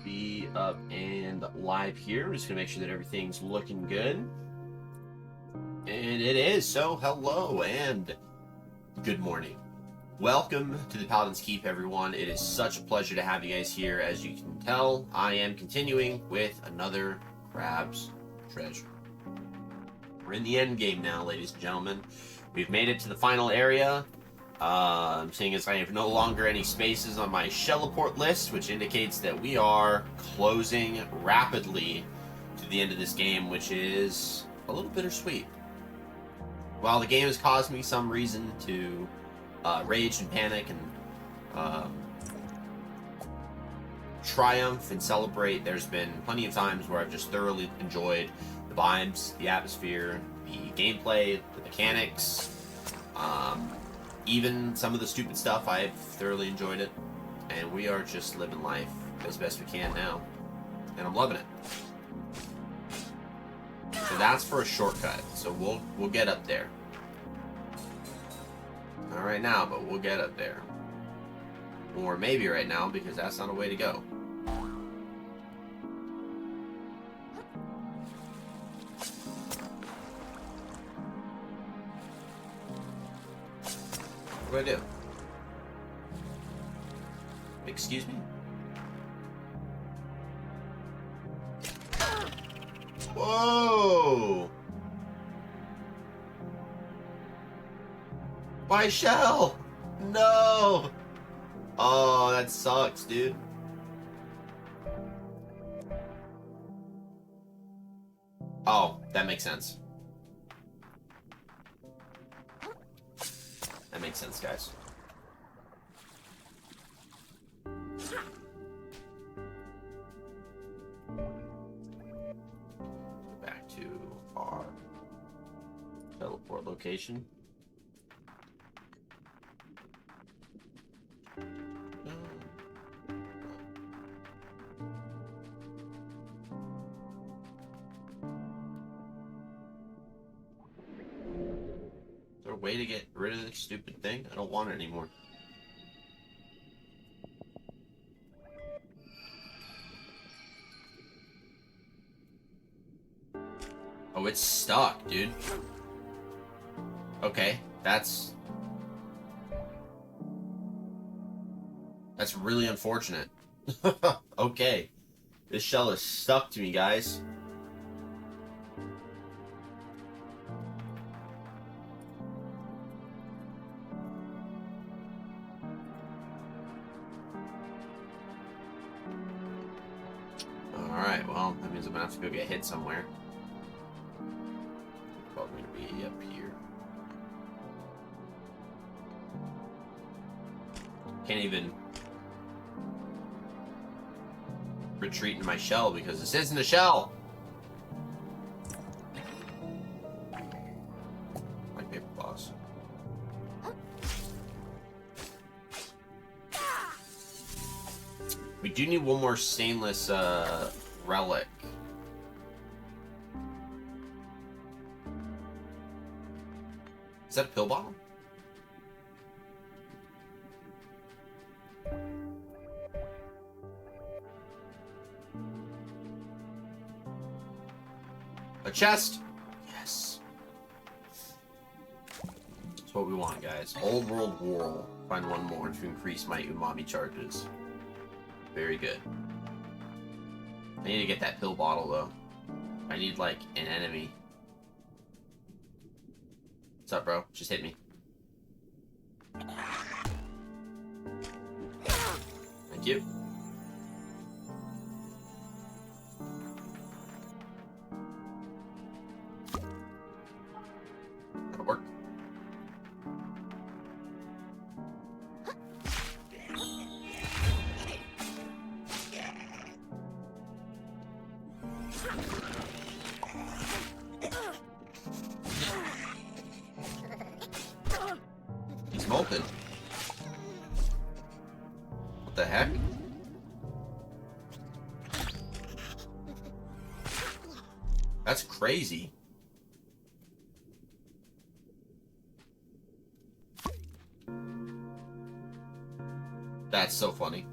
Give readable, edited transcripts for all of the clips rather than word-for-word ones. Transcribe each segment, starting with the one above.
be up and live here. I'm just gonna make sure that everything's looking good. And it is. So hello and good morning. Welcome to the Paladin's Keep, everyone. It is such a pleasure to have you guys here. As you can tell, I am continuing with another Crab's Treasure. We're in the end game now, ladies and gentlemen. We've made it to the final area. Seeing as I have no longer any spaces on my Shelleport list, which indicates that we are closing rapidly to the end of this game, which is a little bittersweet. While the game has caused me some reason to rage and panic and triumph and celebrate, there's been plenty of times where I've just thoroughly enjoyed the vibes, the atmosphere, the gameplay, the mechanics, even some of the stupid stuff. I've thoroughly enjoyed it, and we are just living life as best we can now, and I'm loving it. So that's for a shortcut, so we'll get up there. Not right now, but we'll get up there. Or maybe right now, because that's not a way to go. What do I do? Excuse me? Whoa! My shell! No! Oh, that sucks, dude. Oh, that makes sense. That makes sense, guys. Go back to our teleport location. Is there a way to get rid of this stupid thing? I don't want it anymore. Oh, it's stuck, dude. Okay, that's really unfortunate. Okay, this shell is stuck to me, guys. Alright, well, that means I'm gonna have to go get hit somewhere. Probably gonna be up here. Can't even retreat into my shell because this isn't a shell! My paper boss. We do need one more stainless relic. Is that a pill bottle? A chest! Yes. That's what we want, guys. Old World Whirl. Find one more to increase my umami charges. Very good. I need to get that pill bottle, though. I need, like, an enemy. What's up, bro? Just hit me. Thank you. That'll work. He's molten. What the heck? That's crazy. That's so funny.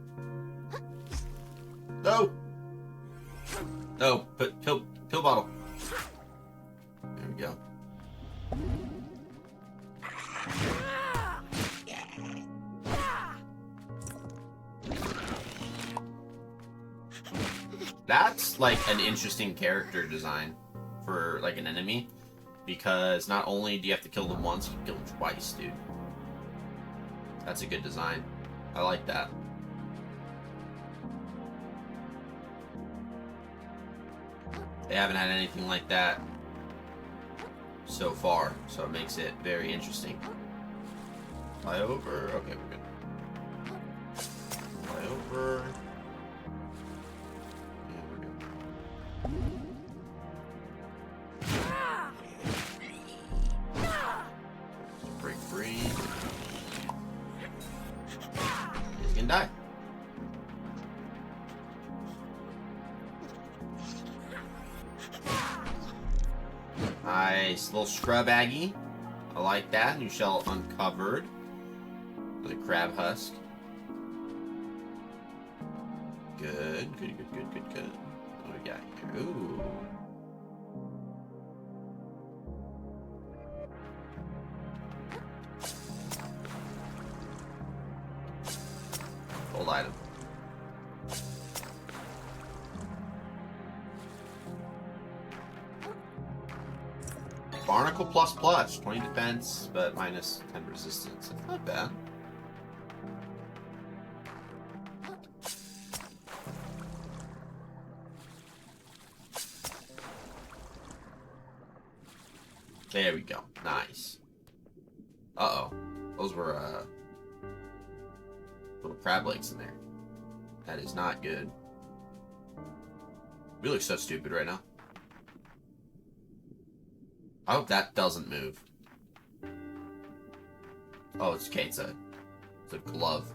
No! No, put pill bottle. There we go. That's like an interesting character design for like an enemy, because not only do you have to kill them once, you can kill them twice, dude. That's a good design. I like that. They haven't had anything like that so far, so it makes it very interesting. Fly over. Okay, we're good. Fly over. Yeah, we're good. Break free. He's gonna die. Nice little scrub Aggie. I like that. New shell uncovered. The crab husk. Good. Good. What do we got here? Ooh. Old item. Barnacle plus, 20 defense, but minus 10 resistance. That's not bad. There we go. Nice. Uh-oh. Those were, little crab legs in there. That is not good. We look so stupid right now. I hope that doesn't move. Oh, it's okay. It's a glove.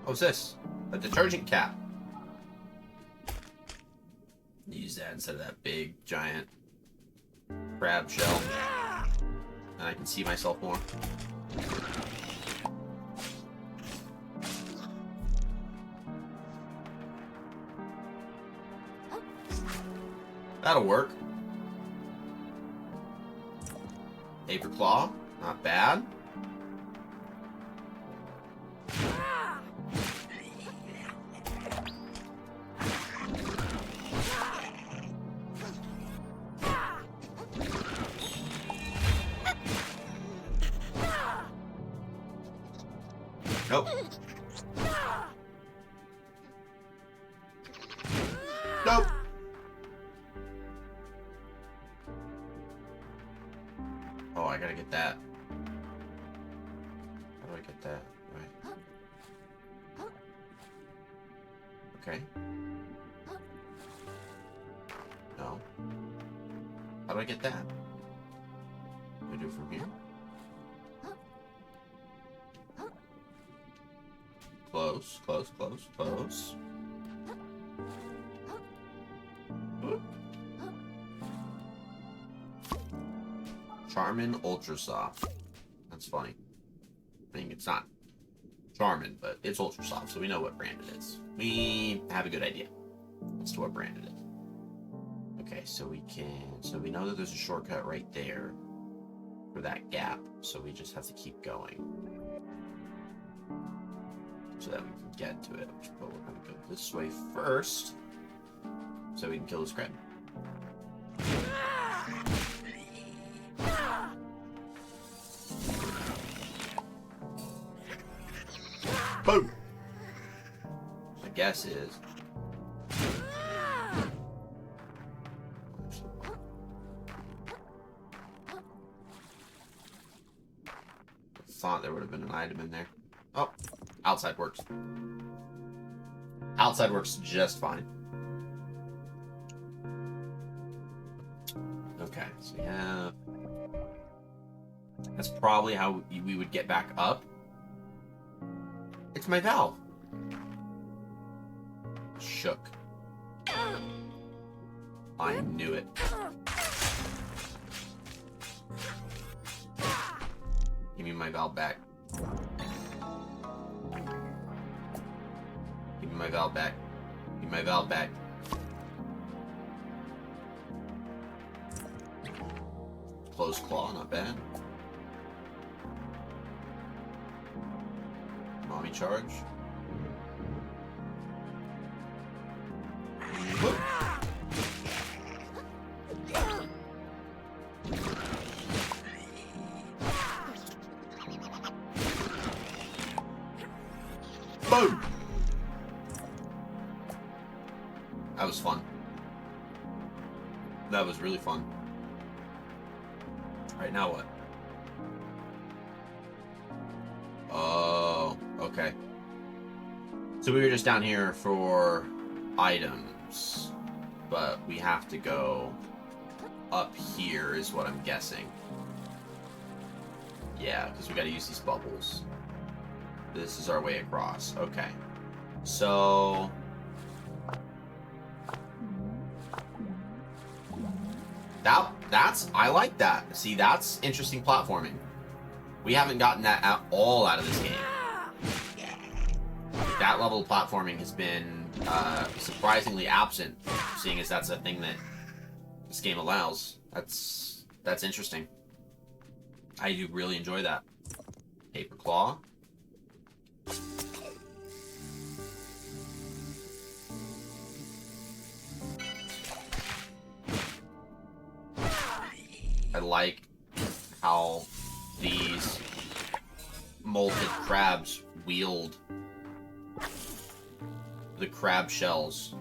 What's this? A detergent cap. Use that instead of that big giant crab shell, and I can see myself more. That'll work. Paper claw, not bad. Nope. Nope. Oh, I gotta get that. How do I get that? Right. Okay. No. How do I get that? Do I do it from here? Close. Oop. Charmin Ultra Soft. That's funny. I mean, it's not Charmin, but it's Ultra Soft, so we know what brand it is. We have a good idea as to what brand it is. Okay, so we know that there's a shortcut right there for that gap, so we just have to keep going so that we can get to it. But we're gonna go this way first, so we can kill this crab. Boom! My guess is thought there would have been an item in there. Oh, outside works. Outside works just fine. Okay, so we have... That's probably how we would get back up. It's my valve. shook. I knew it. Give me my valve back. Give me my valve back. Give me my valve back. Closed claw, not bad. Mommy charge. Whoop. Boom! That was fun. That was really fun. Alright, now what? Oh, okay. So we were just down here for items, but we have to go up here is what I'm guessing. Yeah, because we got to use these bubbles. This is our way across. Okay. So... I like that. See, that's interesting platforming. We haven't gotten that at all out of this game. That level of platforming has been surprisingly absent, seeing as that's a thing that this game allows. That's interesting. I do really enjoy that. Paper claw. I like how these molted crabs wield the crab shells.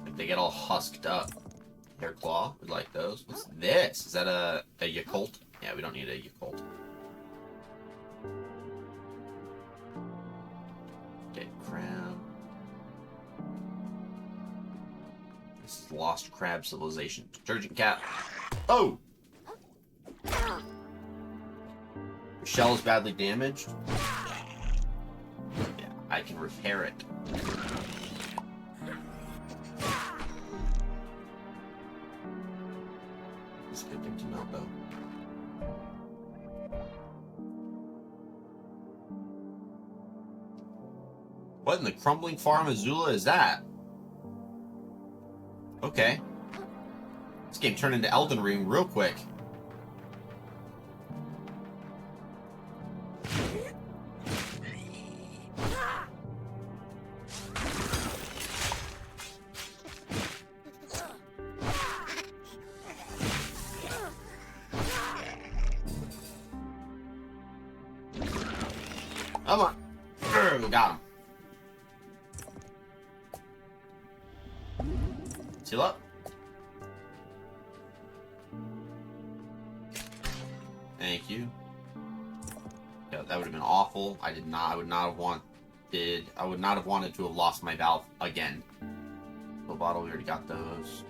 Like they get all husked up. Hair claw, we like those. What's this? Is that a Yakult? Yeah, we don't need a Yakult. Dead crab. This is Lost Crab Civilization. Detergent cap. Oh! Your shell is badly damaged. Yeah, I can repair it. It's a good thing to know, though. What in the crumbling farm Azula is that? Okay. This game turned into Elden Ring real quick. Come on. Got him. Seal up. Thank you. Yeah, that would have been awful. I would not have wanted to have lost my valve again. Little bottle, we already got those.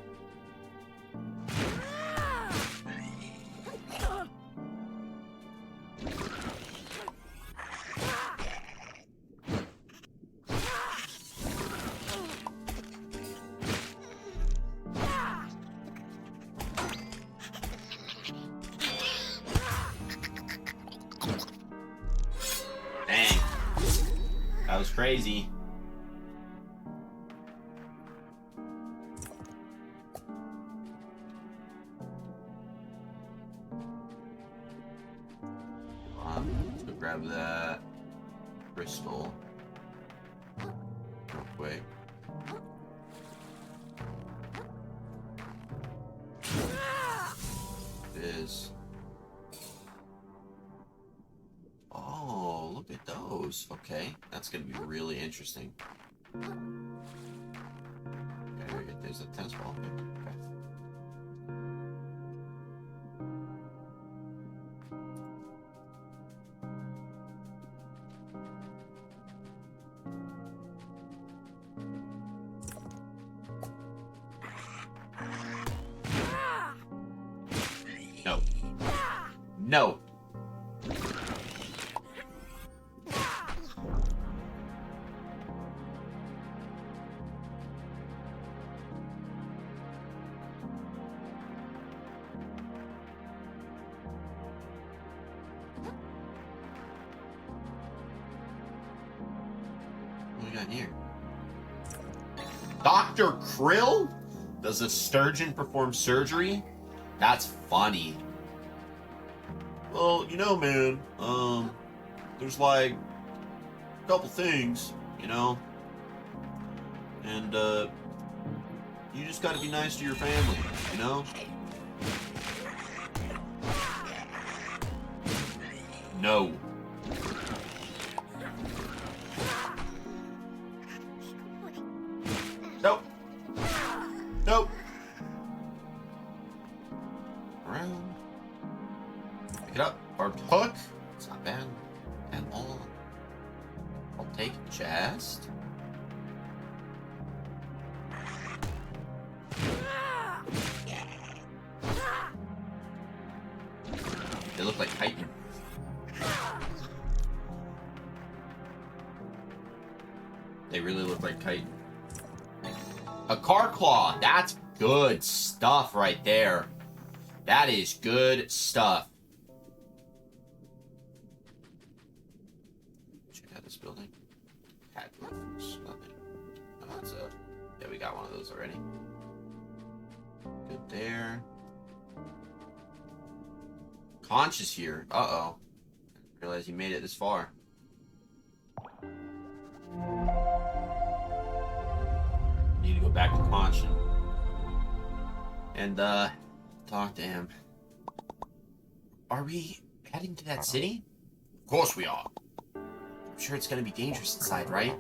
Dang. That was crazy. Let's go grab that crystal real quick. Is look at those. Okay, that's gonna be really interesting. Okay, there's a tennis ball. Okay. No. No. got in here? Dr. Kril? Does a sturgeon perform surgery? That's funny. Well, you know, man, there's like a couple things, you know, and you just gotta be nice to your family, you know? No. Nope. Nope. Around. Pick it up. Barbed hook. It's not bad at all. I'll take chest. They look like chitin. They really look like chitin. A car claw. That's good stuff right there. That is good stuff. Check out this building. Padlocks. Nothing. Oh, that's a... Yeah, we got one of those already. Good there. Conch is here. Uh-oh. Didn't realize he made it this far. Need to go back to Conch and talk to him. Are we heading to that city? Of course we are. I'm sure it's gonna be dangerous inside, right?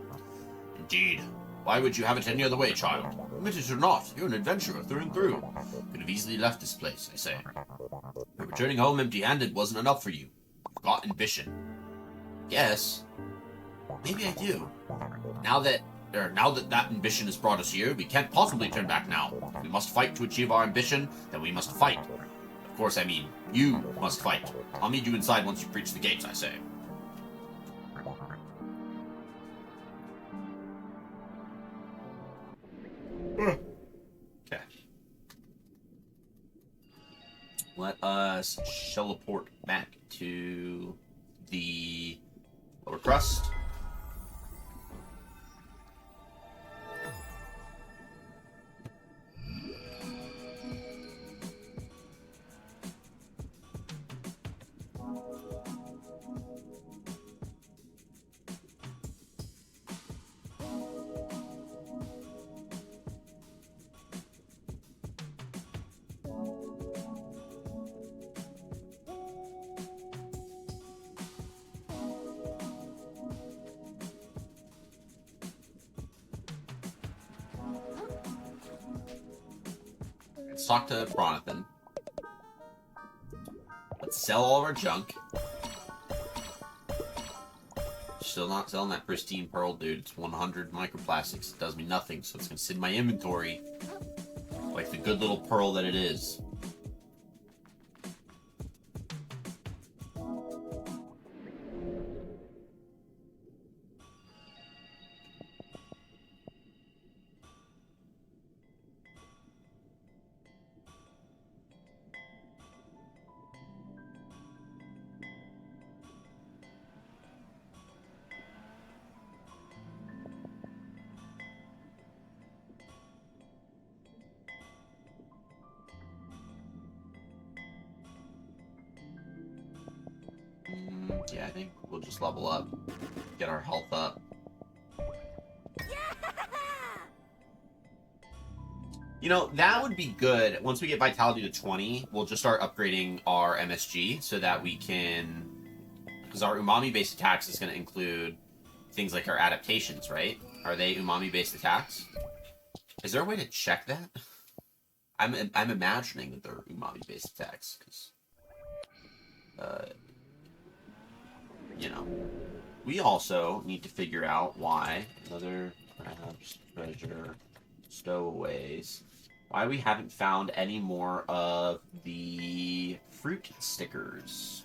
Indeed. Why would you have it any other way, child? Admit it or not, you're an adventurer through and through. Could have easily left this place, I say. But returning home empty-handed wasn't enough for you. You've got ambition. Yes. Maybe I do. Now that that ambition has brought us here, we can't possibly turn back now. If we must fight to achieve our ambition, then we must fight. Of course, I mean, you must fight. I'll meet you inside once you breach the gates, I say. Okay. Let us teleport back to the lower crust. Let's talk to Bronathan. Let's sell all of our junk. Still not selling that pristine pearl, dude. It's 100 microplastics. It does me nothing, so it's gonna sit in my inventory like the good little pearl that it is. Yeah, I think we'll just level up, get our health up. You know, that would be good. Once we get vitality to 20, we'll just start upgrading our MSG so that we can... Because our umami-based attacks is going to include things like our adaptations, right? Are they umami-based attacks? Is there a way to check that? I'm imagining that they're umami-based attacks, because... you know, we also need to figure out why another perhaps treasure stowaways. Why we haven't found any more of the fruit stickers.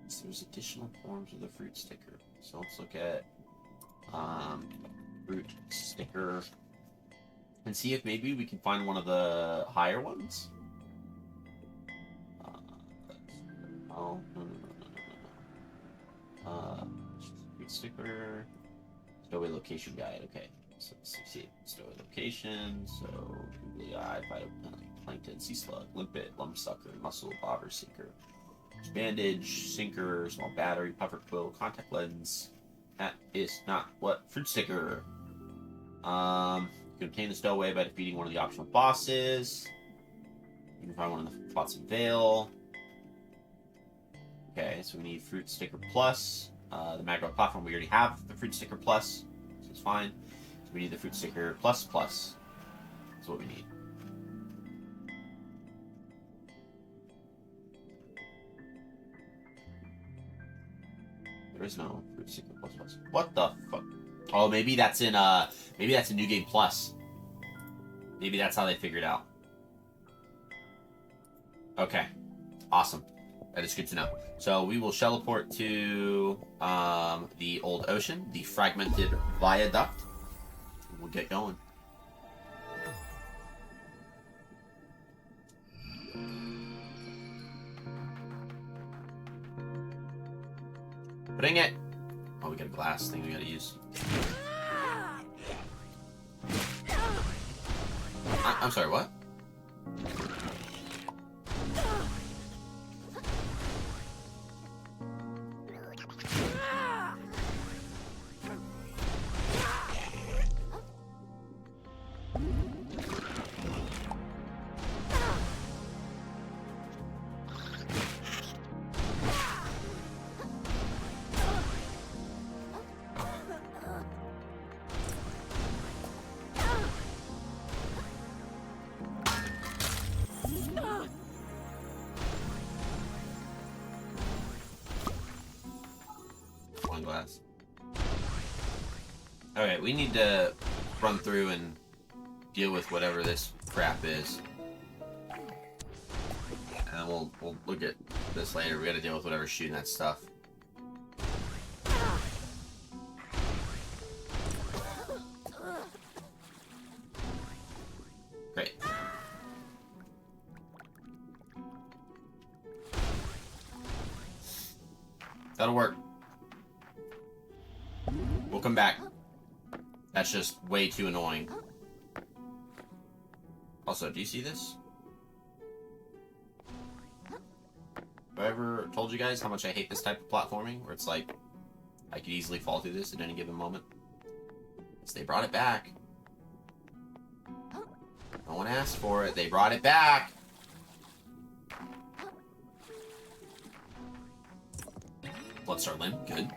So there's additional forms of the fruit sticker. So let's look at fruit sticker and see if maybe we can find one of the higher ones. Oh, no. Fruit sticker. Stowaway location guide. Okay. So let's see. Stowaway location. So, googly eye, phytoplankton, sea slug, limpet, lumpsucker, mussel, bobber, sinker, bandage, sinker, small battery, puffer quill, contact lens. That is not what. Fruit sticker. You can obtain the stowaway by defeating one of the optional bosses. You can find one in the Flotsam Vale. Okay, so we need Fruit Sticker Plus. The Magro platform, we already have the Fruit Sticker Plus, so it's fine. So we need the Fruit Sticker Plus Plus. That's what we need. There is no Fruit Sticker Plus Plus. What the fuck? Oh, maybe that's in New Game Plus. Maybe that's how they figured out. Okay, awesome. That is good to know. So we will teleport to the old ocean, the fragmented viaduct. We'll get going. Bring it! Oh, we got a glass thing we gotta use. I'm sorry, what? Glass. Okay, we need to run through and deal with whatever this crap is. And we'll look at this later. We gotta deal with whatever's shooting that stuff. Great. That'll work. We'll come back. That's just way too annoying. Also, do you see this? Have I ever told you guys how much I hate this type of platforming? Where it's like, I could easily fall through this at any given moment. So they brought it back. No one asked for it. They brought it back. Bloodstar Limb. Good.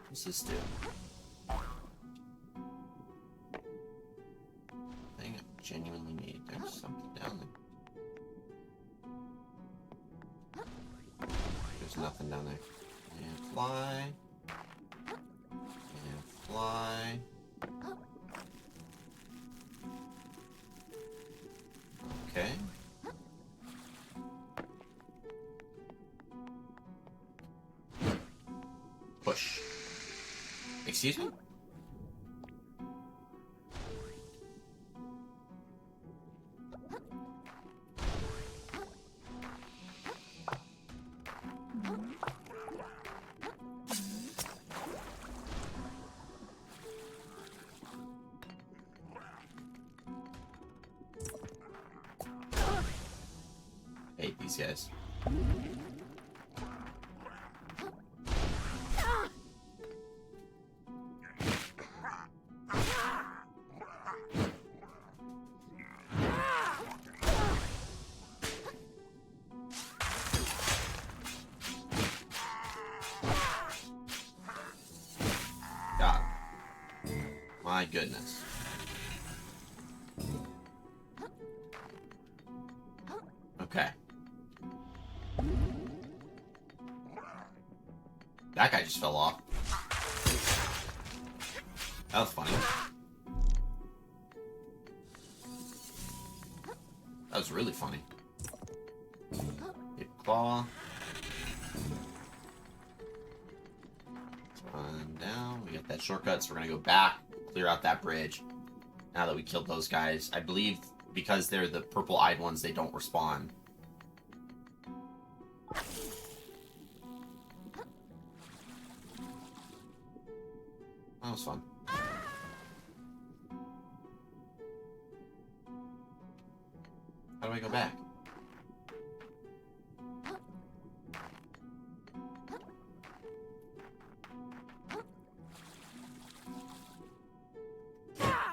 What's this do? Thing I genuinely need. There's something down there. There's nothing down there. And fly. And fly. Okay. Push. Excuse me? Hate these guys. My goodness. Okay. That guy just fell off. That was funny. That was really funny. Hit claw. Run down. We got that shortcut, so we're gonna go back. Clear out that bridge. Now that we killed those guys. I believe because they're the purple-eyed ones, they don't respawn. was fun. How do I go back?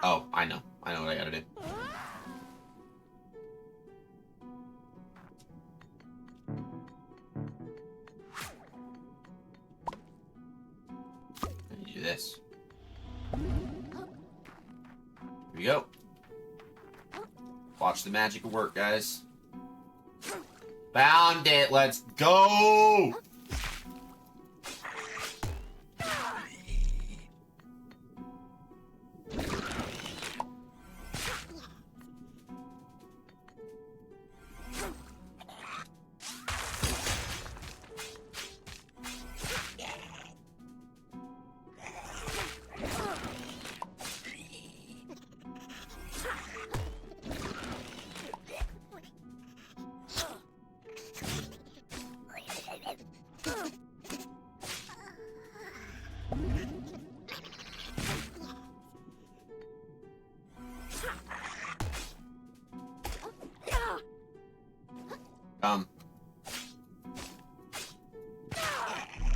Oh, I know. I know what I gotta do. I need to do this. Here we go. Watch the magic work, guys. Found it. Let's go.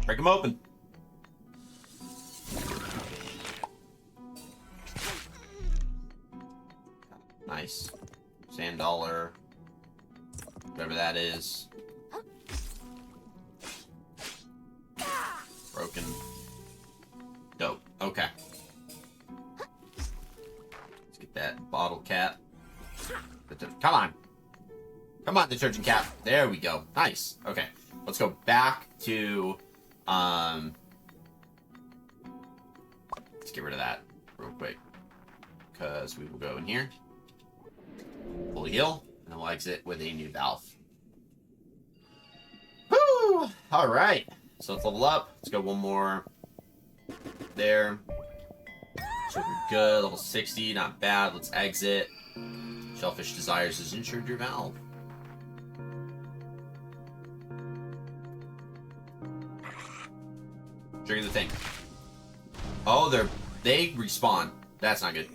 Break them open. Nice. Sand dollar. Whatever that is. Broken. Dope. Okay. Let's get that bottle cap. Come on. Come on, detergent cap. There we go. Nice. Okay. Let's go back to... let's get rid of that real quick. Because we will go in here. Fully heal. And then we'll exit with a new valve. Woo! Alright. So let's level up. Let's go one more. There. So we're good. Level 60. Not bad. Let's exit. Shellfish Desires has insured your valve. Trigger the thing. Oh, they respawn. That's not good.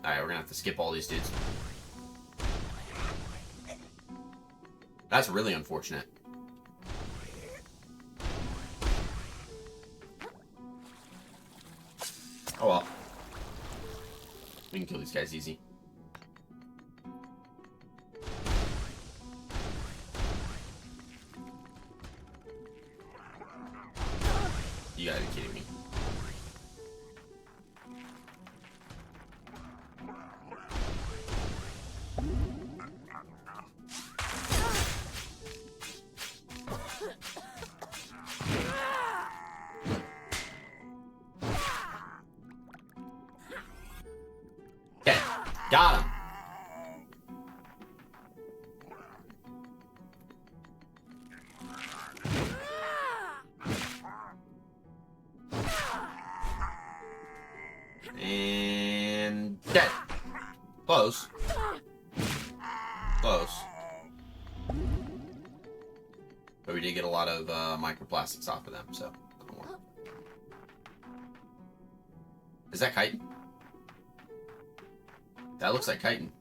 Alright, we're gonna have to skip all these dudes. That's really unfortunate. Oh well. We can kill these guys easy. You gotta be kidding me. Okay, got him. And dead. Close. Close. But we did get a lot of microplastics off of them, so. Is that chitin? That looks like chitin.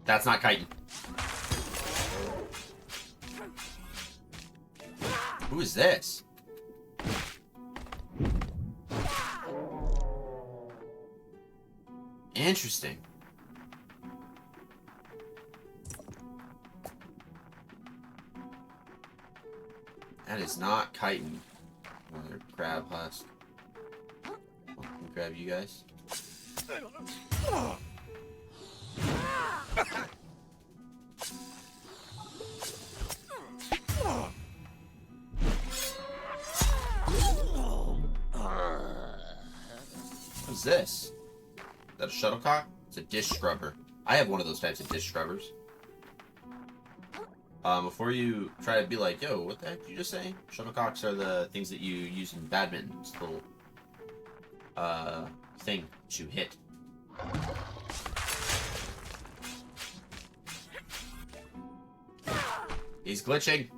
That's not chitin. Who is this? Interesting. That is not chitin. Another crab husk. Let me grab you guys. What's this? Is that a shuttlecock? It's a dish scrubber. I have one of those types of dish scrubbers. Before you try to be like, yo, what the heck did you just say? Shuttlecocks are the things that you use in badminton. It's a little, thing that you hit. He's glitching.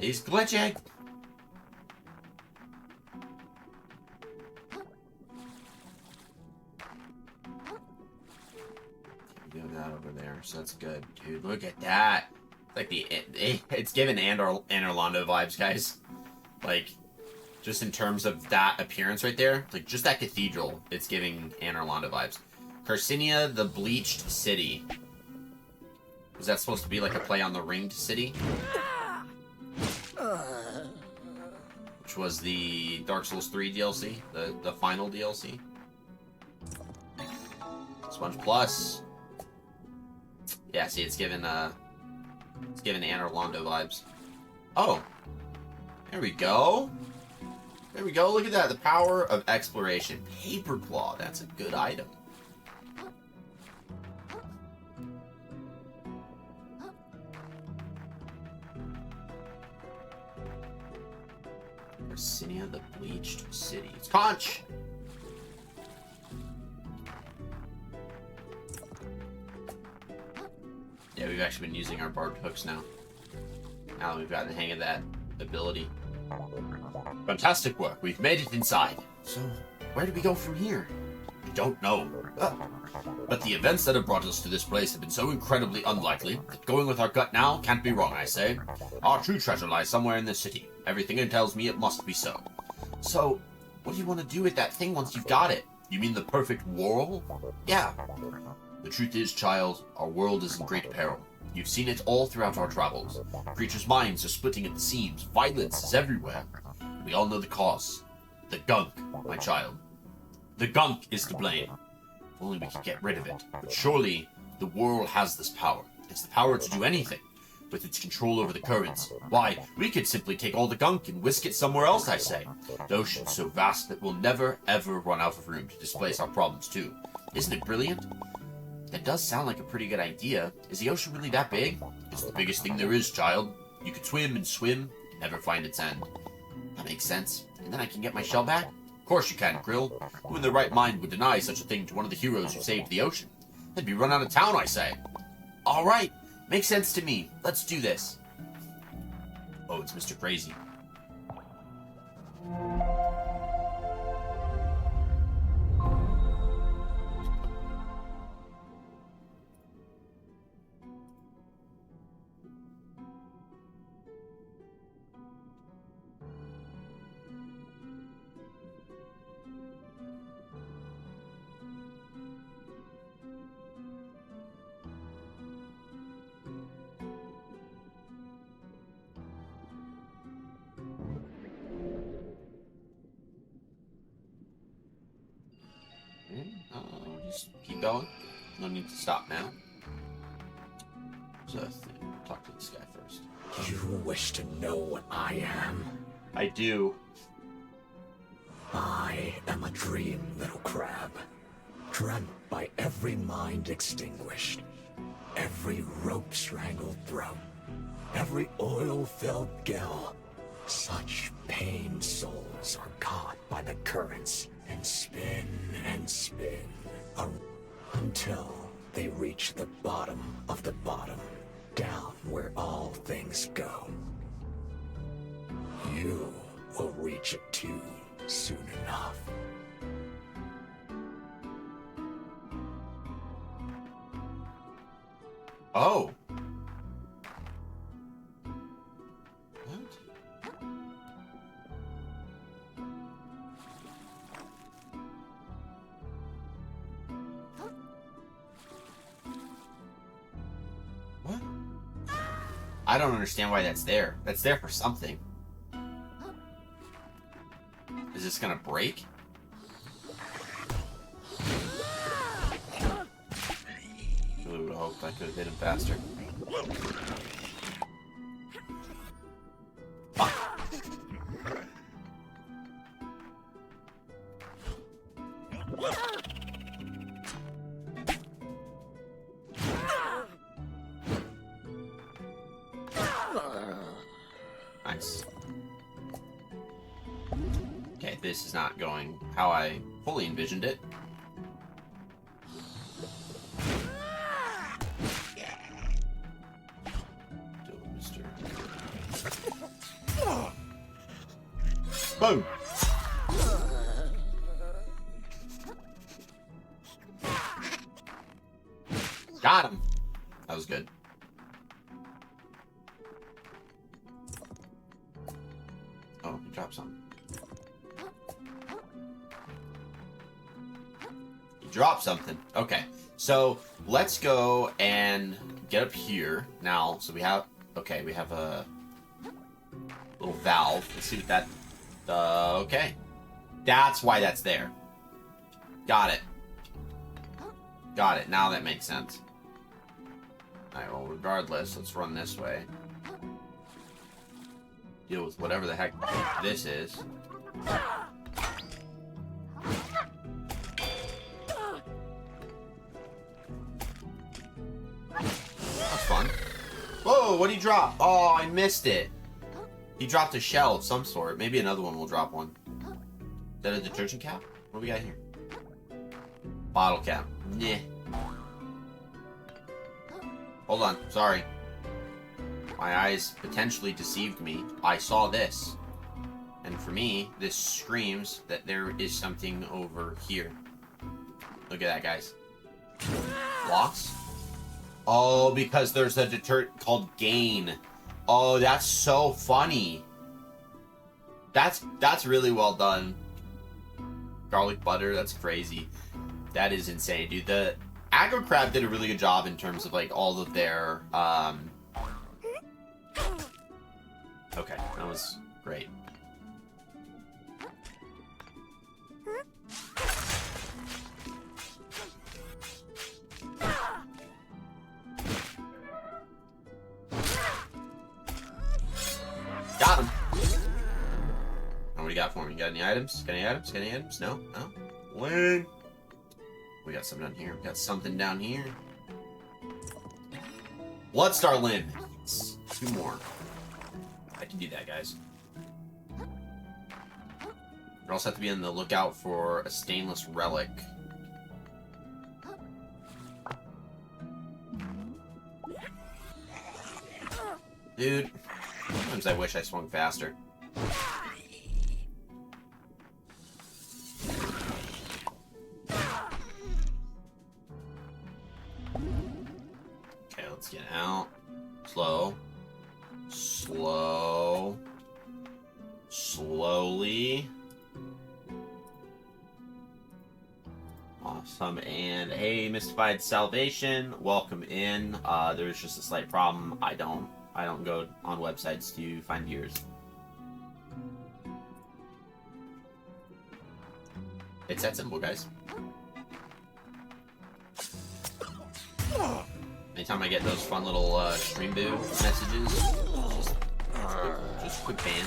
He's glitching. Doing that over there, so that's good, dude. Look at that. Like it's giving Anor Londo vibes, guys. Like, just in terms of that appearance right there, like just that cathedral, it's giving Anor Londo vibes. Carcinia, the Bleached City. Was that supposed to be like a play on the Ringed City? Which was the Dark Souls 3 DLC, the final DLC. Sponge Plus. Yeah, see, it's giving Anor Londo vibes. Oh, there we go. There we go. Look at that. The power of exploration. Paper Claw. That's a good item. Carcinia, the Bleached City. It's Conch! Yeah, we've actually been using our barbed hooks now. Now that we've gotten the hang of that ability. Fantastic work. We've made it inside. So, where do we go from here? I don't know. But the events that have brought us to this place have been so incredibly unlikely that going with our gut now can't be wrong, I say. Our true treasure lies somewhere in this city. Everything tells me it must be so. So, what do you want to do with that thing once you've got it? You mean the perfect whorl? Yeah. The truth is, child, our world is in great peril. You've seen it all throughout our travels. Creatures' minds are splitting at the seams. Violence is everywhere. We all know the cause. The gunk, my child. The gunk is to blame. If only we could get rid of it. But surely, the world has this power. It's the power to do anything. With its control over the currents. Why, we could simply take all the gunk and whisk it somewhere else, I say. The ocean's so vast that we'll never, ever run out of room to displace our problems, too. Isn't it brilliant? That does sound like a pretty good idea. Is the ocean really that big? It's the biggest thing there is, child. You could swim and swim and never find its end. That makes sense. And then I can get my shell back? Of course you can, Kril. Who in their right mind would deny such a thing to one of the heroes who saved the ocean? They'd be run out of town, I say. All right. Makes sense to me. Let's do this. Oh, it's Mr. Crazy. Just keep going. No need to stop now. So, talk to this guy first. You wish to know what I am? I do. I am a dream, little crab. Dreamt by every mind extinguished. Every rope-strangled throat. Every oil-filled gill. Such pained souls are caught by the currents and spin until they reach the bottom of the bottom, down where all things go. You will reach it too soon enough. Oh. What? I don't understand why that's there. That's there for something. Is this gonna break? Really would have hoped I could have hit him faster. Ah. Nice. Okay, this is not going how I fully envisioned it. Boom. Got him. That was good. Oh, he dropped something. He dropped something. Okay. So let's go and get up here now. So we have, okay, we have a little valve. Let's see what that, okay. That's why that's there. Got it. Got it. Now that makes sense. Alright, well, regardless, let's run this way. Deal with whatever the heck this is. That's fun. Whoa, what'd he drop? Oh, I missed it. He dropped a shell of some sort. Maybe another one will drop one. Is that a detergent cap? What do we got here? Bottle cap. Nah. Hold on. Sorry. My eyes potentially deceived me. I saw this. And for me, this screams that there is something over here. Look at that, guys. Blocks? Oh, because there's a deterrent called gain. Oh, that's so funny. That's really well done. Garlic butter, that's crazy. That is insane, dude. The Aggro Crab did a really good job in terms of like all of their okay, that was great. Got him. What do you got for me? You got any items? Got any items? Got any items? No? No? Win. We got something down here. We got something down here. Bloodstar Limb. 2 more. I can do that, guys. We also have to be on the lookout for a stainless relic. Dude, sometimes I wish I swung faster. Okay, let's get out. Slow. Slow. Slowly. Awesome. And hey, Mystified Salvation, welcome in. There's just a slight problem. I don't go on websites to find viewers. It's that simple, guys. Anytime I get those fun little stream boo messages, just quick ban.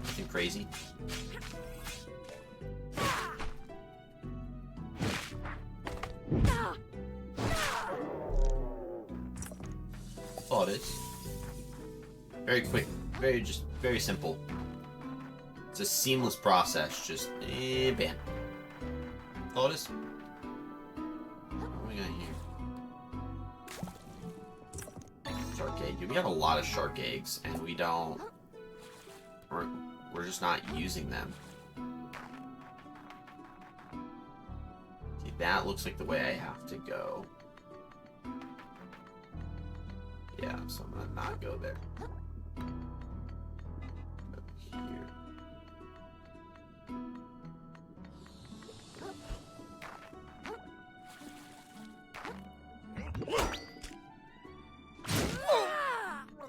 Nothing crazy. Oh, it is. Very quick, very simple. It's a seamless process, just ban. Oh, it is. What do we got here? Shark egg. Dude, we have a lot of shark eggs, and we don't. We're just not using them. See, that looks like the way I have to go. Yeah, so I'm gonna not go there. Over here.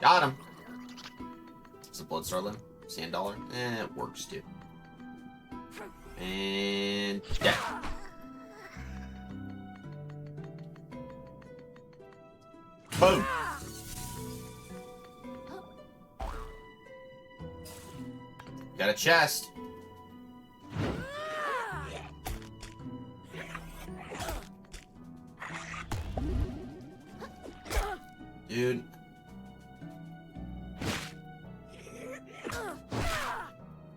Got him. It's a Bloodstar Limb. Sand Dollar. It works too. And dead. Boom. Got a chest. Dude.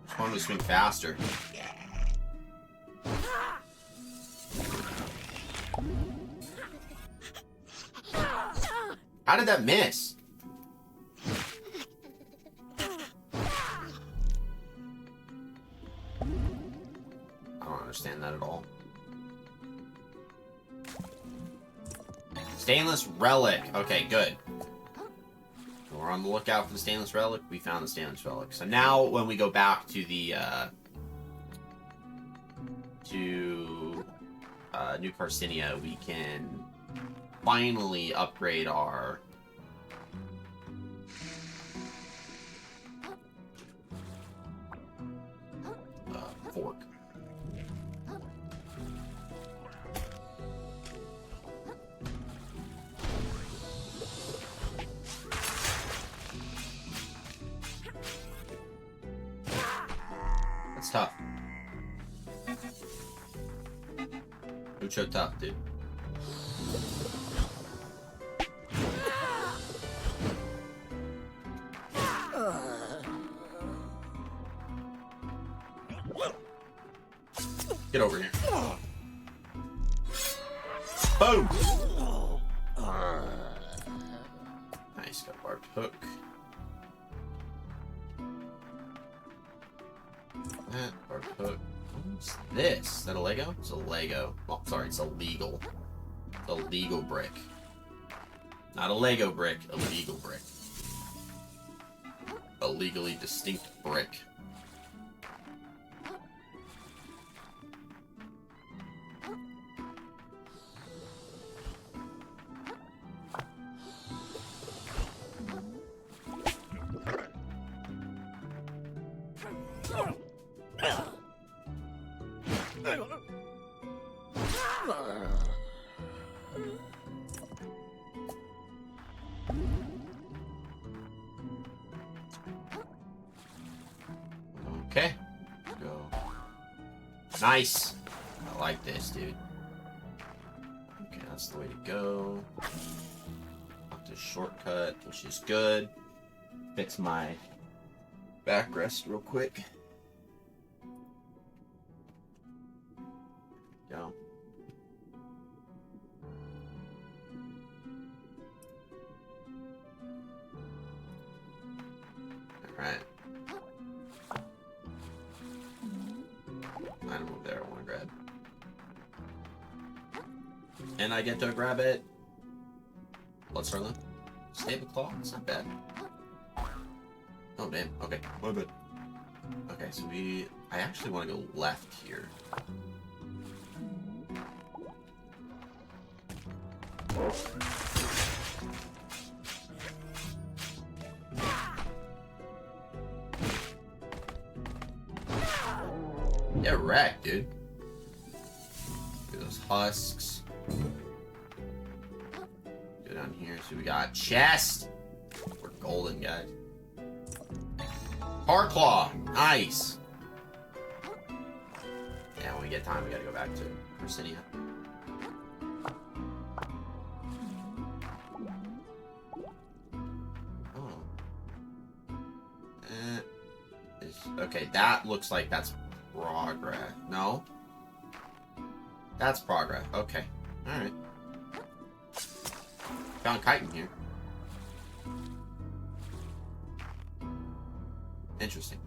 Just wanted to swing faster. How did that miss? Stainless relic. Okay, good. We're on the lookout for the stainless relic. We found the stainless relic. So now when we go back to the New Carcinia, we can finally upgrade our fork. That's tough. Mucho tough, dude. Get over here. Boom! Nice, got a barbed hook. That barbed hook. What's this? Is that a Lego? It's a Lego. Oh, sorry, it's illegal. It's a legal brick. Not a Lego brick, a legal brick. A legally distinct brick. Okay. Go. Nice. I like this, dude. Okay, that's the way to go. Up to shortcut, which is good. Fix my backrest real quick. Go. Alright. Item over there I want to grab. And I get to grab it. Bloodstorm. Stable claw? It's not bad. Oh, damn. Okay. My bad. Okay, so I actually want to go left here. Get wrecked, dude. Look at those husks. Go down here. So we got chest. We're golden, guys. Hard claw. Nice. Yeah, when we get time, we gotta go back to Carcinia. Okay, that looks like that's progress. No? That's progress. Okay. Alright. Found chitin here. Interesting.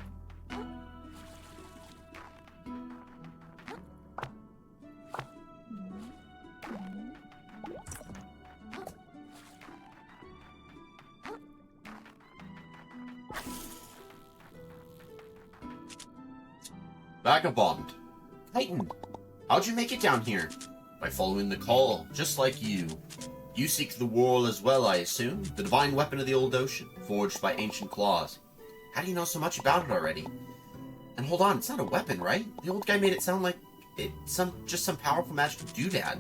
Vagabond. Titan, how'd you make it down here? By following the call, just like you. You seek the whorl as well, I assume? The divine weapon of the old ocean, forged by ancient claws. How do you know so much about it already? And hold on, it's not a weapon, right? The old guy made it sound like it's just some powerful magical doodad.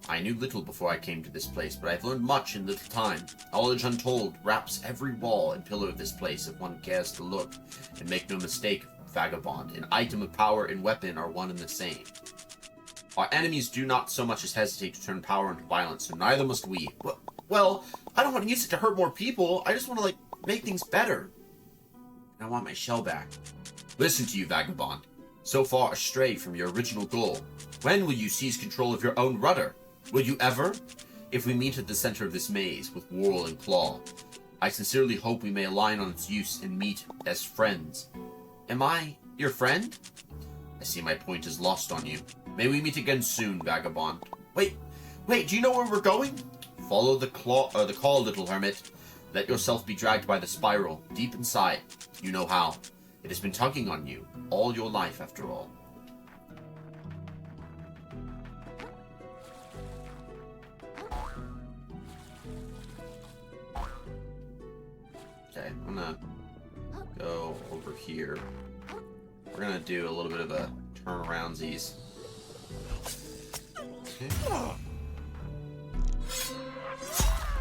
I knew little before I came to this place, but I've learned much in little time. Knowledge untold wraps every wall and pillar of this place if one cares to look. And make no mistake, Vagabond, an item of power and weapon are one and the same. Our enemies do not so much as hesitate to turn power into violence, so neither must we. Well, I don't want to use it to hurt more people. I just want to, make things better. I want my shell back. Listen to you, Vagabond. So far astray from your original goal. When will you seize control of your own rudder? Will you ever? If we meet at the center of this maze with whorl and claw, I sincerely hope we may align on its use and meet as friends. Am I your friend? I see my point is lost on you. May we meet again soon, Vagabond. Wait, do you know where we're going? Follow the call, little hermit. Let yourself be dragged by the spiral, deep inside. You know how. It has been tugging on you all your life, after all. Okay, I'm gonna go over here. We're gonna do a little bit of a turnaroundsies. Okay.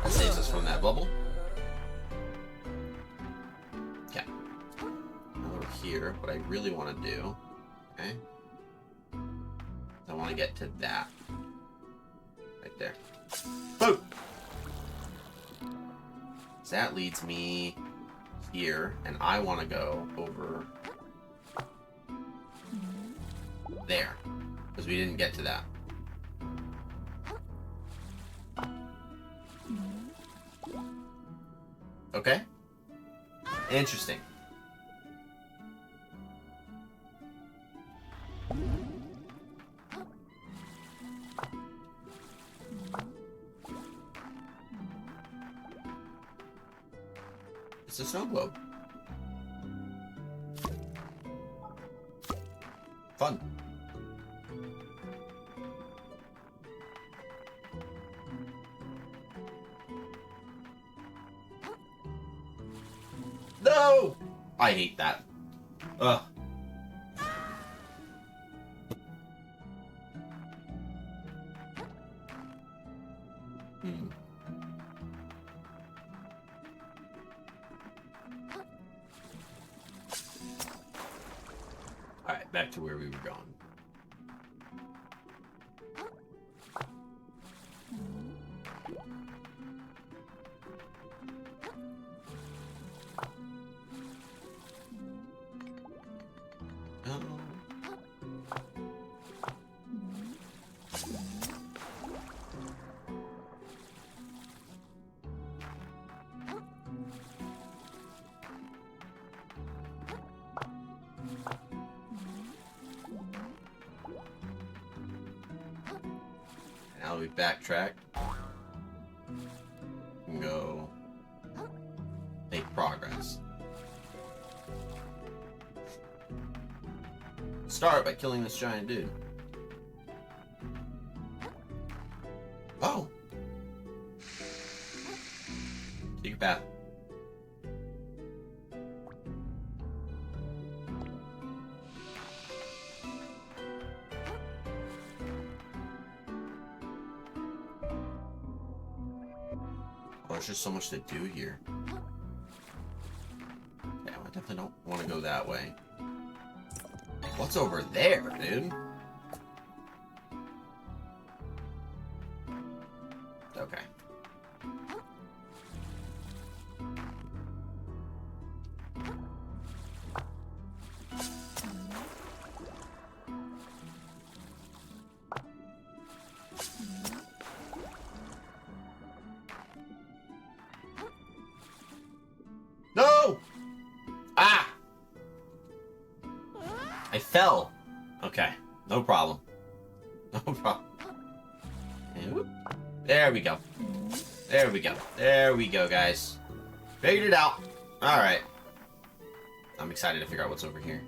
That saves us from that bubble. Okay. Now over here, what I really want to do, okay, I want to get to that. Right there. Boom! So that leads me here, and I want to go over there, because we didn't get to that. Okay. Interesting. It's a snow globe. Fun. No! I hate that. Ugh. Alright, back to where we were going. Now we backtrack and go make progress. Start by killing this giant dude. Oh! Take a path. There's just so much to do here. Yeah, I definitely don't want to go that way. What's over there, dude? Okay. No! Ah! I fell. Okay, no problem. No problem. And whoop. There we go. There we go. There we go, guys. Figured it out. Alright. I'm excited to figure out what's over here.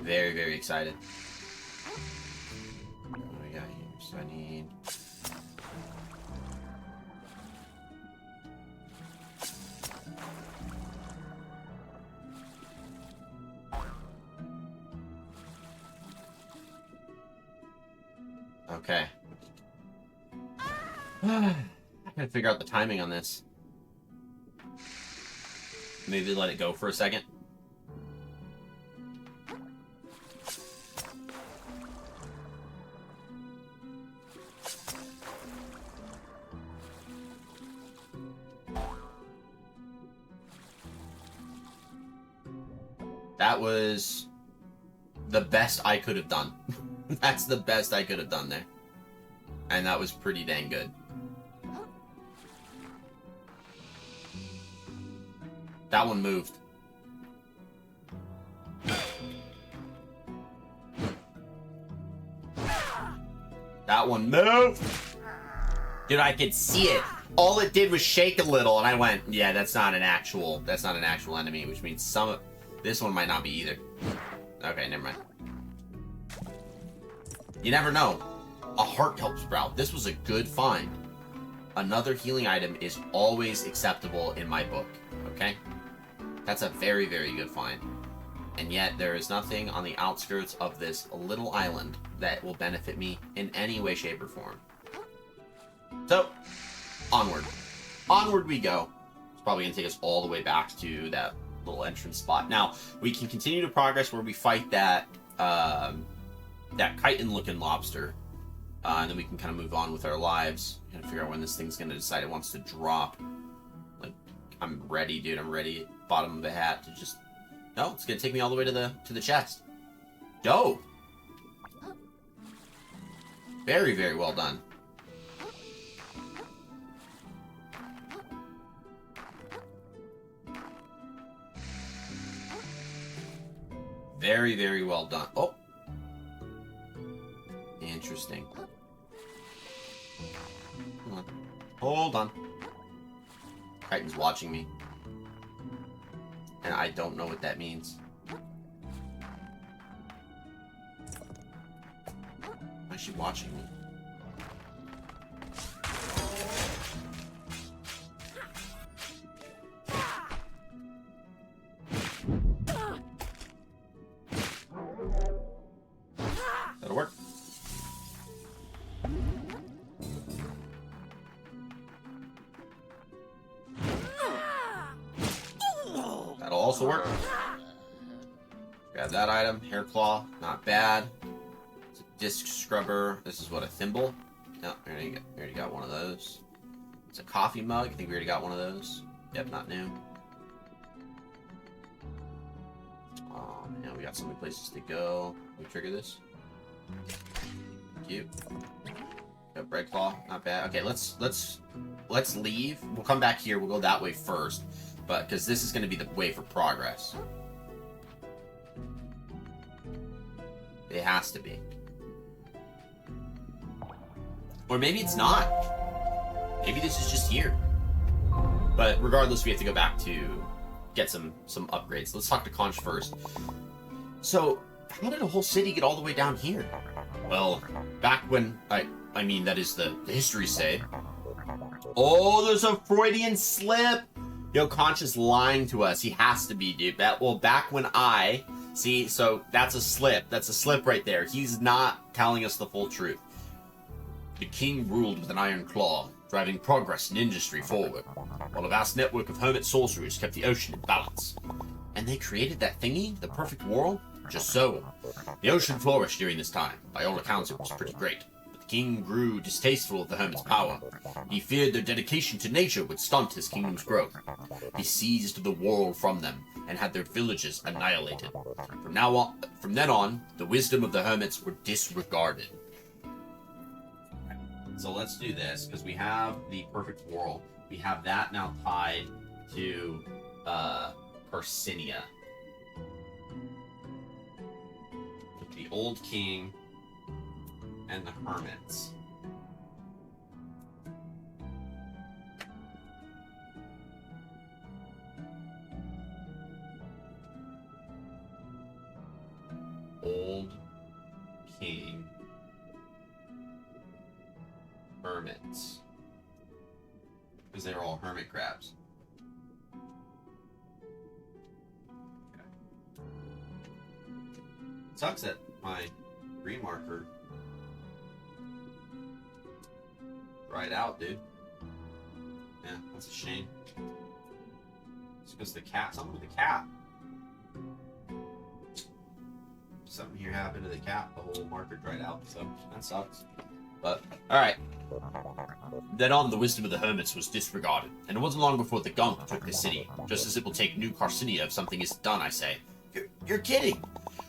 Very, very excited. What do we got here? So I need... Okay. I gotta figure out the timing on this. Maybe let it go for a second. That was the best I could have done. That's the best I could have done there. And that was pretty dang good. That one moved. That one moved! Dude, I could see it. All it did was shake a little, and I went, yeah, that's not an actual enemy, which means this one might not be either. Okay, never mind. You never know. A heart helps Sprout. This was a good find. Another healing item is always acceptable in my book, okay? That's a very, very good find. And yet, there is nothing on the outskirts of this little island that will benefit me in any way, shape, or form. So, onward. Onward we go. It's probably going to take us all the way back to that little entrance spot. Now, we can continue to progress where we fight that chitin-looking lobster. And then we can kind of move on with our lives. Kind of figure out when this thing's going to decide it wants to drop. Like, I'm ready, dude. I'm ready. Bottom of the hat to just... No, it's going to take me all the way to the chest. Go! Very, very well done. Very, very well done. Oh! Interesting. Hold on. Hold on. Titan's watching me. And I don't know what that means. Why is she watching me? That'll work. That'll also work. Grab that item. Hair claw. Not bad. It's a disc scrubber. This is what, a thimble? No, we already got one of those. It's a coffee mug. I think we already got one of those. Yep, not new. Oh, man, we got so many places to go. Can we trigger this? Thank you. Got bread claw. Not bad. Okay, let's leave. We'll come back here. We'll go that way first. But, because this is going to be the way for progress. It has to be. Or maybe it's not. Maybe this is just here. But regardless, we have to go back to get some upgrades. Let's talk to Conch first. So, how did a whole city get all the way down here? Well, back when, I mean, that is the history say. Oh, there's a Freudian slip! Yo, Conch is lying to us. He has to be, dude. Back when see, so that's a slip. That's a slip right there. He's not telling us the full truth. The king ruled with an iron claw, driving progress and industry forward, while a vast network of hermit sorcerers kept the ocean in balance. And they created that thingy, the perfect world? Just so. The ocean flourished during this time. By all accounts, it was pretty great. But the king grew distasteful of the hermit's power. He feared their dedication to nature would stunt his kingdom's growth. He seized the world from them and had their villages annihilated. From then on, the wisdom of the hermits were disregarded. So let's do this, because we have the perfect world. We have that now tied to Persinia. With the old king and the hermits. Old king, hermits, because they're all hermit crabs. Okay. Sucks that my green marker dried out, dude. Yeah, that's a shame. It's because the cat, something with the cat. Something here happened to the cat. The whole marker dried out, so that sucks. But, alright. Then on, the wisdom of the hermits was disregarded, and it wasn't long before the gunk took the city, just as it will take New Carcinia if something isn't done, I say. You're kidding!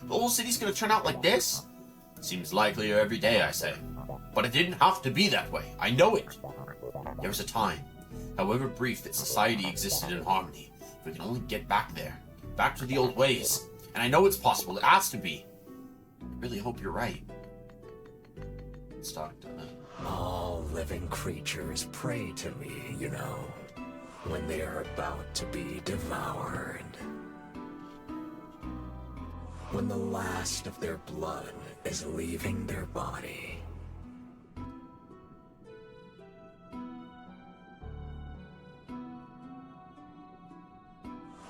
The whole city's gonna turn out like this? Seems likelier every day, I say. But it didn't have to be that way. I know it. There was a time, however brief, that society existed in harmony. If we can only get back there, back to the old ways. And I know it's possible. It has to be. I really hope you're right. Let's talk to them. All living creatures pray to me, you know, when they are about to be devoured. When the last of their blood is leaving their body.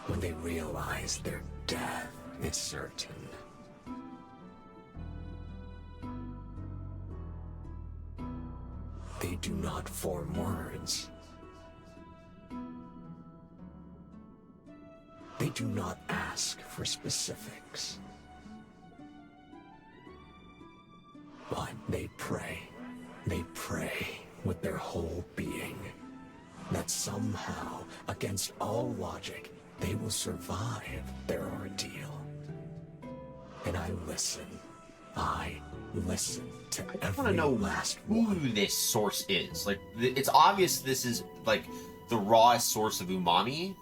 When they realize their death is certain. They do not form words. They do not ask for specifics. But they pray with their whole being, that somehow, against all logic, they will survive their ordeal. And I listen to every last one. Who this source is. Like, it's obvious this is, like, the rawest source of umami.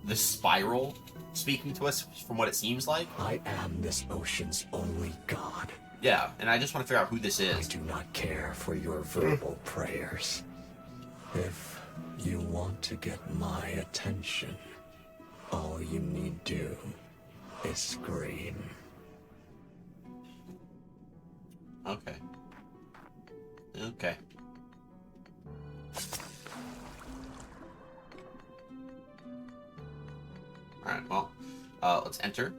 The spiral speaking to us from what it seems like. I am this ocean's only god. Yeah, and I just want to figure out who this is. I do not care for your verbal prayers. If you want to get my attention, all you need do is scream. Okay. Okay. Alright, well, let's enter.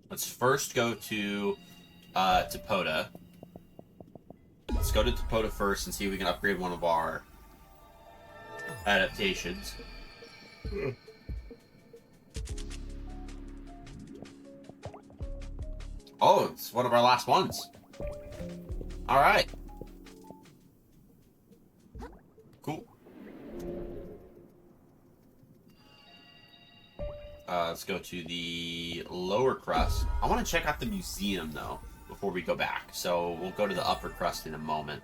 Let's first go to Topoda. Let's go to Topoda first and see if we can upgrade one of our adaptations. Oh, it's one of our last ones. Alright. Cool. Let's go to the lower crust. I want to check out the museum, though, before we go back. So we'll go to the upper crust in a moment.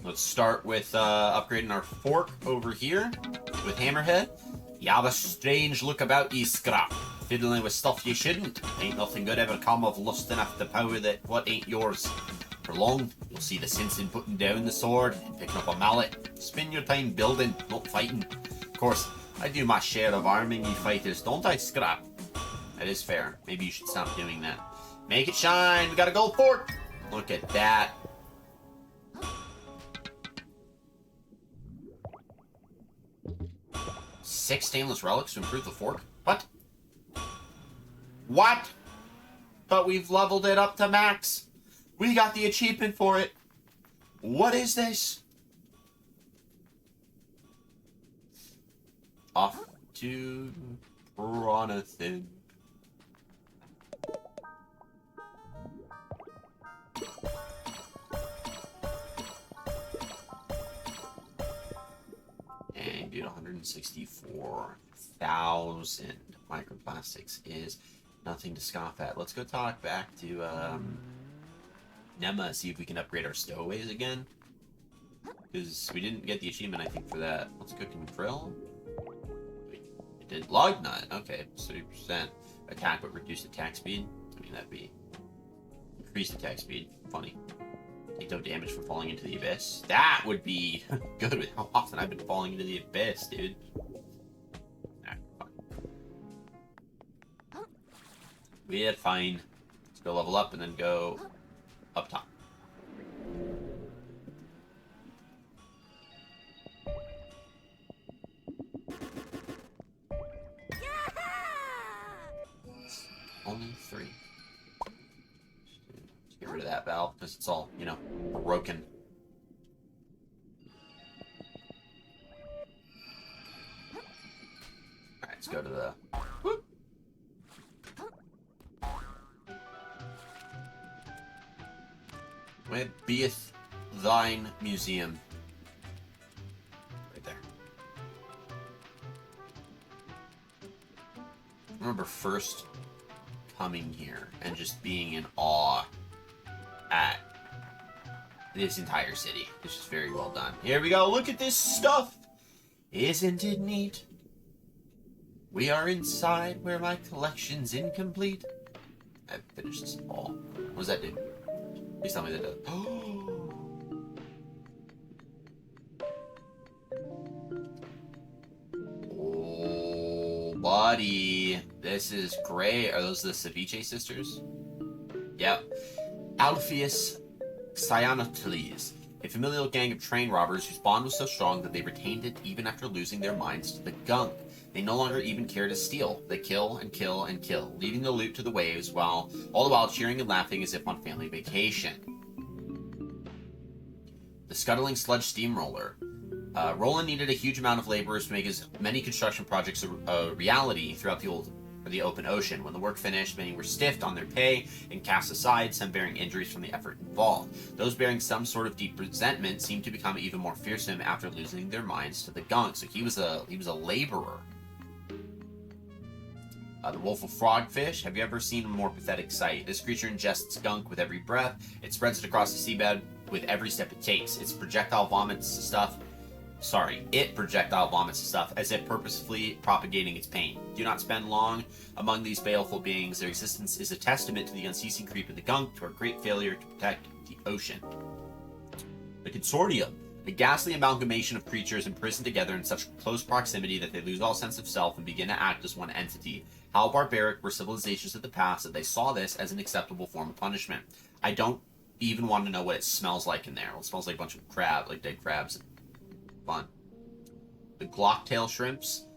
Let's start with upgrading our fork over here with Hammerhead. You have a strange look about ye, Scrap. Fiddling with stuff you shouldn't. Ain't nothing good ever come of lusting after the power that what ain't yours. For long, you'll see the sense in putting down the sword and picking up a mallet. Spend your time building, not fighting. Of course, I do my share of arming ye fighters, don't I, Scrap? That is fair. Maybe you should stop doing that. Make it shine! We got a gold fork! Look at that. Six stainless relics to improve the fork? What? What? But we've leveled it up to max. We got the achievement for it. What is this? Off to Pronathin. And dude, 164,000 microplastics is nothing to scoff at. Let's go talk back to Nema, see if we can upgrade our stowaways again. Because we didn't get the achievement, I think, for that. Let's cook in Kril. It did log nut. Okay, 30% attack but reduced attack speed. I mean, that'd be increased attack speed. Funny. Take no damage from falling into the abyss. That would be good with how often I've been falling into the abyss, dude. We're fine. Let's go level up and then go up top. Only 3. Let's get rid of that valve because it's all, you know, broken. Alright, let's go to the... Whoop. Where beeth thine museum? Right there. I remember first coming here and just being in awe at this entire city. This is very well done. Here we go. Look at this stuff. Isn't it neat? We are inside where my collection's incomplete. I've finished this all. does that do? Please tell me that does. Oh, buddy. This is great. Are those the Ceviche sisters? Yep. Alpheus Cyanotales, a familial gang of train robbers whose bond was so strong that they retained it even after losing their minds to the gunk. They no longer even care to steal. They kill and kill and kill, leaving the loot to the waves all the while cheering and laughing as if on family vacation. The scuttling sludge steamroller. Roland needed a huge amount of laborers to make his many construction projects a reality throughout the open ocean. When the work finished, many were stiffed on their pay and cast aside, some bearing injuries from the effort involved. Those bearing some sort of deep resentment seemed to become even more fearsome after losing their minds to the gunk. So he was a laborer. The Wolf of Frogfish. Have you ever seen a more pathetic sight? This creature ingests gunk with every breath. It spreads it across the seabed with every step it takes. It projectile vomits stuff as if purposefully propagating its pain. Do not spend long among these baleful beings. Their existence is a testament to the unceasing creep of the gunk, to our great failure to protect the ocean. The Consortium. A ghastly amalgamation of creatures imprisoned together in such close proximity that they lose all sense of self and begin to act as one entity. How barbaric were civilizations of the past that they saw this as an acceptable form of punishment. I don't even want to know what it smells like in there. It smells like a bunch of dead crabs. Fun. The glocktail shrimps.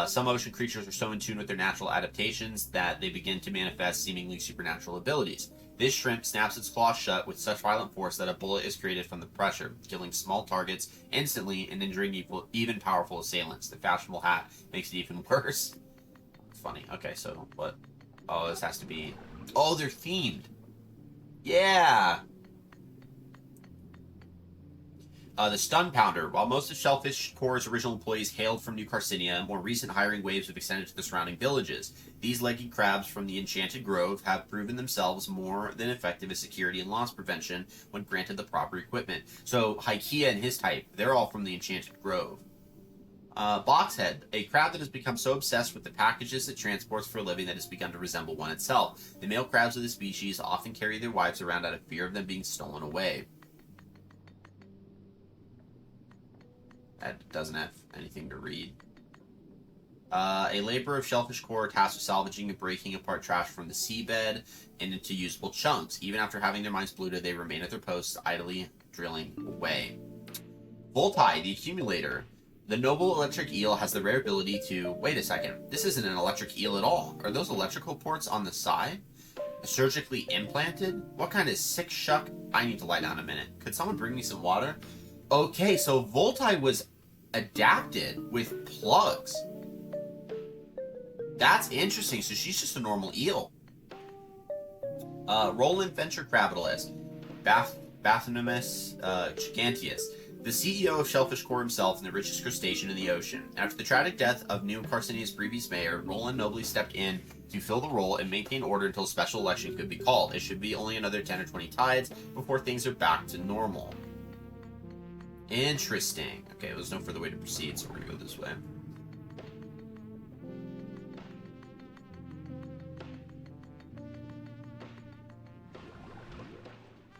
Some ocean creatures are so in tune with their natural adaptations that they begin to manifest seemingly supernatural abilities. This shrimp snaps its claws shut with such violent force that a bullet is created from the pressure, killing small targets instantly and injuring even powerful assailants. The fashionable hat makes it even worse. Funny. Okay, so what? Oh, this has to be... Oh, they're themed. Yeah! The Stun Pounder. While most of Shellfish Core's original employees hailed from New Carcinia, more recent hiring waves have extended to the surrounding villages. These leggy crabs from the Enchanted Grove have proven themselves more than effective as security and loss prevention when granted the proper equipment. So, Hykia and his type, they're all from the Enchanted Grove. Boxhead, a crab that has become so obsessed with the packages it transports for a living that has begun to resemble one itself. The male crabs of the species often carry their wives around out of fear of them being stolen away. That doesn't have anything to read. A laborer of Shellfish Core tasked with salvaging and breaking apart trash from the seabed and into usable chunks. Even after having their minds polluted, they remain at their posts, idly drilling away. Voltai, the accumulator. The noble electric eel has the rare ability to... Wait a second. This isn't an electric eel at all. Are those electrical ports on the side? Surgically implanted? What kind of sick shuck? I need to lie down a minute. Could someone bring me some water? Okay, so Voltai was adapted with plugs. That's interesting. So she's just a normal eel. Roland Venture Capitalist. Bathynomus Giganteus. The CEO of Shellfish Core himself and the richest crustacean in the ocean. After the tragic death of New Carcinia's previous mayor, Roland nobly stepped in to fill the role and maintain order until a special election could be called. It should be only another 10 or 20 tides before things are back to normal. Interesting. Okay, there's no further way to proceed, so we're gonna go this way.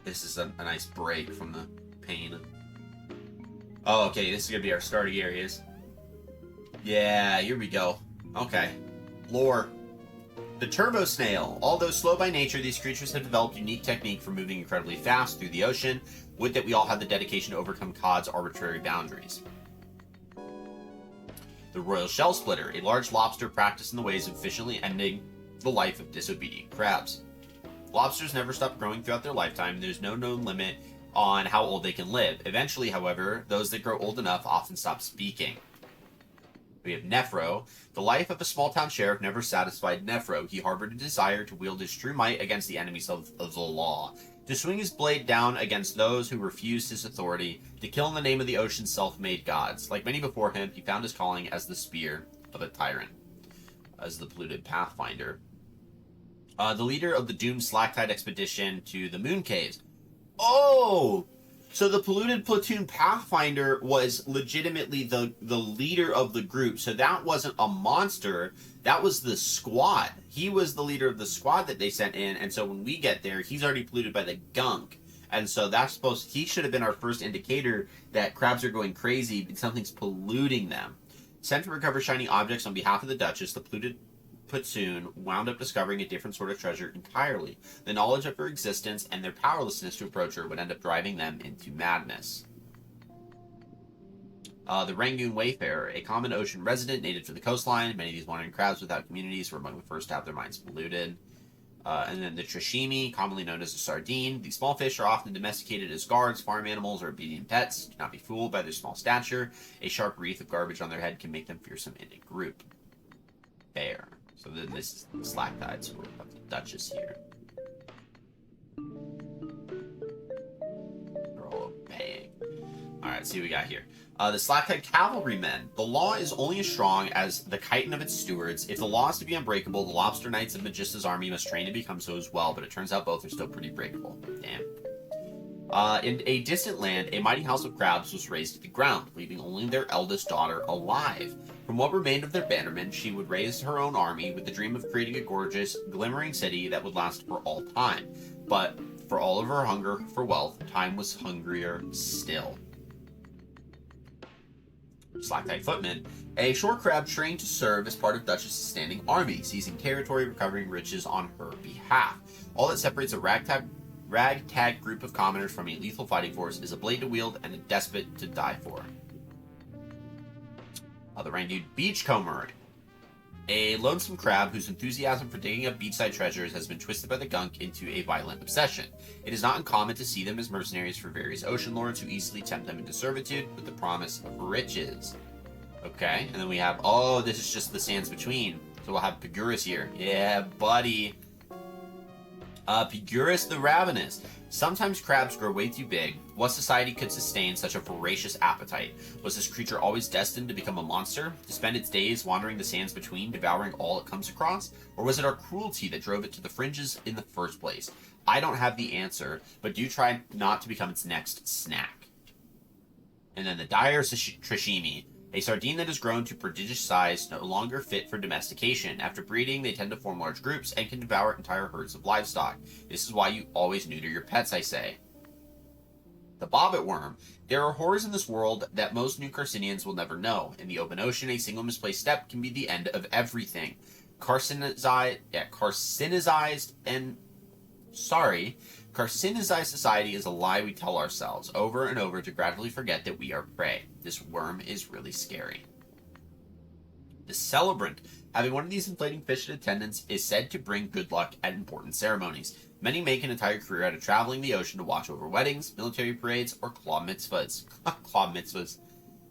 This is a nice break from the pain. Oh, okay, this is gonna be our starting areas. Yeah, here we go. Okay. Lore. The turbo snail. Although slow by nature, these creatures have developed a unique technique for moving incredibly fast through the ocean. Would that we all had the dedication to overcome Cod's arbitrary boundaries. The royal shell splitter. A large lobster practiced in the ways of efficiently ending the life of disobedient crabs. Lobsters never stop growing throughout their lifetime. There's no known limit on how old they can live. Eventually, however, those that grow old enough often stop speaking. We have Nephro. The life of a small-town sheriff never satisfied Nephro. He harbored a desire to wield his true might against the enemies of the law, to swing his blade down against those who refused his authority, to kill in the name of the ocean's self-made gods. Like many before him, he found his calling as the spear of a tyrant, as the polluted pathfinder. The leader of the doomed Slacktide expedition to the Moon Caves. Oh! So the polluted platoon pathfinder was legitimately the leader of the group. So that wasn't a monster. That was the squad. He was the leader of the squad that they sent in. And so when we get there, he's already polluted by the gunk. And so he should have been our first indicator that crabs are going crazy. Something's polluting them. Sent to recover shiny objects on behalf of the Duchess, the polluted platoon wound up discovering a different sort of treasure entirely. The knowledge of her existence and their powerlessness to approach her would end up driving them into madness. The Rangoon Wayfarer, a common ocean resident native to the coastline. Many of these wandering crabs without communities were among the first to have their minds polluted. And then the Trishimi, commonly known as a sardine. These small fish are often domesticated as guards, farm animals, or obedient pets. Do not be fooled by their small stature. A sharp wreath of garbage on their head can make them fearsome in a group. Bear. So then this is the slack tide, so we're about the Duchess here. They're all obeying. Alright, let's see what we got here. The slack-tide cavalrymen. The law is only as strong as the chitin of its stewards. If the law is to be unbreakable, the lobster knights of Magista's army must train to become so as well, but it turns out both are still pretty breakable. Damn. In a distant land, a mighty house of crabs was razed to the ground, leaving only their eldest daughter alive. From what remained of their bannermen, she would raise her own army with the dream of creating a gorgeous, glimmering city that would last for all time. But for all of her hunger for wealth, time was hungrier still. Slack-tide footman, a shore crab trained to serve as part of Duchess's standing army, seizing territory, recovering riches on her behalf. All that separates a ragtag group of commoners from a lethal fighting force is a blade to wield and a despot to die for. The Rangoon Beachcomber, a lonesome crab whose enthusiasm for digging up beachside treasures has been twisted by the gunk into a violent obsession. It is not uncommon to see them as mercenaries for various ocean lords who easily tempt them into servitude with the promise of riches. Okay, and then we have, oh, this is just the sands between. So we'll have Pigurus here. Yeah, buddy. Pigurus the Ravenous. Sometimes crabs grow way too big. What society could sustain such a voracious appetite? Was this creature always destined to become a monster? To spend its days wandering the sands between, devouring all it comes across? Or was it our cruelty that drove it to the fringes in the first place? I don't have the answer, but do try not to become its next snack. And then the dire Trishimi. A sardine that has grown to prodigious size, no longer fit for domestication. After breeding, they tend to form large groups and can devour entire herds of livestock. This is why you always neuter your pets, I say. The bobbit worm. There are horrors in this world that most new Carcinians will never know. In the open ocean, a single misplaced step can be the end of everything. Carcinized society is a lie we tell ourselves over and over to gradually forget that we are prey. This worm is really scary. The celebrant. Having one of these inflating fish in attendance is said to bring good luck at important ceremonies. Many make an entire career out of traveling the ocean to watch over weddings, military parades, or claw mitzvahs. Claw mitzvahs.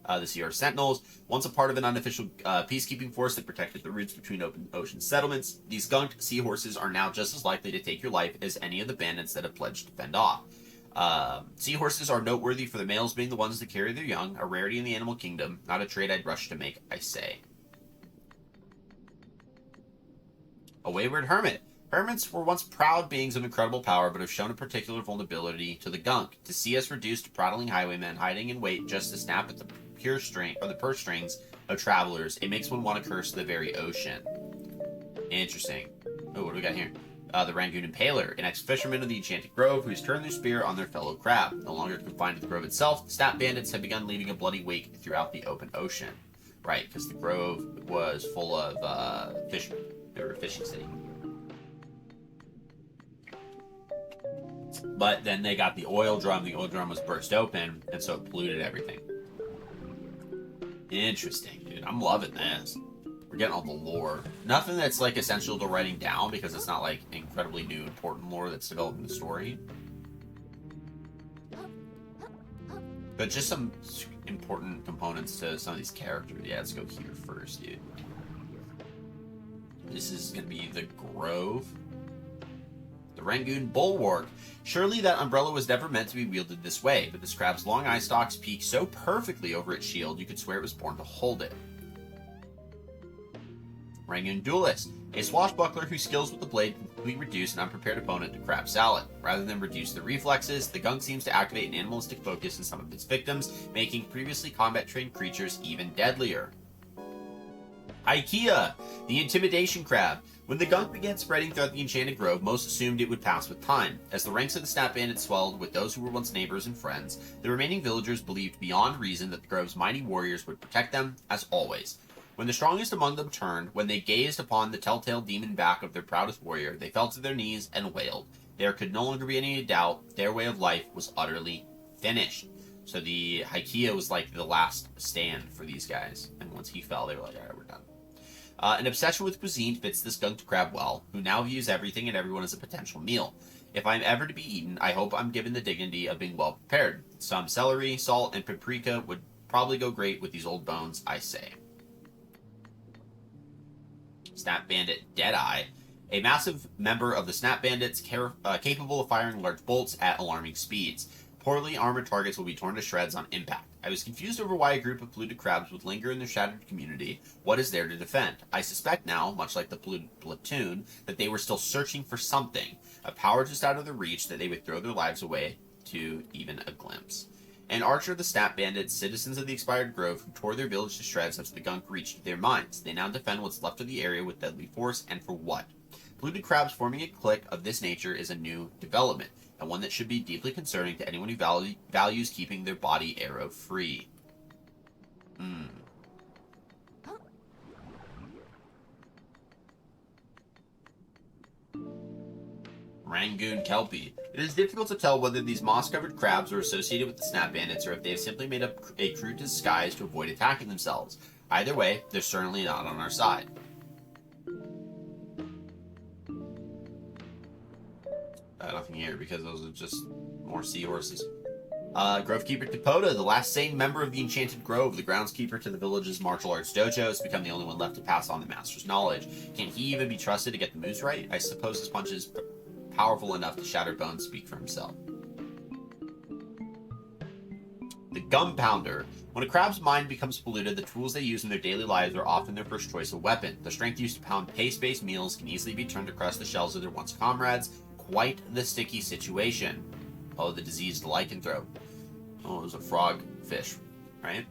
The Sea Earth Sentinels, once a part of an unofficial peacekeeping force that protected the routes between open ocean settlements, these gunked seahorses are now just as likely to take your life as any of the bandits that have pledged to fend off. Seahorses are noteworthy for the males being the ones that carry their young, a rarity in the animal kingdom, not a trade I'd rush to make, I say. A wayward hermit. Hermits were once proud beings of incredible power, but have shown a particular vulnerability to the gunk. To see us reduced to prattling highwaymen, hiding in wait just to snap at the purse strings of travelers, it makes one want to curse the very ocean. Interesting. Oh, what do we got here? The Rangoon Impaler, an ex-fisherman of the Enchanted Grove who's turned their spear on their fellow crab. No longer confined to the grove itself, the snap bandits have begun leaving a bloody wake throughout the open ocean. Right, because the grove was full of fishermen. They were a fishing city. But then they got the oil drum. The oil drum was burst open, and so it polluted everything. Interesting, dude. I'm loving this. We're getting all the lore. Nothing that's, like, essential to writing down, because it's not, like, incredibly new, important lore that's developed in the story. But just some important components to some of these characters. Yeah, let's go here first, dude. This is going to be the Grove. The Rangoon Bulwark. Surely that umbrella was never meant to be wielded this way, but this crab's long eye stalks peak so perfectly over its shield you could swear it was born to hold it. Rangoon Duelist, a swashbuckler whose skills with the blade completely reduce an unprepared opponent to crab salad. Rather than reduce their reflexes, the gunk seems to activate an animalistic focus in some of its victims, making previously combat-trained creatures even deadlier. IKEA, the Intimidation Crab. When the gunk began spreading throughout the Enchanted Grove, most assumed it would pass with time. As the ranks of the Snap Bandits swelled with those who were once neighbors and friends, the remaining villagers believed beyond reason that the Grove's mighty warriors would protect them, as always. When the strongest among them turned, when they gazed upon the telltale demon back of their proudest warrior, they fell to their knees and wailed. There could no longer be any doubt their way of life was utterly finished. So the IKEA was like the last stand for these guys. And once he fell, they were like, alright, we're done. An obsession with cuisine fits this skunked crab well, who now views everything and everyone as a potential meal. If I'm ever to be eaten, I hope I'm given the dignity of being well prepared. Some celery, salt, and paprika would probably go great with these old bones, I say. Snap Bandit Deadeye, a massive member of the Snap Bandits capable of firing large bolts at alarming speeds. Poorly armored targets will be torn to shreds on impact. I was confused over why a group of polluted crabs would linger in their shattered community. What is there to defend? I suspect now, much like the polluted platoon, that they were still searching for something, a power just out of their reach that they would throw their lives away to even a glimpse. An archer of the Snap Bandits, citizens of the expired grove who tore their village to shreds after the gunk reached their minds. They now defend what's left of the area with deadly force, and for what? Polluted crabs forming a clique of this nature is a new development, and one that should be deeply concerning to anyone who values keeping their body arrow-free. Rangoon Kelpie. It is difficult to tell whether these moss-covered crabs are associated with the Snap Bandits or if they have simply made up a crude disguise to avoid attacking themselves. Either way, they're certainly not on our side. Nothing here because those are just more seahorses. Grovekeeper Tepota, the last sane member of the Enchanted Grove, the groundskeeper to the village's martial arts dojo, has become the only one left to pass on the master's knowledge. Can he even be trusted to get the moves right? I suppose his punch is powerful enough to shatter bones speak for himself. The Gunpowder. When a crab's mind becomes polluted, the tools they use in their daily lives are often their first choice of weapon. The strength used to pound paste-based meals can easily be turned to crush the shells of their once comrades. Quite the sticky situation. Oh, the diseased lycanthrope. Oh, it was a frog fish, right?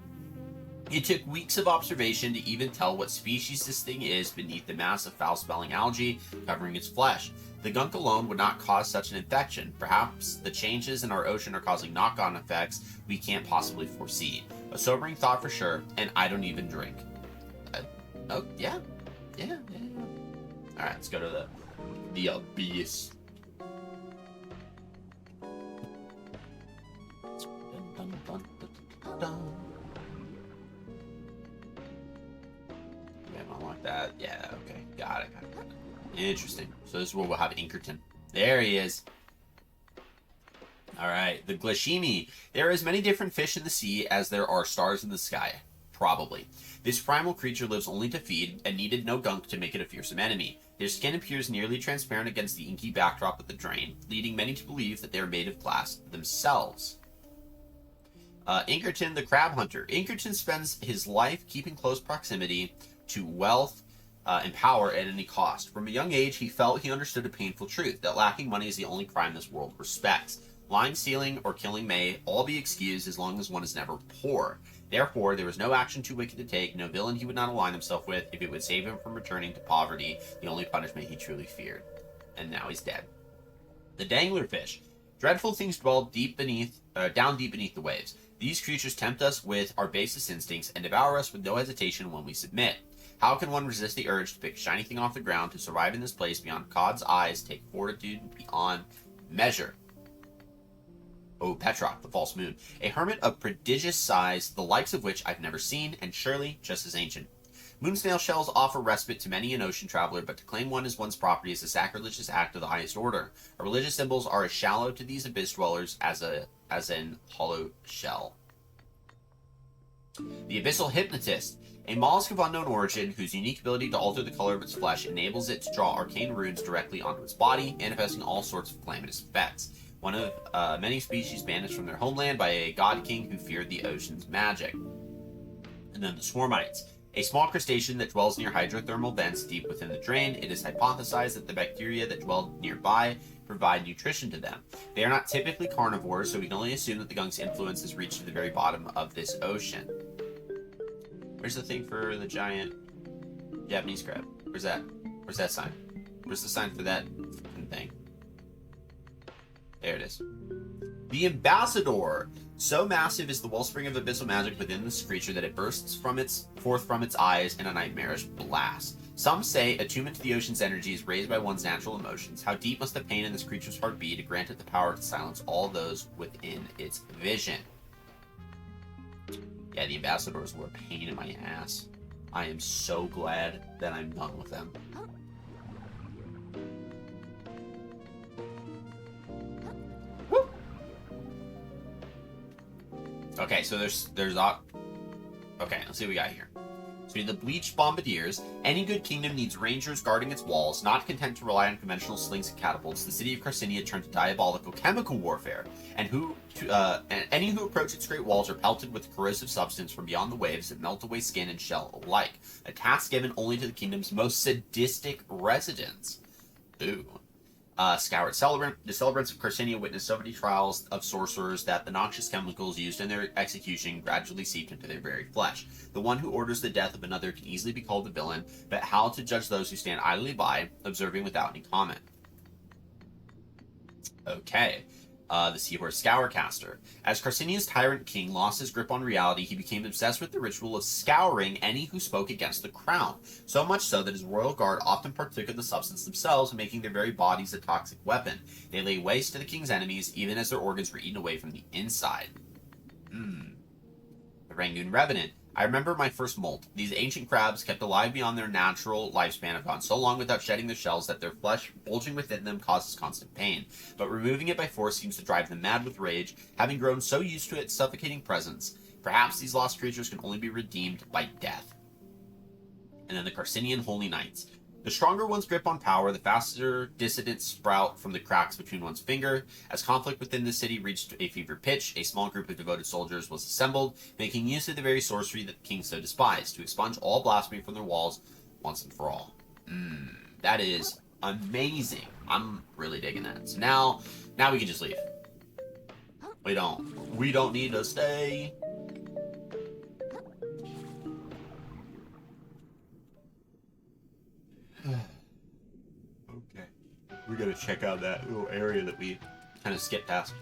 It took weeks of observation to even tell what species this thing is beneath the mass of foul-smelling algae covering its flesh. The gunk alone would not cause such an infection. Perhaps the changes in our ocean are causing knock-on effects we can't possibly foresee. A sobering thought for sure, and I don't even drink. Oh, yeah. Yeah. Alright, let's go to the abyss. That, yeah, okay, got it. Interesting. So this is where we'll have Inkerton. There he is. Alright, the Glashimi. There are as many different fish in the sea as there are stars in the sky. Probably. This primal creature lives only to feed, and needed no gunk to make it a fearsome enemy. Their skin appears nearly transparent against the inky backdrop of the drain, leading many to believe that they are made of glass themselves. Inkerton, the Crab Hunter. Inkerton spends his life keeping close proximity to wealth and power at any cost. From a young age, he felt he understood a painful truth, that lacking money is the only crime this world respects. Lying, stealing, or killing may all be excused as long as one is never poor. Therefore, there was no action too wicked to take, no villain he would not align himself with if it would save him from returning to poverty, the only punishment he truly feared. And now he's dead. The Danglerfish. Dreadful things dwell down deep beneath the waves. These creatures tempt us with our basest instincts and devour us with no hesitation when we submit. How can one resist the urge to pick a shiny thing off the ground to survive in this place beyond Cod's eyes, take fortitude beyond measure? Oh, Petrock, the false moon. A hermit of prodigious size, the likes of which I've never seen, and surely just as ancient. Moon snail shells offer respite to many an ocean traveler, but to claim one as one's property is a sacrilegious act of the highest order. Our religious symbols are as shallow to these abyss dwellers as an hollow shell. The Abyssal Hypnotist. A mollusk of unknown origin whose unique ability to alter the color of its flesh enables it to draw arcane runes directly onto its body, manifesting all sorts of calamitous effects. One of many species banished from their homeland by a god king who feared the ocean's magic. And then the Swarmites. A small crustacean that dwells near hydrothermal vents deep within the drain, it is hypothesized that the bacteria that dwell nearby provide nutrition to them. They are not typically carnivores, so we can only assume that the gunk's influence has reached to the very bottom of this ocean. Where's the thing for the giant Japanese crab? Where's that? Where's that sign? Where's the sign for that thing? There it is. The Ambassador. So massive is the wellspring of abyssal magic within this creature that it bursts forth from its eyes in a nightmarish blast. Some say attunement to the ocean's energy is raised by one's natural emotions. How deep must the pain in this creature's heart be to grant it the power to silence all those within its vision? Yeah, the Ambassadors were a pain in my ass. I am so glad that I'm done with them. Woo! Okay, so there's okay, let's see what we got here. So the bleached bombardiers. Any good kingdom needs rangers guarding its walls. Not content to rely on conventional slings and catapults, the city of Carcinia turned to diabolical chemical warfare, and any who approach its great walls are pelted with corrosive substance from beyond the waves that melt away skin and shell alike. A task given only to the kingdom's most sadistic residents. Ooh. Scoured celebrant. The celebrants of Carcinia witnessed so many trials of sorcerers that the noxious chemicals used in their execution gradually seeped into their very flesh. The one who orders the death of another can easily be called a villain, but how to judge those who stand idly by, observing without any comment? Okay. The Seahorse Scourcaster. As Carcinia's tyrant king lost his grip on reality, he became obsessed with the ritual of scouring any who spoke against the crown. So much so that his royal guard often partook of the substance themselves, making their very bodies a toxic weapon. They lay waste to the king's enemies, even as their organs were eaten away from the inside. The Rangoon Revenant. I remember my first molt. These ancient crabs, kept alive beyond their natural lifespan, have gone so long without shedding their shells that their flesh bulging within them causes constant pain. But removing it by force seems to drive them mad with rage, having grown so used to its suffocating presence. Perhaps these lost creatures can only be redeemed by death. And then the Carcinian Holy Knights. The stronger one's grip on power, the faster dissidents sprout from the cracks between one's finger. As conflict within the city reached a fever pitch, a small group of devoted soldiers was assembled, making use of the very sorcery that the king so despised, to expunge all blasphemy from their walls once and for all. That is amazing. I'm really digging that. So now we can just leave. We don't need to stay. Okay. We're gonna check out that little area that we kind of skipped past.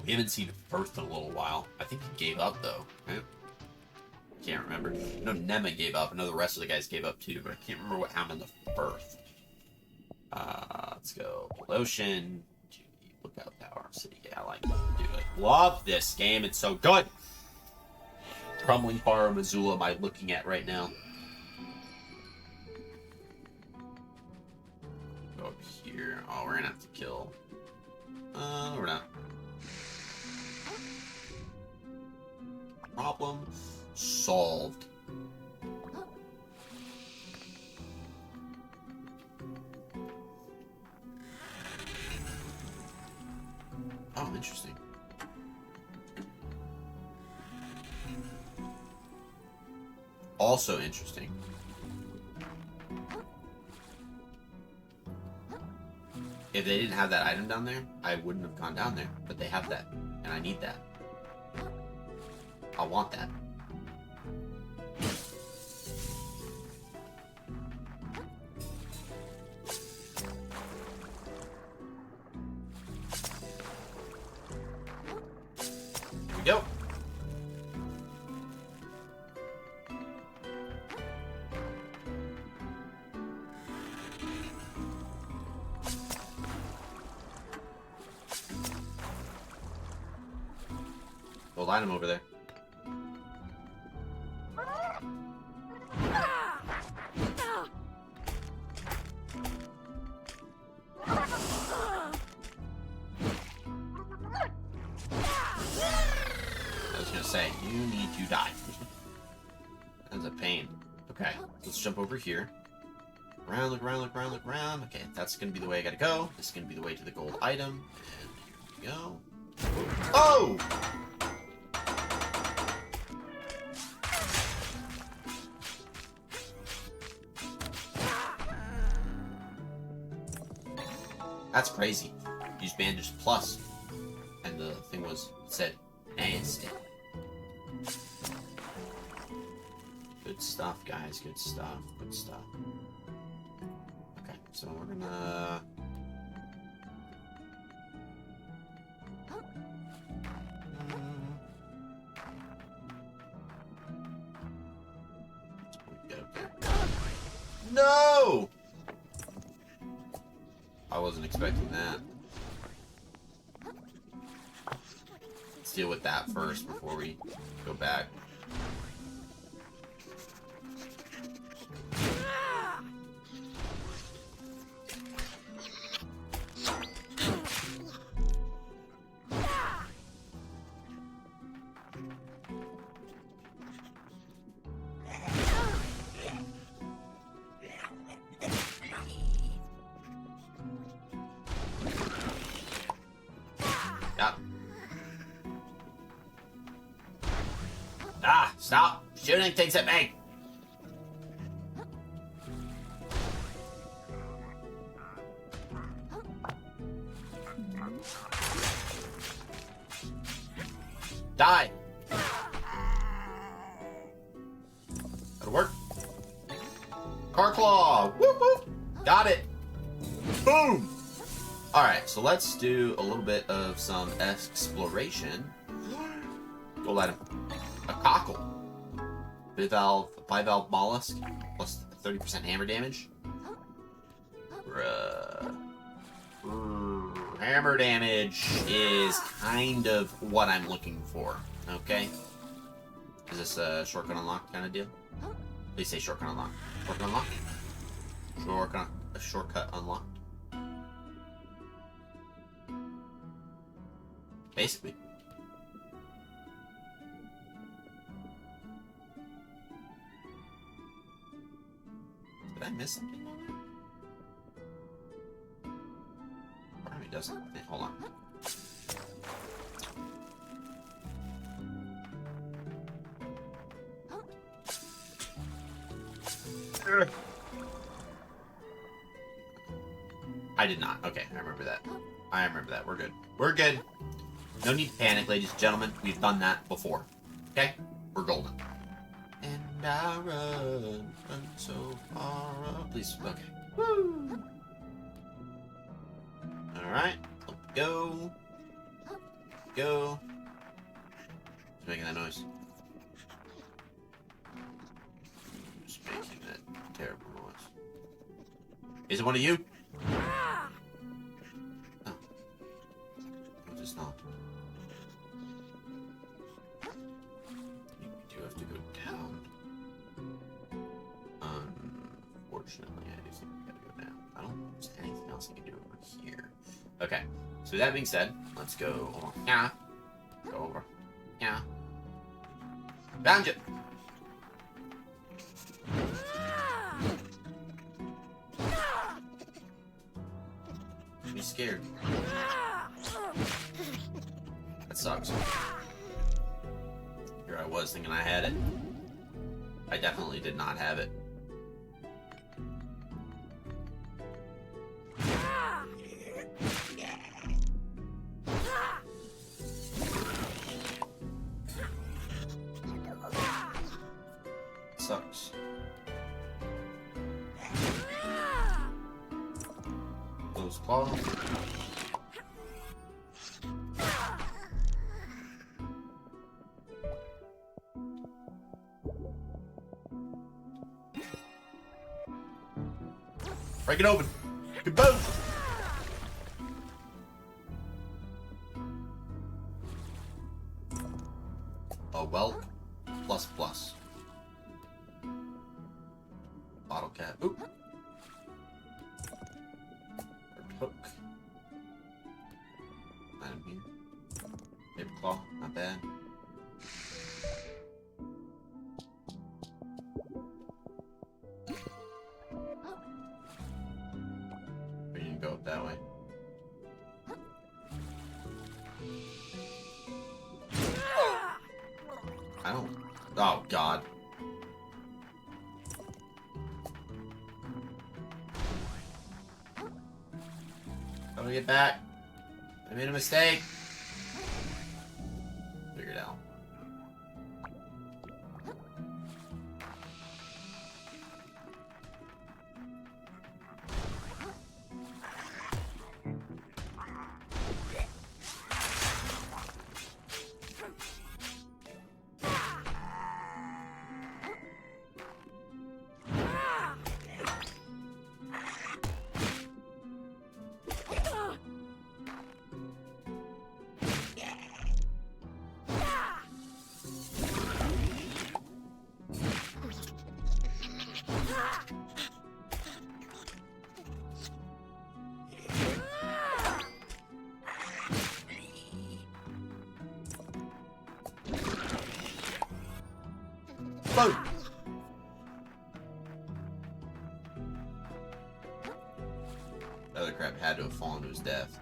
We haven't seen Firth in a little while. I think he gave up though. Right? Can't remember. I know Nema gave up. I know the rest of the guys gave up too, but I can't remember what happened to Firth. Let's go. Ocean. Lookout Tower. City. Yeah, I like it. Dude, I love this game. It's so good. Crumbling Bar Missoula am I looking at right now? Go up here. Oh, we're gonna have to kill. We're not. Problem solved. Oh, interesting. Also interesting. If they didn't have that item down there, I wouldn't have gone down there. But they have that, and I need that. I want that. Here we go. Gold item over there. I was gonna say, you need to die. That's a pain. Okay, let's jump over here. Around, look around, look around, look around. Okay, that's gonna be the way I gotta go. This is gonna be the way to the gold item. And here we go. Oh! That's crazy. Use bandage plus. And the thing was, it said, nasty. Good stuff, guys. Good stuff. Good stuff. Okay, so we're gonna... No! I wasn't expecting that. Let's deal with that first before we go back. Ah, stop shooting things at me. Die. That'll work. Car claw. Whoop whoop. Got it. Boom. All right, so let's do a little bit of some exploration. Go let him. A cockle. Bivalve mollusk. Plus 30% hammer damage. Hammer damage is kind of what I'm looking for. Okay? Is this a shortcut unlock kind of deal? Please say shortcut unlock. Shortcut unlock? Shortcut unlocked. Basically. Did I miss something on that? Part of me doesn't. Hey, hold on. I did not. Okay, I remember that. I remember that. We're good. We're good. No need to panic, ladies and gentlemen. We've done that before. Okay? We're golden. And I run so far up. Please. Okay. Woo! Alright. Go. Go. Who's making that noise? Who's making that terrible noise? Is it one of you? Oh. It's not. You do have to go down. Unfortunately, I do think we gotta go down. I don't think there's anything else I can do over here. Okay, so with that being said, let's go over. Yeah. Go over. Yeah. Found you! Be scared. That sucks. Here I was thinking I had it. I definitely did not have it. Sucks. Those claws. Break it open. Kaboom! A whelk plus plus. Bottle cap. Oop. Hook. Item here. Paper claw. Not bad. We need to go up that way. I don't. Oh, God. How do I get back? I made a mistake. Figure it out. Boom! The other crab had to have fallen to his death.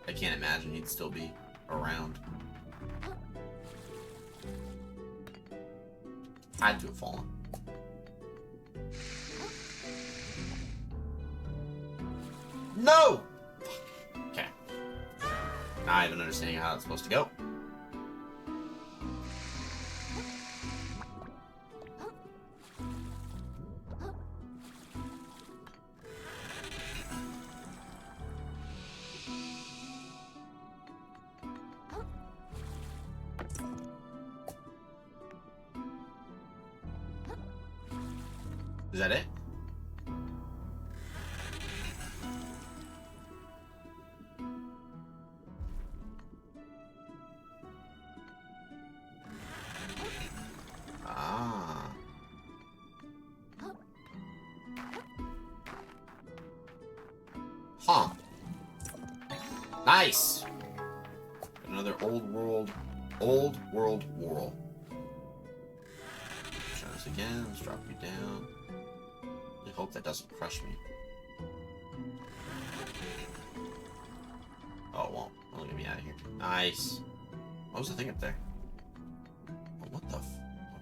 I can't imagine he'd still be around. Had to have fallen. No! Okay. Now I have an understanding of how it's supposed to go. Is that it? Ah. Huh. Nice. Another old world whirl. Try this again. Let's drop you down. I hope that doesn't crush me. Oh, it won't. It'll get me out of here. Nice. What was the thing up there? Oh, what the f...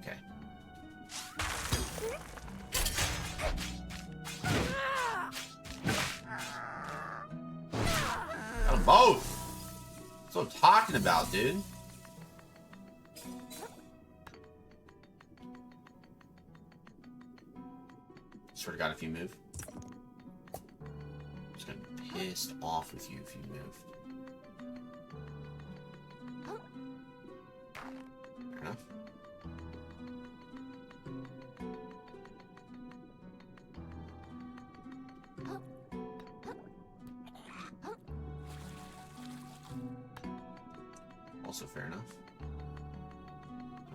Okay. Got them both! That's what I'm talking about, dude. Sort of got if you move. I'm just gonna be pissed off with you if you moved. Fair enough. Also fair enough.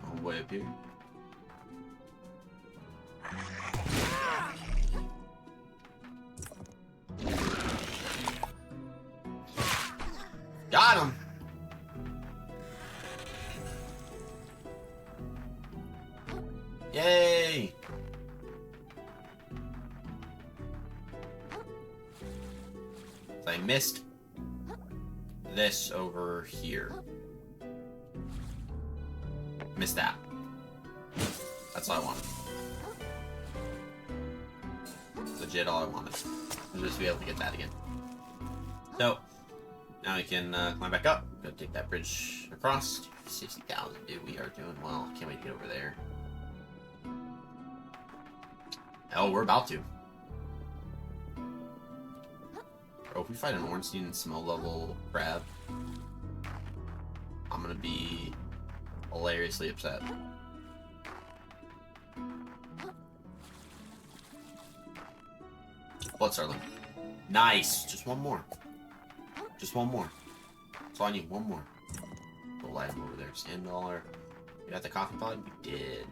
All the way up here. Got him! Yay! So I missed this over here. Missed that. That's all I wanted. Legit all I wanted. Was just to be able to get that again. So, now we can climb back up. Go take that bridge across. 60,000, dude. We are doing well. Can't wait to get over there. Oh, we're about to. Bro, if we fight an Ornstein smell level crab, I'm gonna be hilariously upset. Blood Starling. Nice! Just one more. Just one more. That's all I need. One more. Little item over there. $10. You got the coffee pod? We did.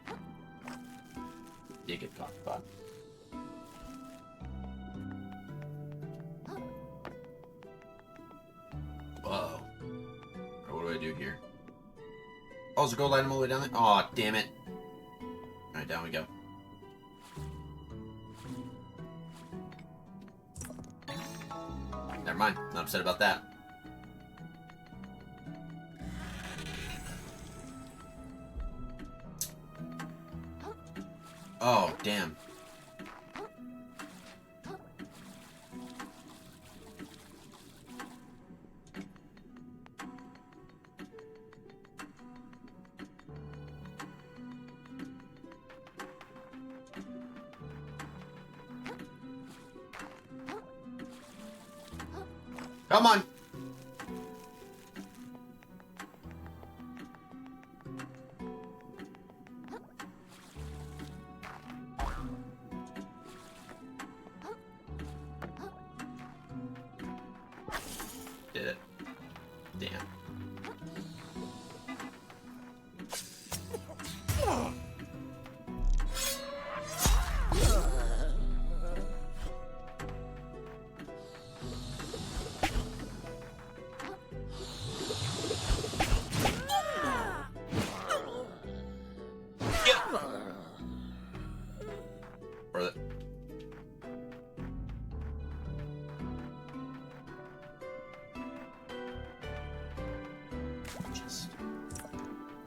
Did get the coffee pod. Whoa. What do I do here? Oh, is there a gold item all the way down there? Aw, damn it. Alright, down we go. Never mind. Not upset about that. Oh, damn. Come on. Did it. Damn. Worth it. Just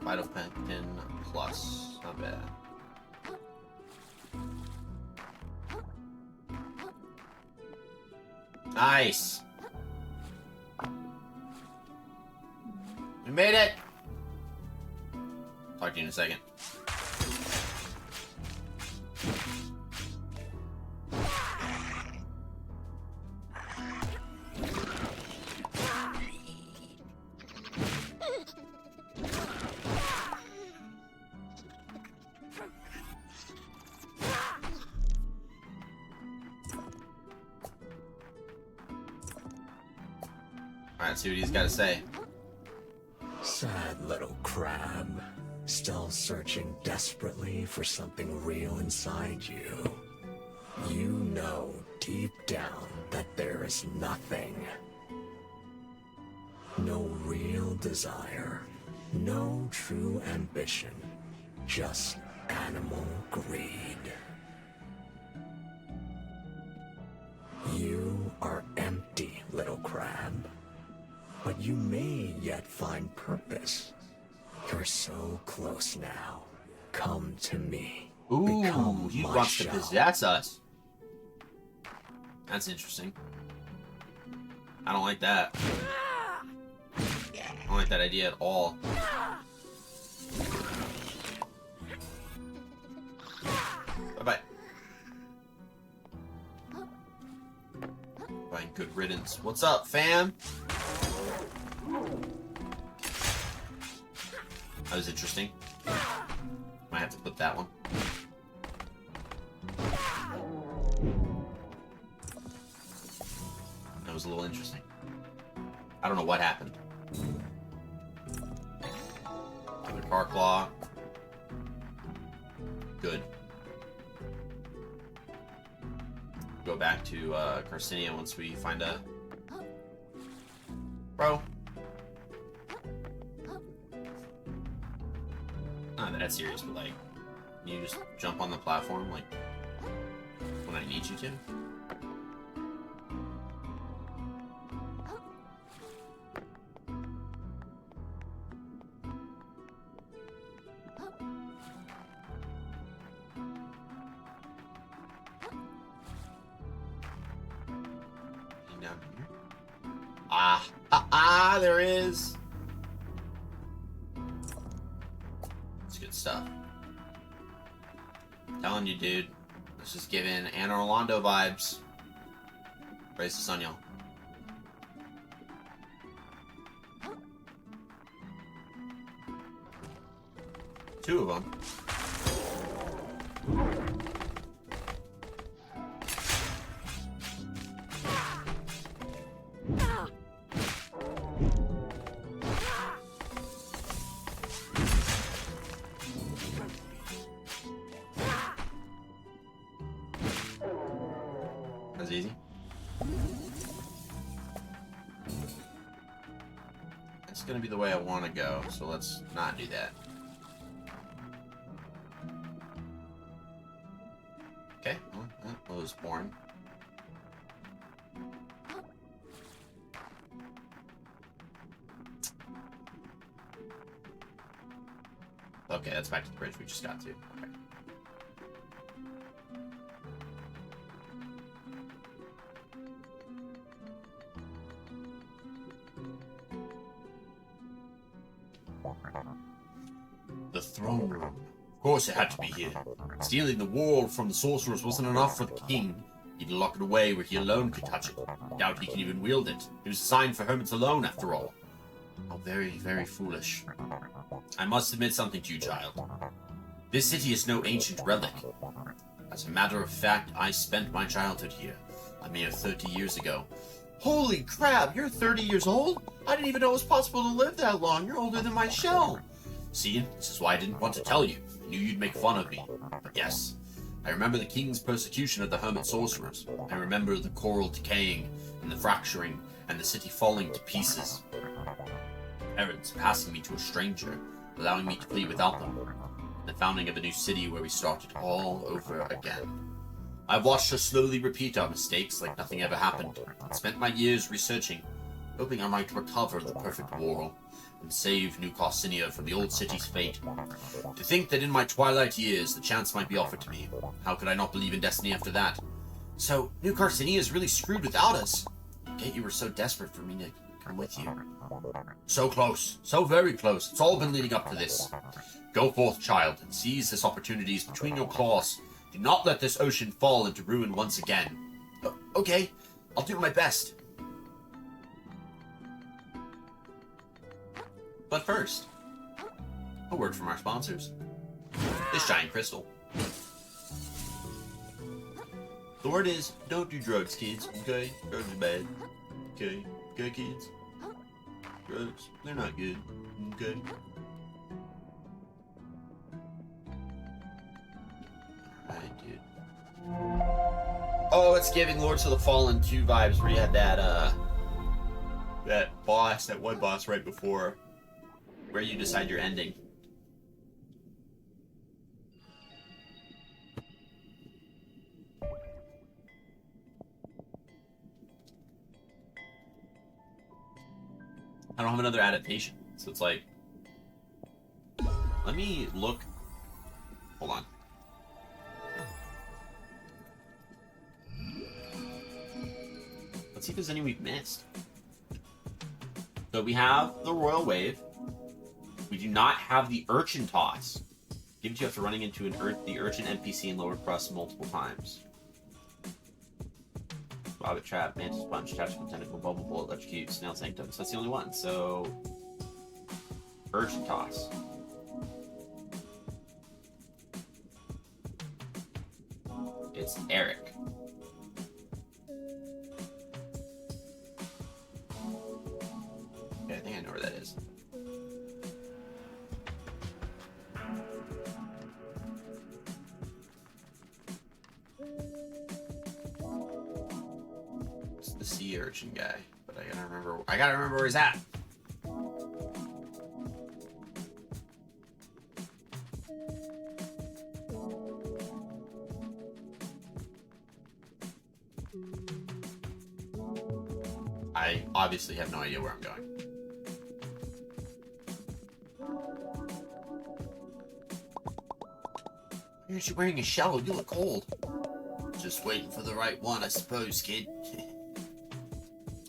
vital pin plus, not bad. Nice. We made it. Talk to you in a second. Alright, see what he's got to say. Sad little crab, still searching desperately for something real inside you. You know deep down that there is nothing. No real desire, no true ambition, just animal greed. You are empty, little crab. But you may yet find purpose. You're so close now. Come to me. Ooh, Become he my wants to shell. possess us. That's interesting. I don't like that. I don't like that idea at all. Bye-bye. Bye, good riddance. What's up, fam? That was interesting. Might have to put that one. That was a little interesting. I don't know what happened. Another car claw. Good. Go back to Carcinia once we find a... Bro. Not that serious, but like, you just jump on the platform like when I need you to. Down here. There is. It's good stuff. Telling you, dude. This is giving Anna Orlando vibes. Praise the sun, y'all. Two of them. That's easy. It's gonna be the way I want to go, so let's not do that. Okay, well, that was boring. Okay, that's back to the bridge we just got to. Okay. The throne room. Of course it had to be here. Stealing the world from the sorcerers wasn't enough for the king. He'd lock it away where he alone could touch it. Doubt he can even wield it. It was designed for hermits alone, after all. How very, very foolish. I must admit something to you, child. This city is no ancient relic. As a matter of fact, I spent my childhood here, a mere 30 years ago. Holy crap, you're 30 years old? I didn't even know it was possible to live that long. You're older than my shell. See, this is why I didn't want to tell you. I knew you'd make fun of me. But yes, I remember the king's persecution of the hermit sorcerers. I remember the coral decaying, and the fracturing, and the city falling to pieces. Parents passing me to a stranger, allowing me to flee without them. The founding of a new city where we started all over again. I've watched us slowly repeat our mistakes like nothing ever happened, and spent my years researching, hoping I might recover the perfect world and save New Carcinia from the old city's fate. To think that in my twilight years the chance might be offered to me, how could I not believe in destiny after that? So, New Carcinia is really screwed without us. Yet you were so desperate for me to come with you. So close, so very close. It's all been leading up to this. Go forth, child, and seize this opportunity between your claws. Do not let this ocean fall into ruin once again. Okay, I'll do my best. But first, a word from our sponsors. This giant crystal. The word is, don't do drugs, kids, okay? Drugs are bad. Okay? Okay, kids? Drugs, they're not good, okay? Alright, dude. Oh, it's giving Lords of the Fallen 2 vibes where you had that boss, that one boss right before where you decide your ending. I don't have another adaptation, so it's like, let me look. Hold on. Let's see if there's any we've missed. So we have the Royal Wave. We do not have the Urchin Toss. Gives you after running into the Urchin NPC in lower crust multiple times. Rabbit Trap, Mantis Punch, Tactical Tentacle, Bubble Bolt, Electrocute, Snail Sanctum. So that's the only one. So, Urchin Toss. It's Eric. Okay, I think I know where that is. It's the sea urchin guy, but I gotta remember where he's at. I obviously have no idea where I'm going. Why aren't you wearing a shell? You look old. Just waiting for the right one, I suppose, kid.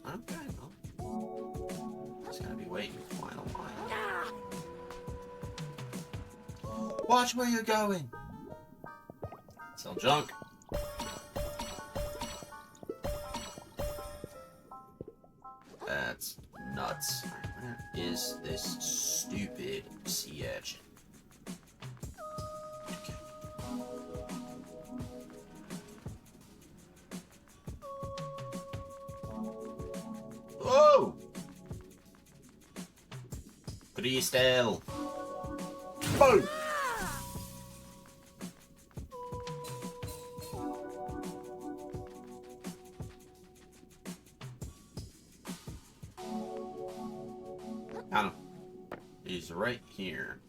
Okay, well. Just gotta be waiting for quite a while. Watch where you're going. Sell junk. That's nuts. Where is this stupid sea urchin? Okay. Whoa! Crystal. Boom! Got him. He's right here.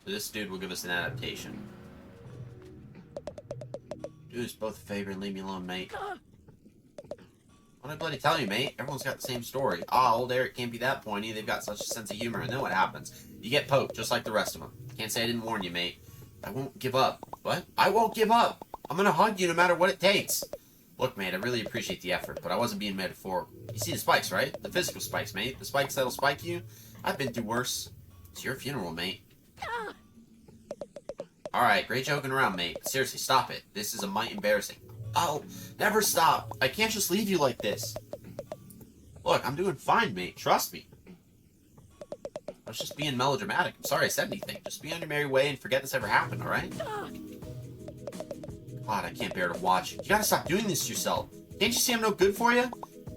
So this dude will give us an adaptation. Do us both a favor and leave me alone, mate. What did I bloody tell you, mate? Everyone's got the same story. Ah, old Eric can't be that pointy. They've got such a sense of humor. And then what happens? You get poked, just like the rest of them. Can't say I didn't warn you, mate. I won't give up. What? I won't give up. I'm gonna hug you no matter what it takes. Look, mate, I really appreciate the effort, but I wasn't being metaphorical. You see the spikes, right? The physical spikes, mate. The spikes that'll spike you. I've been through worse. It's your funeral, mate. Alright, great joking around, mate. Seriously, stop it. This is a mite embarrassing. I'll never stop. I can't just leave you like this. Look, I'm doing fine, mate. Trust me. I was just being melodramatic. I'm sorry I said anything. Just be on your merry way and forget this ever happened, alright? God, I can't bear to watch. You gotta stop doing this to yourself. Can't you see I'm no good for you?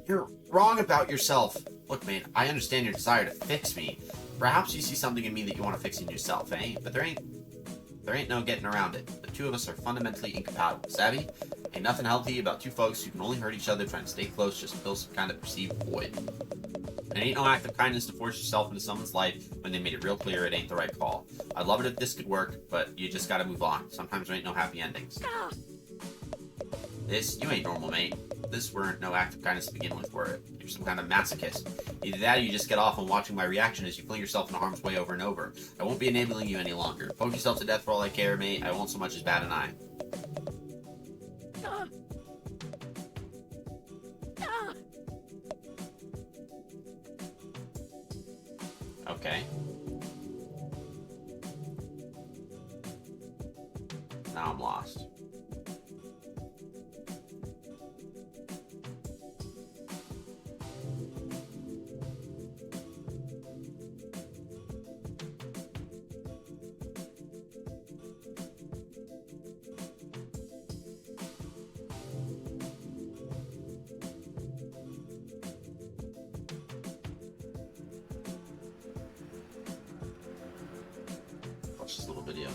You're wrong about yourself. Look, man, I understand your desire to fix me. Perhaps you see something in me that you want to fix in yourself, eh? But there ain't no getting around it. The two of us are fundamentally incompatible, savvy? Ain't nothing healthy about two folks who can only hurt each other trying to stay close just to fill some kind of perceived void. It ain't no act of kindness to force yourself into someone's life when they made it real clear it ain't the right call. I'd love it if this could work, but you just gotta move on. Sometimes there ain't no happy endings. You ain't normal, mate. This weren't no act of kindness to begin with, were it? You're some kind of masochist. Either that or you just get off on watching my reaction as you fling yourself into harm's way over and over. I won't be enabling you any longer. Poke yourself to death for all I care, mate. I won't so much as bat an eye. Okay. Now I'm lost. Watch this little video.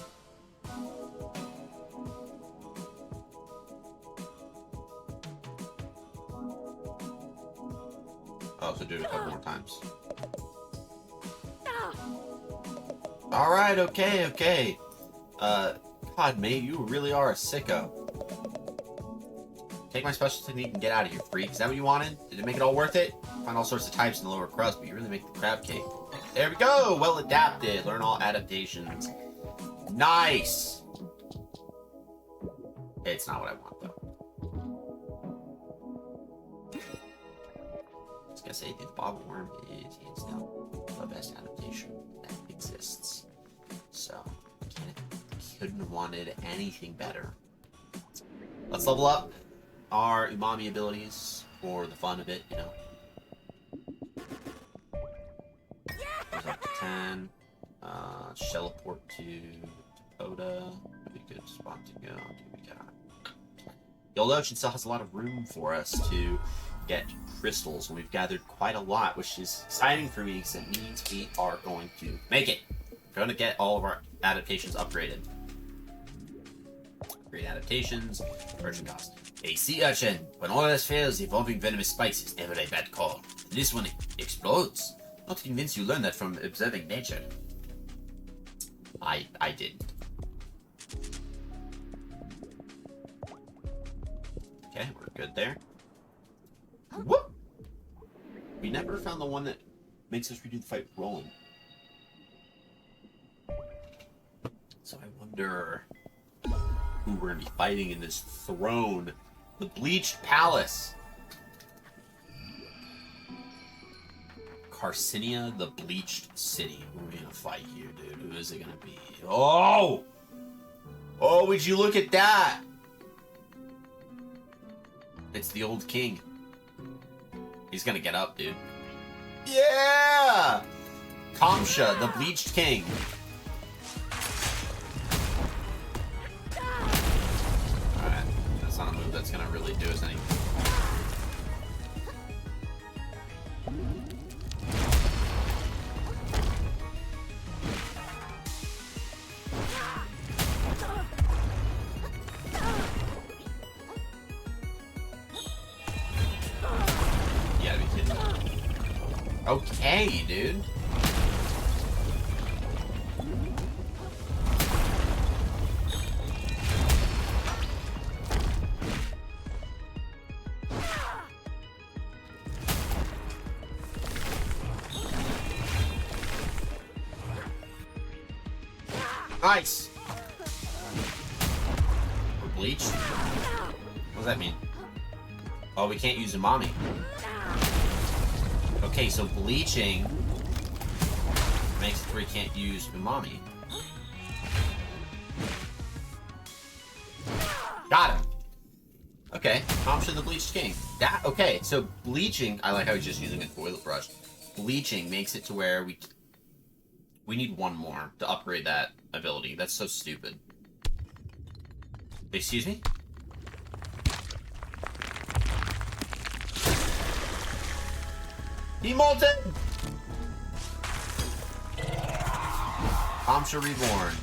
Oh, so do it a couple more times. Alright, okay. God, mate, you really are a sicko. Take my special technique and get out of here, freak. Is that what you wanted? Did it make it all worth it? Find all sorts of types in the lower crust, but you really make the crab cake. There we go! Well adapted. Learn all adaptations. Nice! It's not what I want, though. I was gonna say, the bobble worm is hands down the best adaptation that exists. So, couldn't have wanted anything better. Let's level up our umami abilities for the fun of it, you know. Goes up to 10. Shelleport to Dakota. Really good spot to go. What do we got? The old ocean still has a lot of room for us to get crystals, and we've gathered quite a lot, which is exciting for me because it means we are going to make it. We're going to get all of our adaptations upgraded. Great adaptations. Urchin cost. A sea urchin. When all else fails, evolving venomous spikes is never a bad call. This one explodes. Not convinced you learned that from observing nature. I didn't. Okay, we're good there. Whoop! We never found the one that makes us redo the fight with Roland. So I wonder who we're gonna be fighting in this throne. The Bleached Palace. Carcinia, the Bleached City. Who are we gonna fight here, dude? Who is it gonna be? Oh! Oh, would you look at that? It's the old king. He's gonna get up, dude. Yeah! Kamsha, the Bleached King. Alright, that's not a move that's gonna really do us anything. Okay, dude. Nice. We're bleached. What does that mean? Oh, we can't use umami. Okay, so bleaching makes it where you can't use umami. Got him. to the Bleached King. That, okay, so bleaching, I like how he's just using a toilet brush. Bleaching makes it to where we need one more to upgrade that ability. That's so stupid. Excuse me? He molted! Amsha Reborn.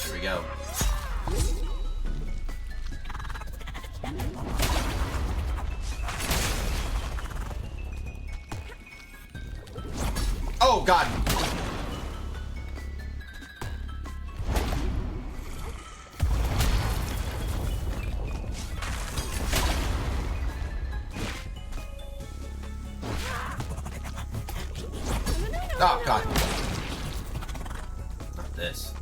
There we go. Oh, God! Oh, God. Not this.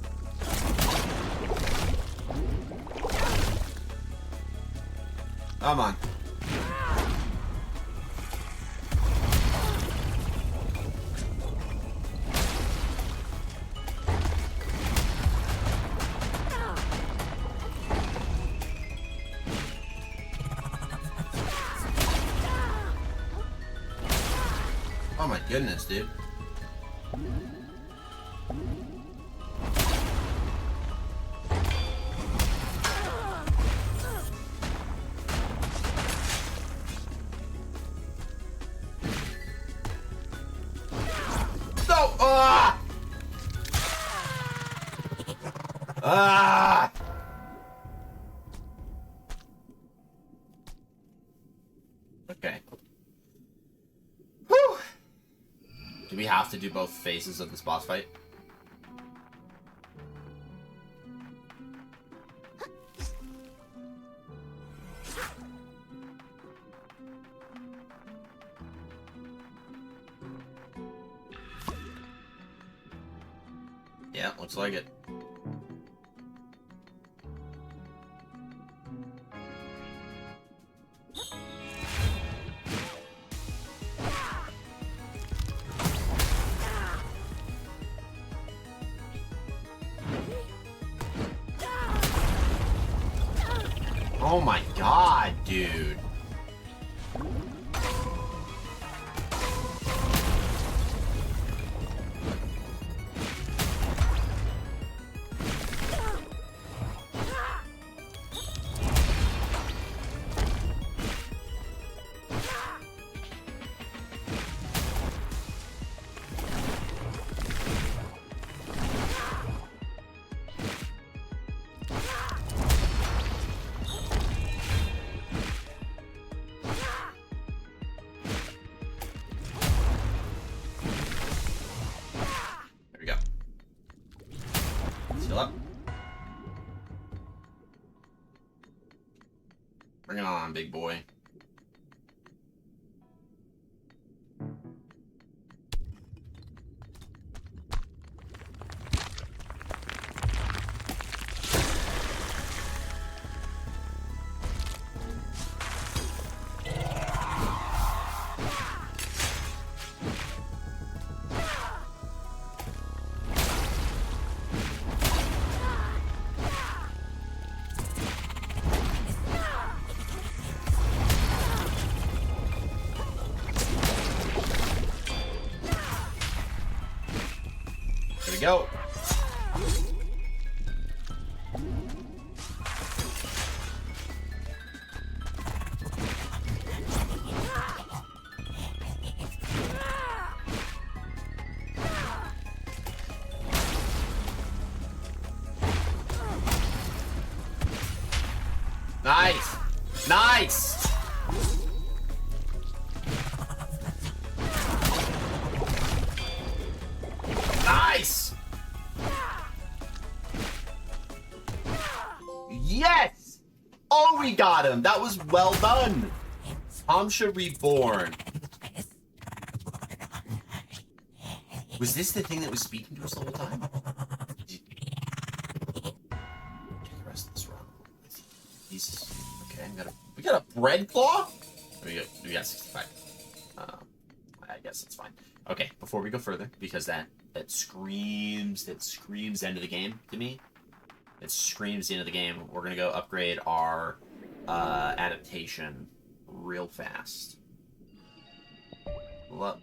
Come on. Oh my goodness, dude. No! Ah! Ah! Okay. Whew! Do we have to do both phases of this boss fight? Yeah, looks like it. Oh my God, dude. There we go. Still up. Bring it on, big boy. There we go. Nice! Nice! Nice! Yes! Oh, we got him! That was well done! Amsha Reborn. Was this the thing that was speaking to us the whole time? Do the rest of this run. Jesus. Okay, we got a bread claw? We got 65. guess that's fine. Okay, before we go further, because that screams the end of the game to me. It screams the end of the game. We're gonna go upgrade our adaptation real fast. Look.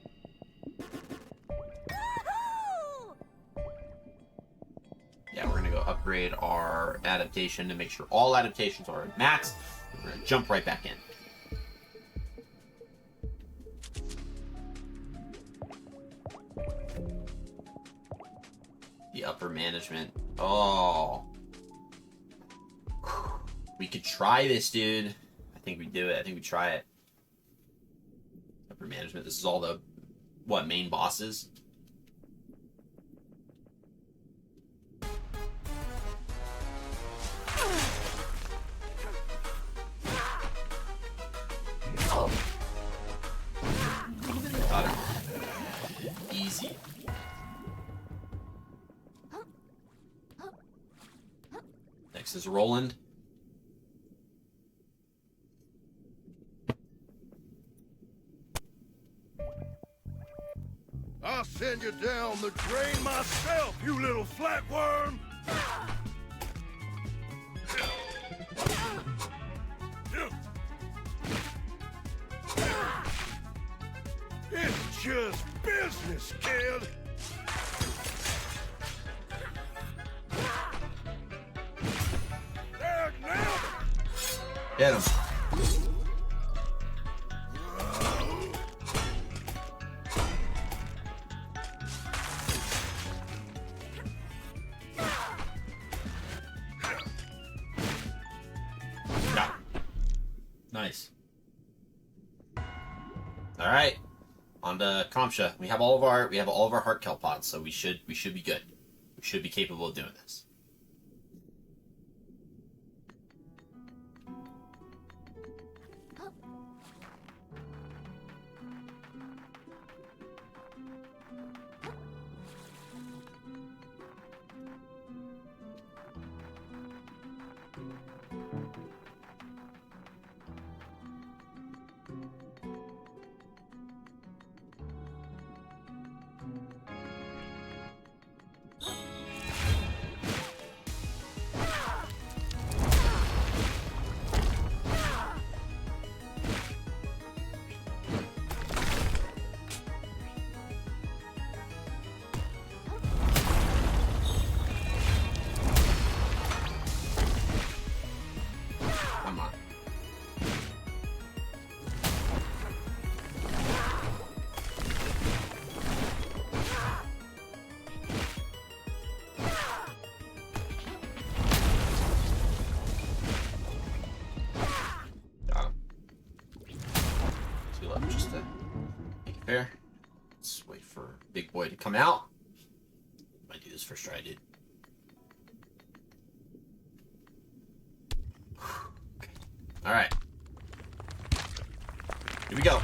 Yeah, we're gonna go upgrade our adaptation to make sure all adaptations are maxed. We're gonna jump right back in. The upper management. Oh. We could try this, dude. I think we do it. I think we try it. Upper management. This is all the, what, main bosses? Got it. Easy. Next is Roland. I'll send you down the drain myself, you little flatworm! It's just business, kid! There, now! Get him. Got him. Nice. All right. On to Kamsha. We have all of our heart kelp pods, so we should be good. We should be capable of doing this. Come on. Got him. 2 left just to make it fair. Let's wait for Big Boy to come out. Might do this first try, dude. Okay. All right. Here we go.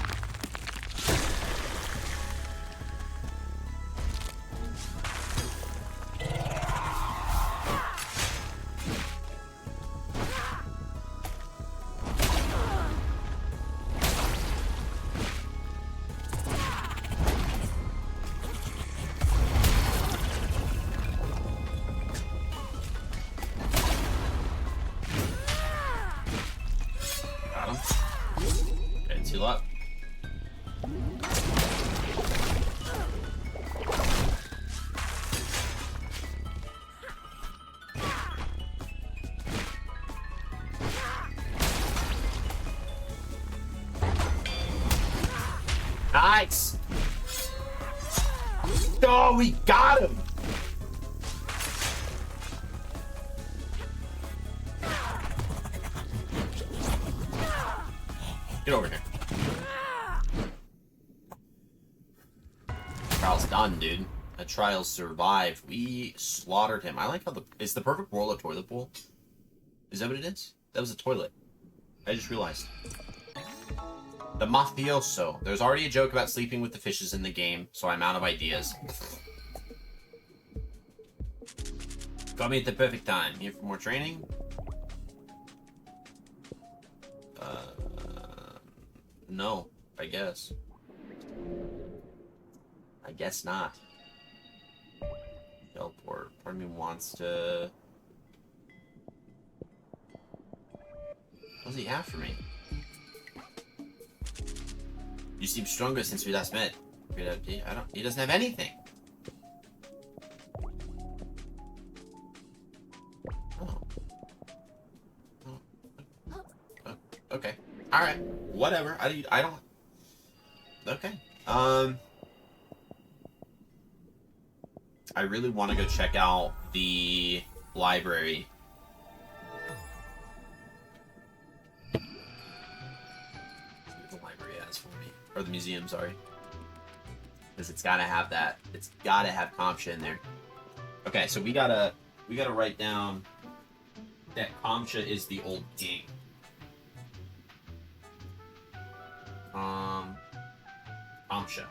Got him. Okay, 2 left. Nice! Oh, we got him! Get over here. Trial's done, dude. That trial survived. We slaughtered him. I like how is the perfect world a toilet bowl? Is that what it is? That was a toilet. I just realized. The mafioso. There's already a joke about sleeping with the fishes in the game, so I'm out of ideas. Got me at the perfect time. Here for more training? No, I guess. I guess not. Teleport. Part of me wants to... What does he have for me? You seem stronger since we last met. He doesn't have anything. Oh. Okay. Alright. Whatever. I don't... Okay. I really want to go check out the library. See what the library has for me. Or the museum, sorry. Because it's gotta have that. It's gotta have Kamsha in there. Okay, so we gotta write down that Kamsha is the old king. Kamsha.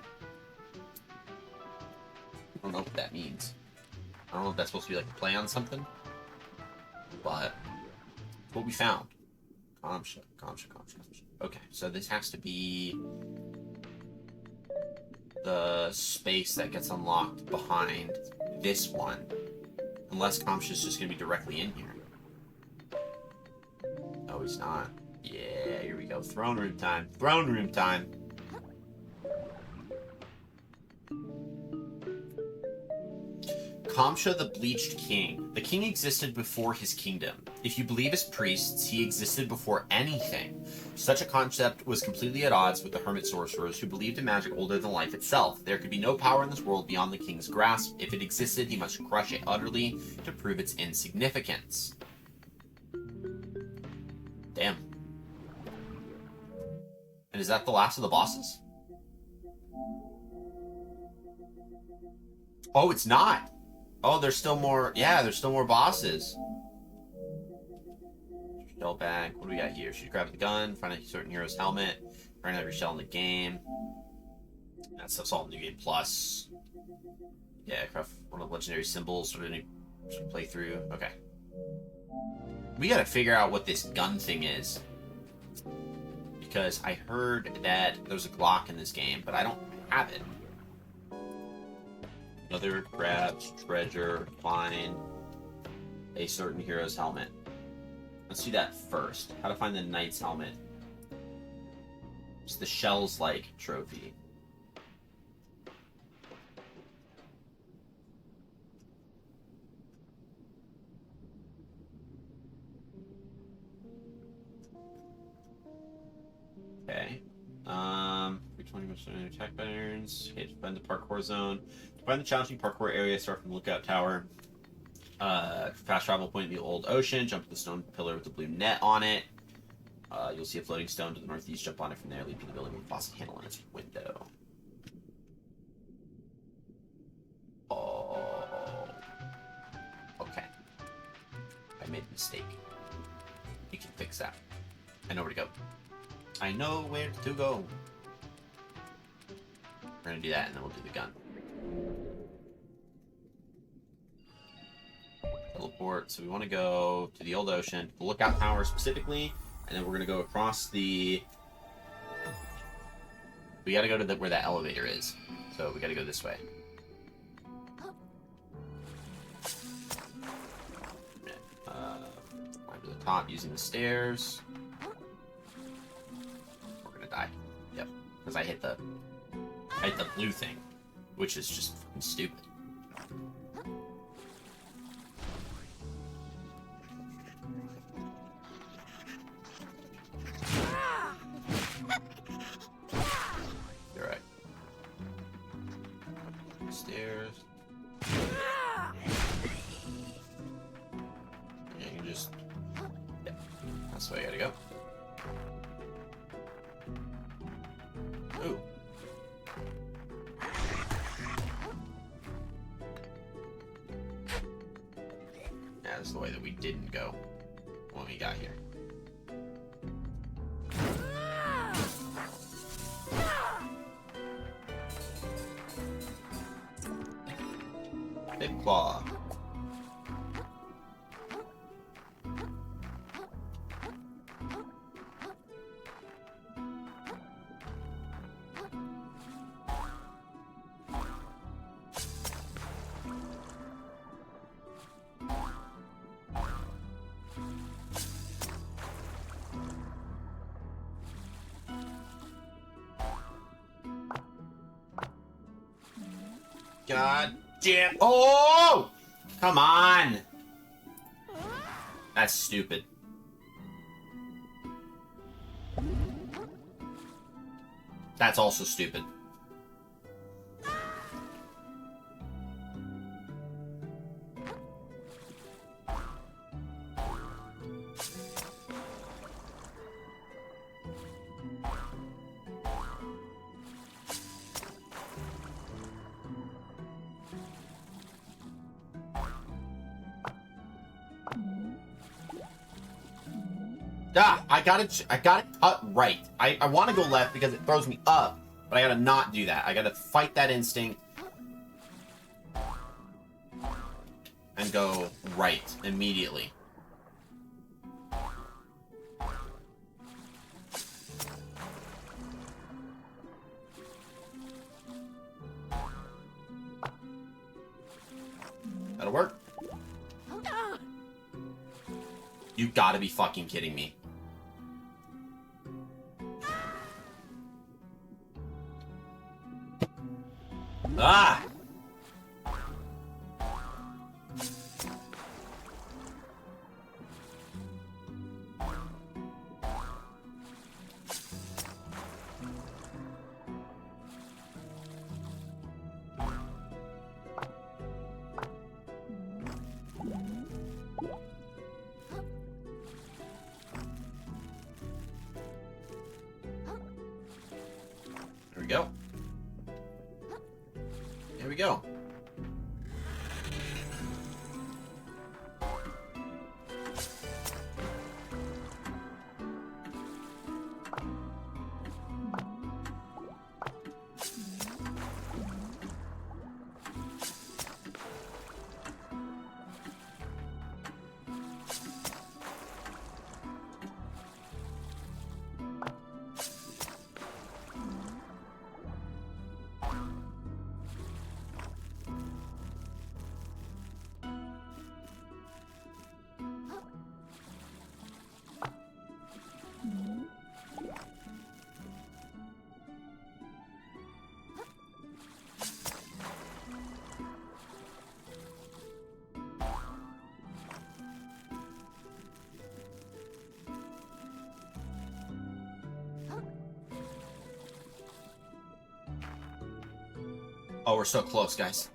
I don't know what that means. I don't know if that's supposed to be like a play on something. But what we found. Kamsha. Okay, so this has to be the space that gets unlocked behind this one. Unless Kamsha's just gonna be directly in here. No, he's not. Yeah, here we go. Throne room time. Throne room time. Kamsha the Bleached King. The king existed before his kingdom. If you believe his priests, he existed before anything. Such a concept was completely at odds with the hermit sorcerers who believed in magic older than life itself. There could be no power in this world beyond the king's grasp. If it existed, he must crush it utterly to prove its insignificance. Damn. And is that the last of the bosses? Oh, it's not. Oh, there's still more. Yeah, there's still more bosses. Shell bag. What do we got here? Should grab the gun, find a certain hero's helmet, find every shell in the game. That stuff's all New Game Plus. Yeah, craft one of the legendary symbols. Sort of play through. Okay. We gotta figure out what this gun thing is. Because I heard that there's a Glock in this game, but I don't have it. Another grabs treasure, find a certain hero's helmet. Let's do that first. How to find the knight's helmet. It's the shells like trophy. Okay. 320% attack patterns. Okay, to find the parkour zone. To find the challenging parkour area, start from the lookout tower. Fast travel point in the old ocean. Jump to the stone pillar with the blue net on it. You'll see a floating stone to the northeast. Jump on it from there. Leap to the building with a faucet handle on its window. Oh. Okay. I made a mistake. You can fix that. I know where to go. I know where to go. We're gonna do that, and then we'll do the gun. Teleport. So we want to go to the old ocean, the lookout tower specifically, and then we're gonna go across the. We gotta go to where that elevator is. So we gotta go this way. Climb to the top using the stairs. Die. Yep. Because I hit the blue thing, which is just fucking stupid. You're right. Stairs. Yeah, you just. Yeah. That's the way I gotta go. Ooh. Yeah, this is the way that we didn't go when we got here. Big claw. God damn. Oh! Come on! That's stupid. That's also stupid. Ah, I gotta cut right. I want to go left because it throws me up, but I gotta not do that. I gotta fight that instinct and go right immediately. That'll work. You gotta be fucking kidding me. Ah! There we go. There we go. Oh, we're so close, guys.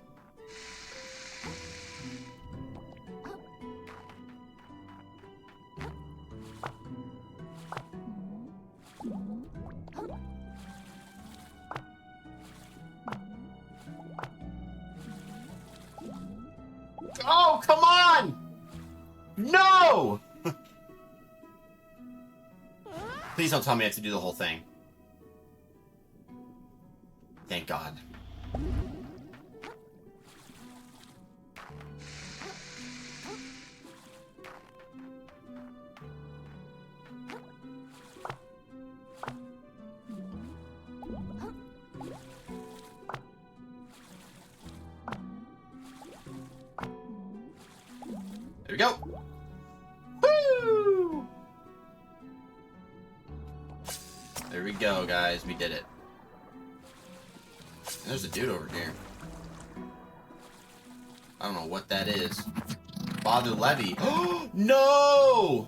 Oh, come on! No! Please don't tell me I have to do the whole thing. Thank God. There we go. Woo! There we go, guys. We did it. There's a dude over here. I don't know what that is. Father Levy. No!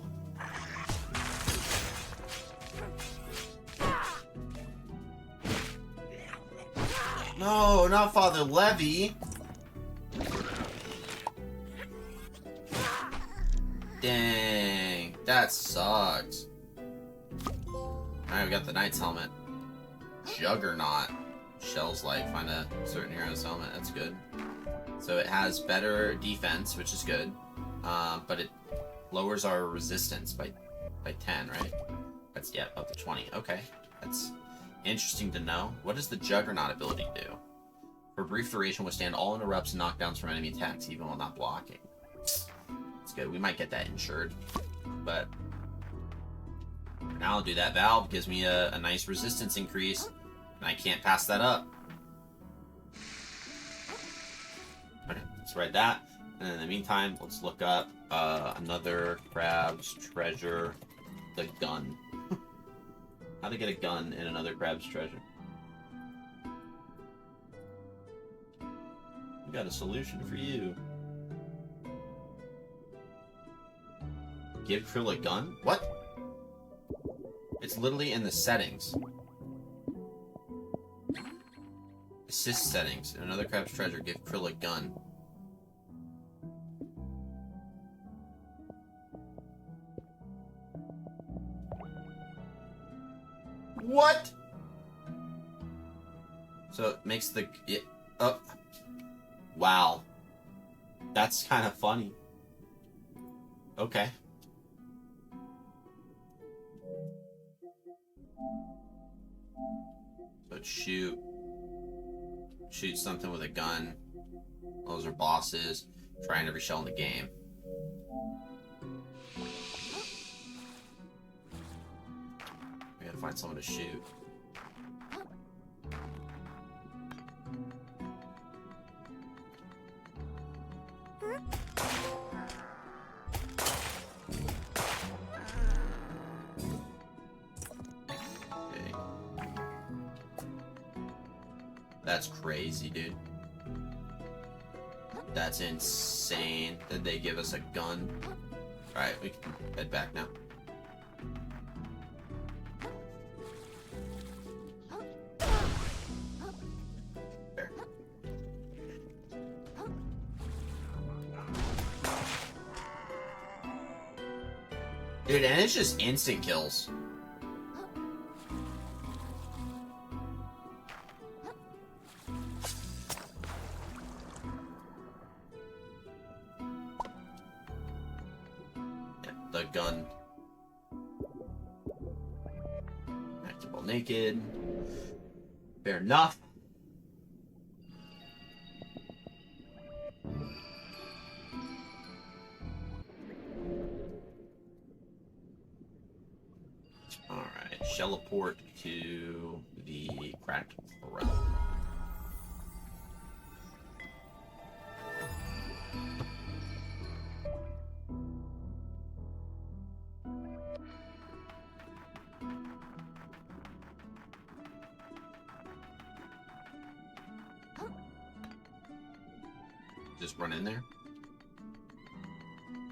No, not Father Levy. Dang, that sucks. Alright, we got the Knight's helmet. Juggernaut. Shell's life. Find a certain hero's helmet. That's good. So it has better defense, which is good. But it lowers our resistance by 10, right? That's, yeah, up to 20. Okay. That's interesting to know. What does the Juggernaut ability do? For a brief duration, withstand all interrupts and knockdowns from enemy attacks, even while not blocking. That's good. We might get that insured. But for now, I'll do that. Valve gives me a nice resistance increase. And I can't pass that up. Okay, let's write that. And in the meantime, let's look up another crab's treasure. The gun. How to get a gun in another crab's treasure. Got a solution for you. Give Kril a gun? What? It's literally in the settings. Assist settings. In another crab's treasure, give Kril a gun. What? So it makes the... Wow. That's kind of funny. Okay. So shoot something with a gun. Those are bosses. Trying every shell in the game. We gotta find someone to shoot. That's crazy, dude. That's insane that they give us a gun. Alright, we can head back now. There. Dude, and it's just instant kills. The gun. Actable naked. Fair enough. Alright, Shelleport to the cracked Kril. Just run in there.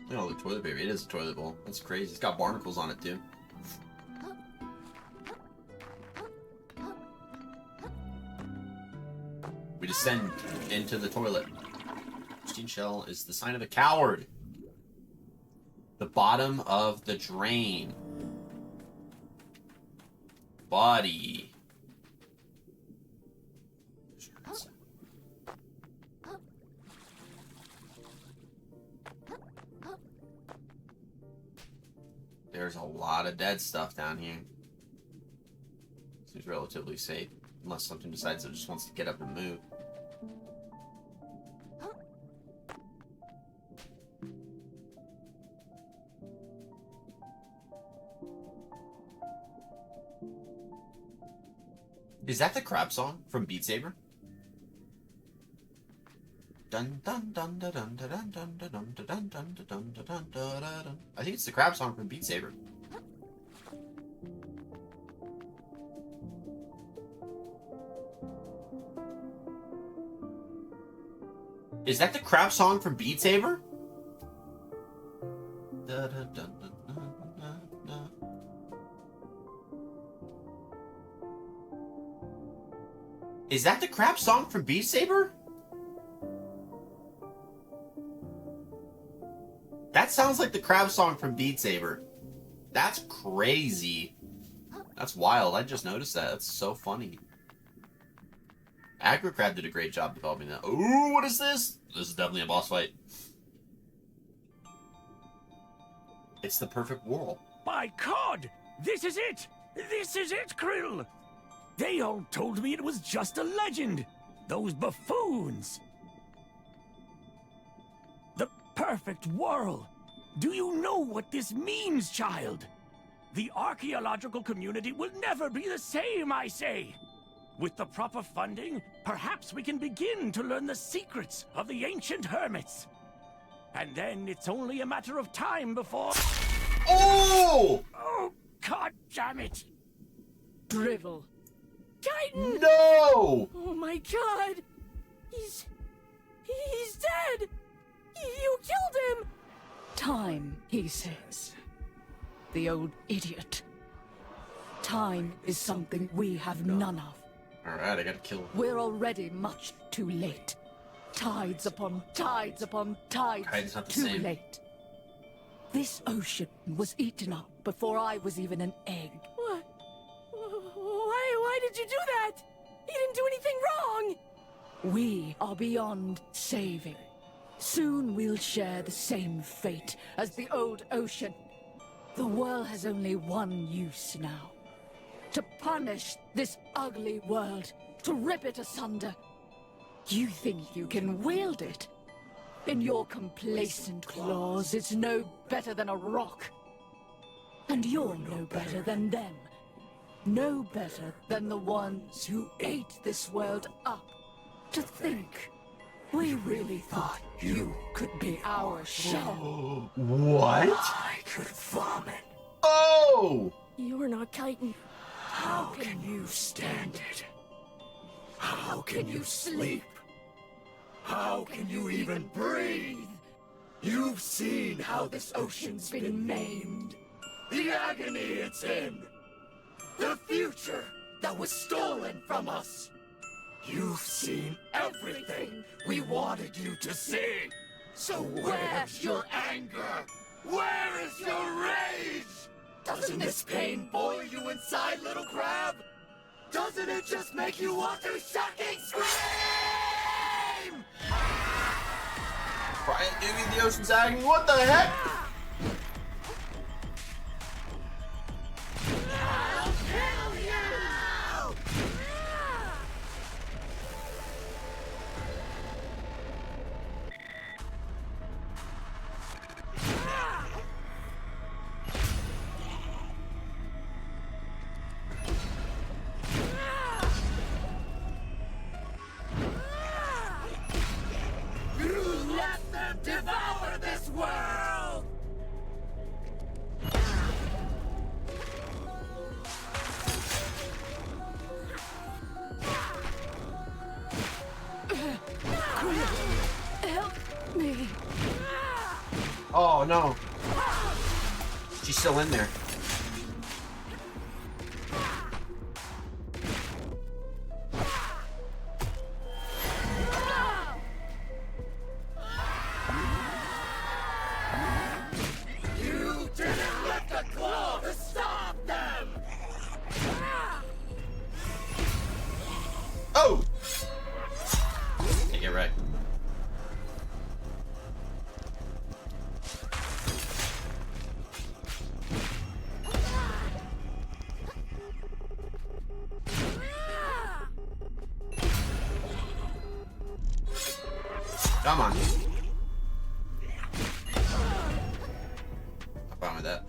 Look at all the toilet paper. It is a toilet bowl. That's crazy. It's got barnacles on it too. We descend into the toilet. Pristine shell is the sign of a coward. The bottom of the drain. Body. There's a lot of dead stuff down here. Seems relatively safe, unless something decides it just wants to get up and move. Is that the crab song from Beat Saber? Dun dun dun dun dun dun dun dun dun dun dun dun dun dun dun. I think it's the crab song from Beat Saber. Is that the crab song from Beat Saber? Is that the crab song from Beat Saber? That sounds like the crab song from Beat Saber. That's crazy. That's wild. I just noticed that. That's so funny. Agrocrab did a great job developing that. Ooh, what is this? This is definitely a boss fight. It's the perfect whirl. By God! This is it! This is it, Kril! They all told me it was just a legend. Those buffoons. The perfect whirl. Do you know what this means, child? The archaeological community will never be the same, I say. With the proper funding, perhaps we can begin to learn the secrets of the ancient hermits. And then it's only a matter of time before... Oh! Oh, God damn it! Drivel. Titan! No! Oh my God! He's He's dead! You killed him! Time, he says. The old idiot. Time is something we have none of. Alright, I gotta kill him. We're already much too late. Tides upon tides upon tides. Tide's not the too same. late. This ocean was eaten up before I was even an egg. What? Why did you do that? He didn't do anything wrong! We are beyond saving. Soon we'll share the same fate as the old ocean. The world has only one use now. To punish this ugly world, to rip it asunder. You think you can wield it? In your complacent claws, it's no better than a rock. And you're no better than them. No better than the ones who ate this world up. To think, we really thought you could be our shell. What? I could vomit. Oh! You're not kiting. How can you stand it? How can you sleep? How can you even breathe? You've seen how this ocean's been maimed. The agony it's in. The future that was stolen from us. You've seen everything we wanted you to see. So where's your anger? Where is your rage? Doesn't this pain boil you inside, little crab? Doesn't it just make you want to fucking scream? Quiet, dude, the ocean's agony. What the heck? I'll kill you! You let them devour this world! Help me. Oh, no. She's still in there. You didn't lift a claw to stop them! Oh! Yeah, you're right. Come on. I'm fine with that.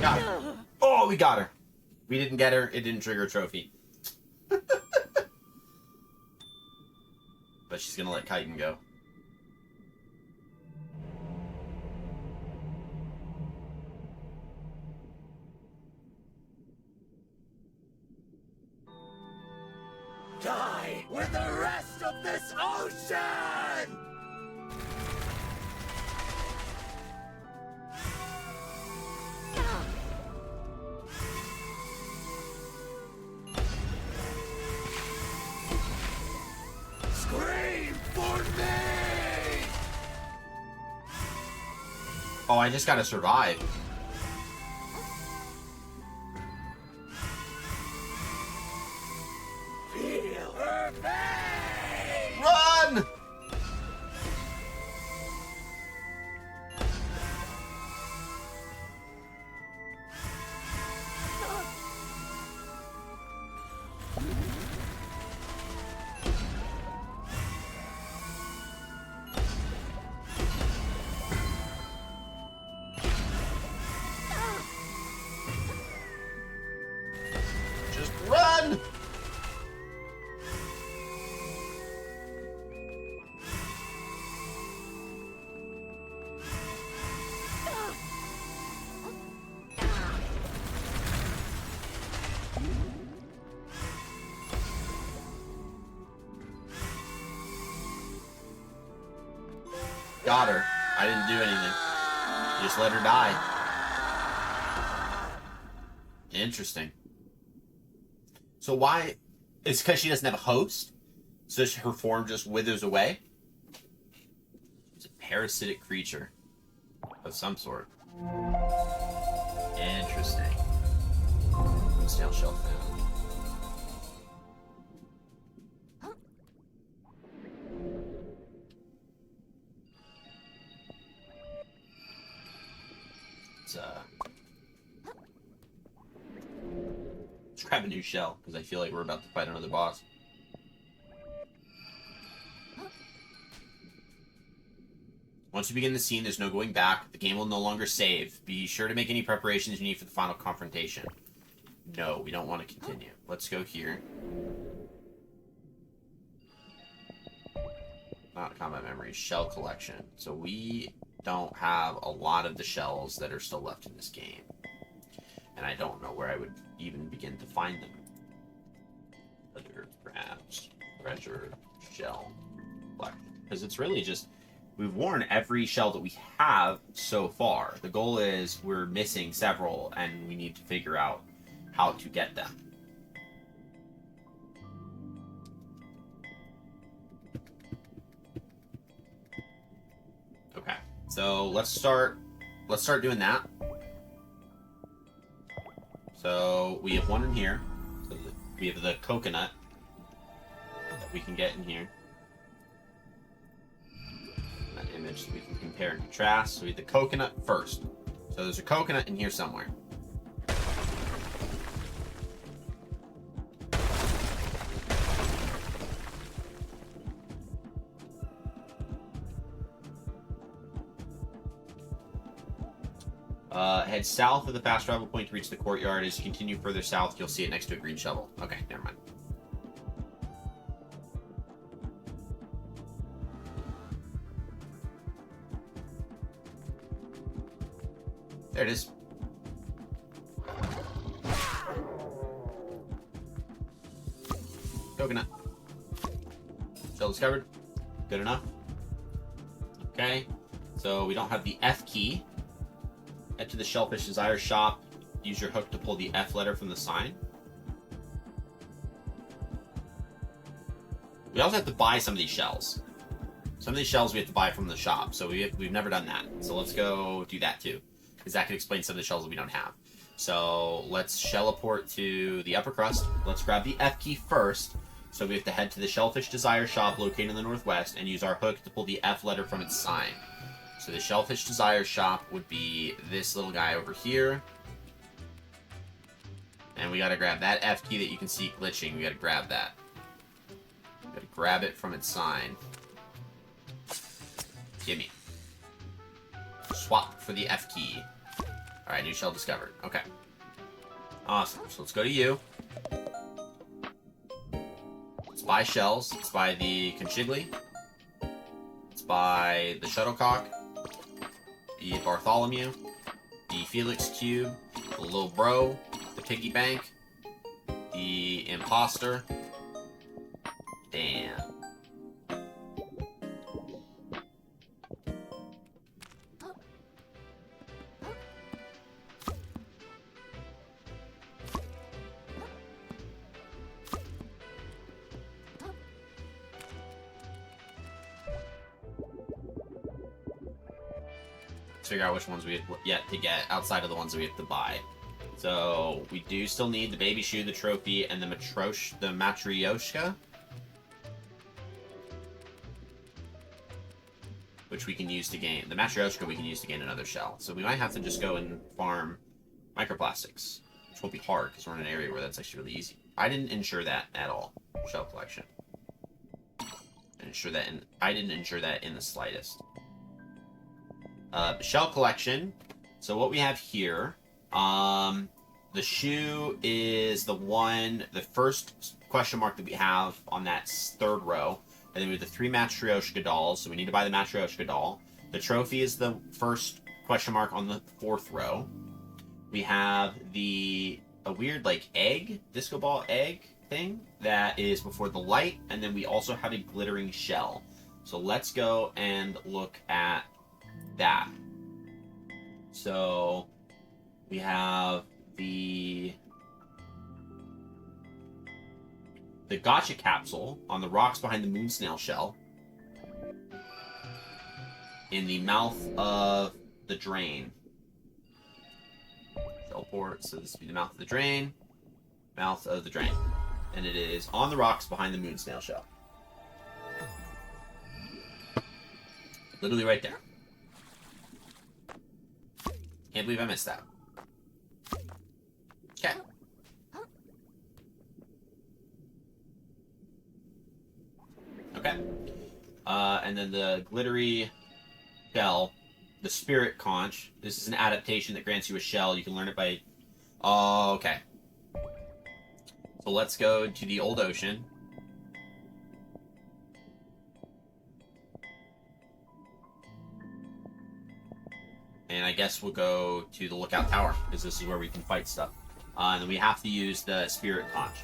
Got her. Oh, we got her. We didn't get her. It didn't trigger a trophy. But she's gonna let Chitin go. Die with the rest of this ocean! Scream for me! Oh, I just gotta survive. Feel her pain! Run! Got her. I didn't do anything. Just let her die. Interesting. So why? It's because she doesn't have a host? So her form just withers away? It's a parasitic creature of some sort. Interesting. Snail shell found. Let's grab a new shell, because I feel like we're about to fight another boss. Once you begin the scene, there's no going back. The game will no longer save. Be sure to make any preparations you need for the final confrontation. No, we don't want to continue. Let's go here. Not combat memory, shell collection. So we don't have a lot of the shells that are still left in this game. And I don't know where I would even begin to find them. Other crabs, treasure, shell collection. Because it's really just, we've worn every shell that we have so far. The goal is we're missing several and we need to figure out how to get them. Okay, so let's start doing that. So we have one in here. So we have the coconut that we can get in here. That image that we can compare and contrast. So we have the coconut first. So there's a coconut in here somewhere. Head south of the fast travel point to reach the courtyard. As you continue further south, you'll see it next to a green shovel. Okay, never mind. There it is. Coconut. Shell discovered. Good enough. Okay, so we don't have the F key. Head to the Shellfish Desire shop. Use your hook to pull the F letter from the sign. We also have to buy some of these shells. Some of these shells we have to buy from the shop, so we've never done that. So let's go do that too, because that could explain some of the shells that we don't have. So let's shelleport to the upper crust. Let's grab the F key first. So we have to head to the Shellfish Desire shop located in the northwest and use our hook to pull the F letter from its sign. So the Shellfish Desire shop would be this little guy over here. And we gotta grab that F key that you can see glitching. We gotta grab that. We gotta grab it from its sign. Gimme. Swap for the F key. Alright, new shell discovered. Okay. Awesome. So let's go to you. Let's buy shells. Let's buy the Conchigli. Let's buy the Shuttlecock. The Bartholomew, the Felix Cube, the Little Bro, the Piggy Bank, the Imposter. Damn. Figure out which ones we have yet to get outside of the ones that we have to buy. So we do still need the baby shoe, the trophy, and the Matryoshka, which we can use to gain. The Matryoshka we can use to gain another shell. So we might have to just go and farm microplastics, which won't be hard because we're in an area where that's actually really easy. I didn't ensure that at all. Shell collection. I didn't ensure that in the slightest. Shell collection. So what we have here, the shoe is the first question mark that we have on that third row. And then we have the 3 Matryoshka dolls, so we need to buy the Matryoshka doll. The trophy is the first question mark on the 4th row. We have a weird, like, egg, disco ball egg thing that is before the light. And then we also have a glittering shell. So let's go and look at that. So we have the gotcha capsule on the rocks behind the moon snail shell in the mouth of the drain. Teleport, so this would be the mouth of the drain. Mouth of the drain. And it is on the rocks behind the moon snail shell. Literally right there. Can't believe I missed that. Okay. Okay. And then the glittery shell, the spirit conch. This is an adaptation that grants you a shell. You can learn it by... Oh, okay. So let's go to the old ocean. And I guess we'll go to the lookout tower, because this is where we can fight stuff. And then we have to use the spirit conch.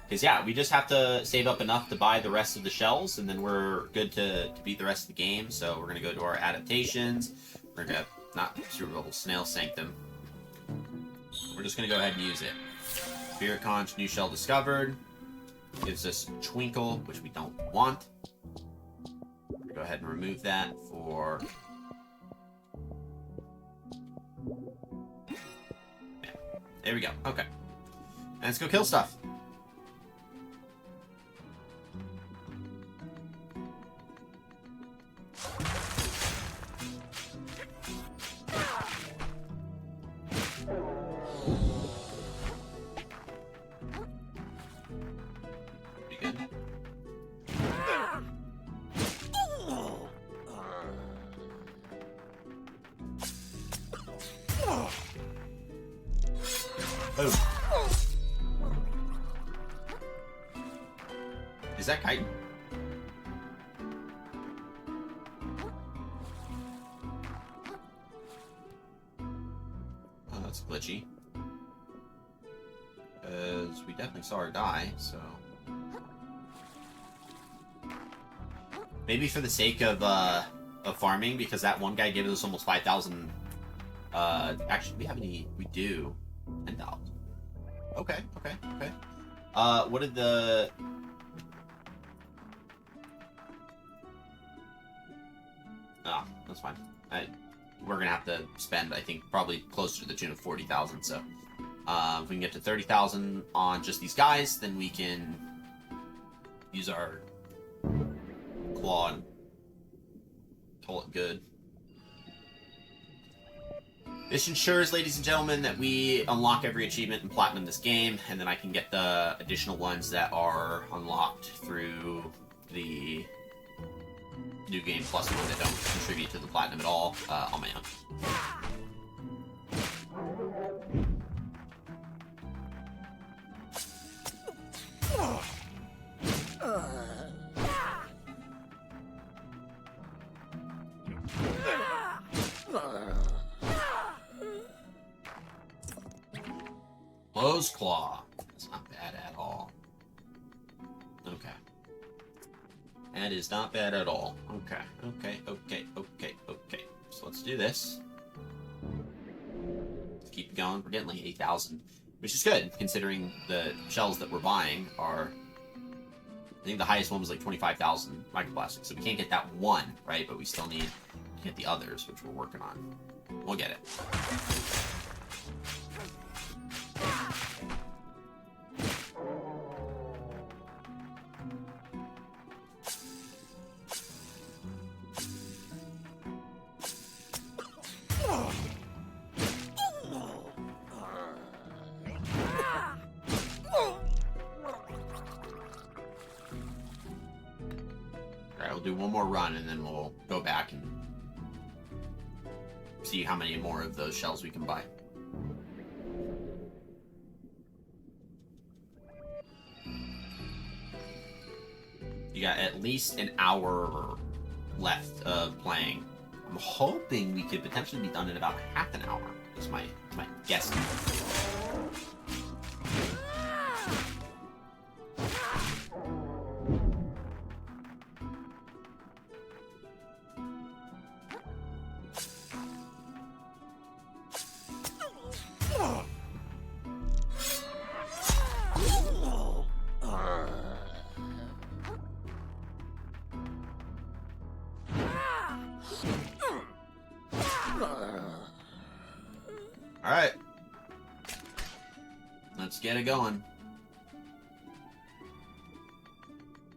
Because, yeah, we just have to save up enough to buy the rest of the shells, and then we're good to beat the rest of the game. So we're going to go to our adaptations. We're going to, not Super Snail Sanctum. We're just going to go ahead and use it. Spirit conch, new shell discovered. Gives us twinkle, which we don't want. We'll go ahead and remove that for... Yeah. There we go. Okay. And let's go kill stuff. Oh. Is that kite? Oh, that's glitchy. Because we definitely saw her die, so... Maybe for the sake of farming, because that one guy gave us almost 5,000... actually, we have any... We do. 10,000. Okay. What did the... Oh, that's fine. We're gonna have to spend, I think, probably closer to the tune of 40,000, so... if we can get to 30,000 on just these guys, then we can use our claw and call it good. This ensures, ladies and gentlemen, that we unlock every achievement and platinum this game, and then I can get the additional ones that are unlocked through the New Game Plus one that don't contribute to the platinum at all on my own. Close claw. That's not bad at all. Okay. That is not bad at all. Okay. So let's do this. Let's keep going. We're getting like 8,000, which is good, considering the shells that we're buying are... I think the highest one was like 25,000 microplastics, so we can't get that one, right? But we still need to get the others, which we're working on. We'll get it. We'll do one more run and then we'll go back and see how many more of those shells we can buy. You got at least an hour left of playing. I'm hoping we could potentially be done in about half an hour. That's my guess. Alright. Let's get it going.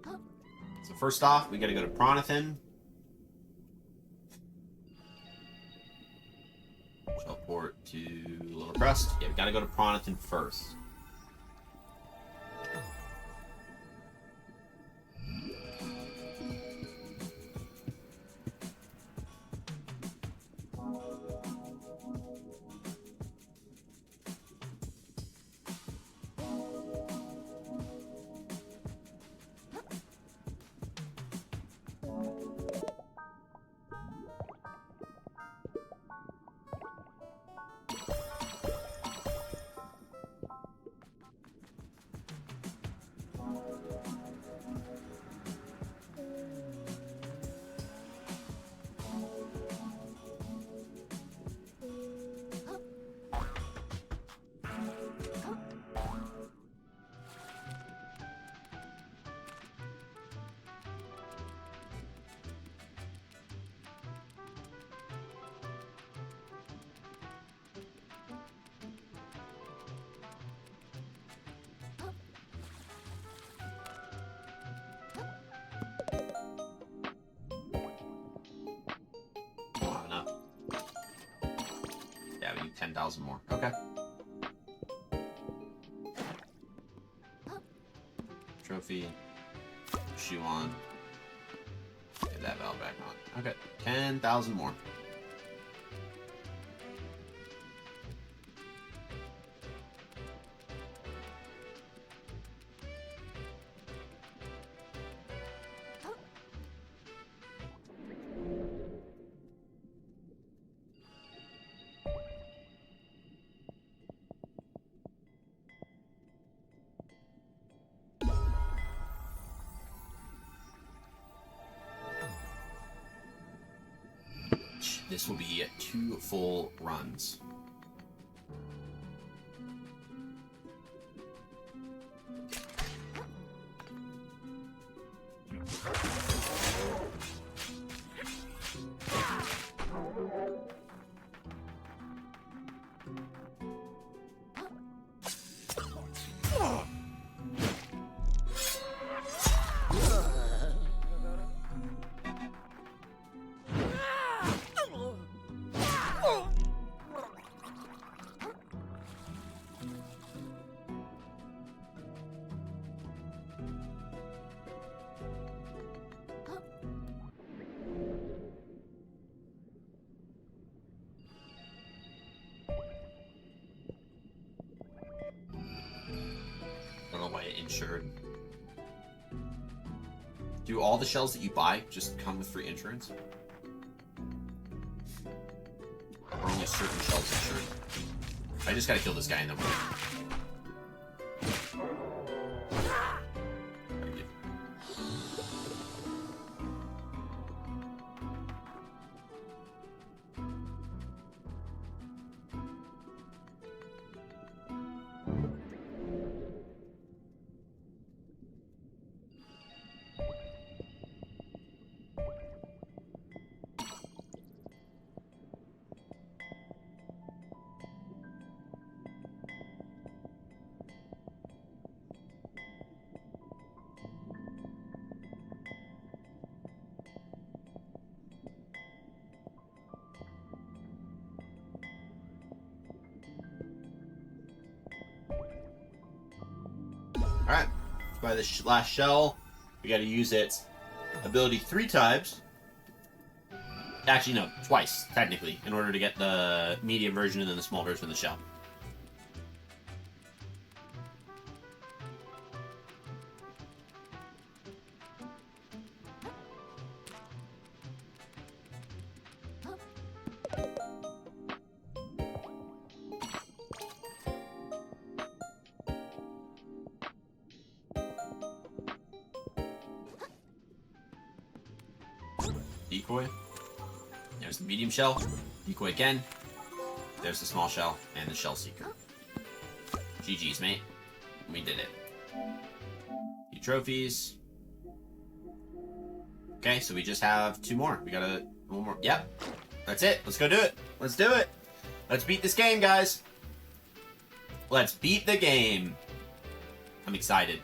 So first off, we gotta go to Pronathan. Teleport to Little Crest. Yeah, we gotta go to Pronathan first. Oh, enough. Yeah, we need 10,000 more. Okay. Trophy. Shoe on. Get that valve back on. Okay. 10,000 more. This will be 2 full runs. Insured. Do all the shells that you buy just come with free insurance? Or only certain shells insured? I just gotta kill this guy and then we're good. Alright, let's buy this last shell. We gotta use its ability 3 times. Actually, no, twice, technically, in order to get the medium version and then the small version of the shell. Decoy. There's the medium shell. Decoy again. There's the small shell and the shell seeker. GG's, mate. We did it. 2 trophies. Okay, so we just have 2 more. We gotta... 1 more. Yep. That's it. Let's go do it. Let's do it. Let's beat this game, guys. Let's beat the game. I'm excited.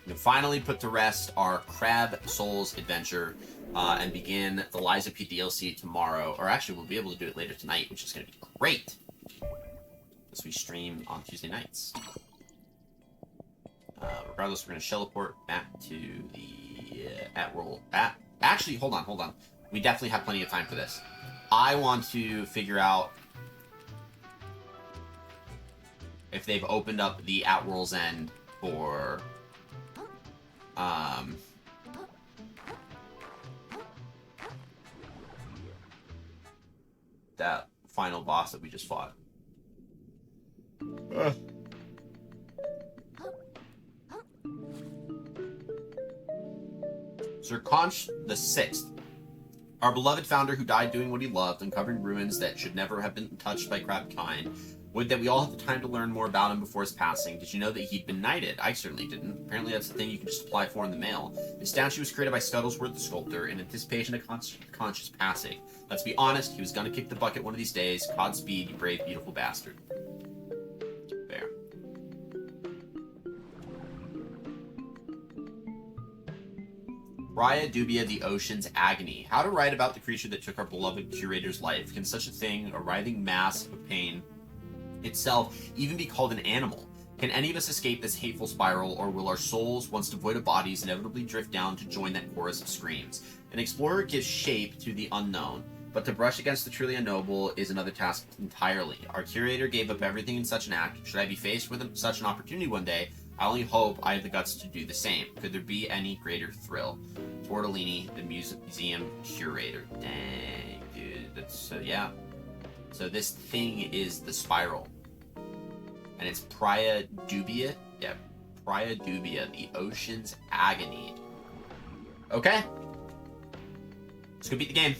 We can finally put to rest our Crab Souls adventure and begin the Liza P DLC tomorrow. Or actually, we'll be able to do it later tonight, which is going to be great. As we stream on Tuesday nights. Regardless, we're going to teleport back to the at-world... Actually, hold on. We definitely have plenty of time for this. I want to figure out if they've opened up the at-world's end for... that final boss that we just fought. Sir Conch the Sixth, our beloved founder who died doing what he loved, uncovering ruins that should never have been touched by crabkind. Would that we all have the time to learn more about him before his passing. Did you know that he'd been knighted? I certainly didn't. Apparently that's the thing you can just apply for in the mail. His statue was created by Scuttlesworth the sculptor in anticipation of Conch's passing. Let's be honest, he was gonna kick the bucket one of these days. Godspeed, you brave, beautiful bastard. Fair. Raya Dubia, the Ocean's Agony. How to write about the creature that took our beloved curator's life. Can such a thing, a writhing mass of pain itself, even be called an animal? Can any of us escape this hateful spiral, or will our souls, once devoid of bodies, inevitably drift down to join that chorus of screams? An explorer gives shape to the unknown, but to brush against the truly unknowable is another task entirely. Our curator gave up everything in such an act. Should I be faced with such an opportunity one day, I only hope I have the guts to do the same. Could there be any greater thrill? Tortellini, the museum curator. Dang, dude. That's, yeah. So this thing is the spiral. And it's Praia Dubia. Yeah, Praia Dubia, the Ocean's Agony. Okay. Let's go beat the game.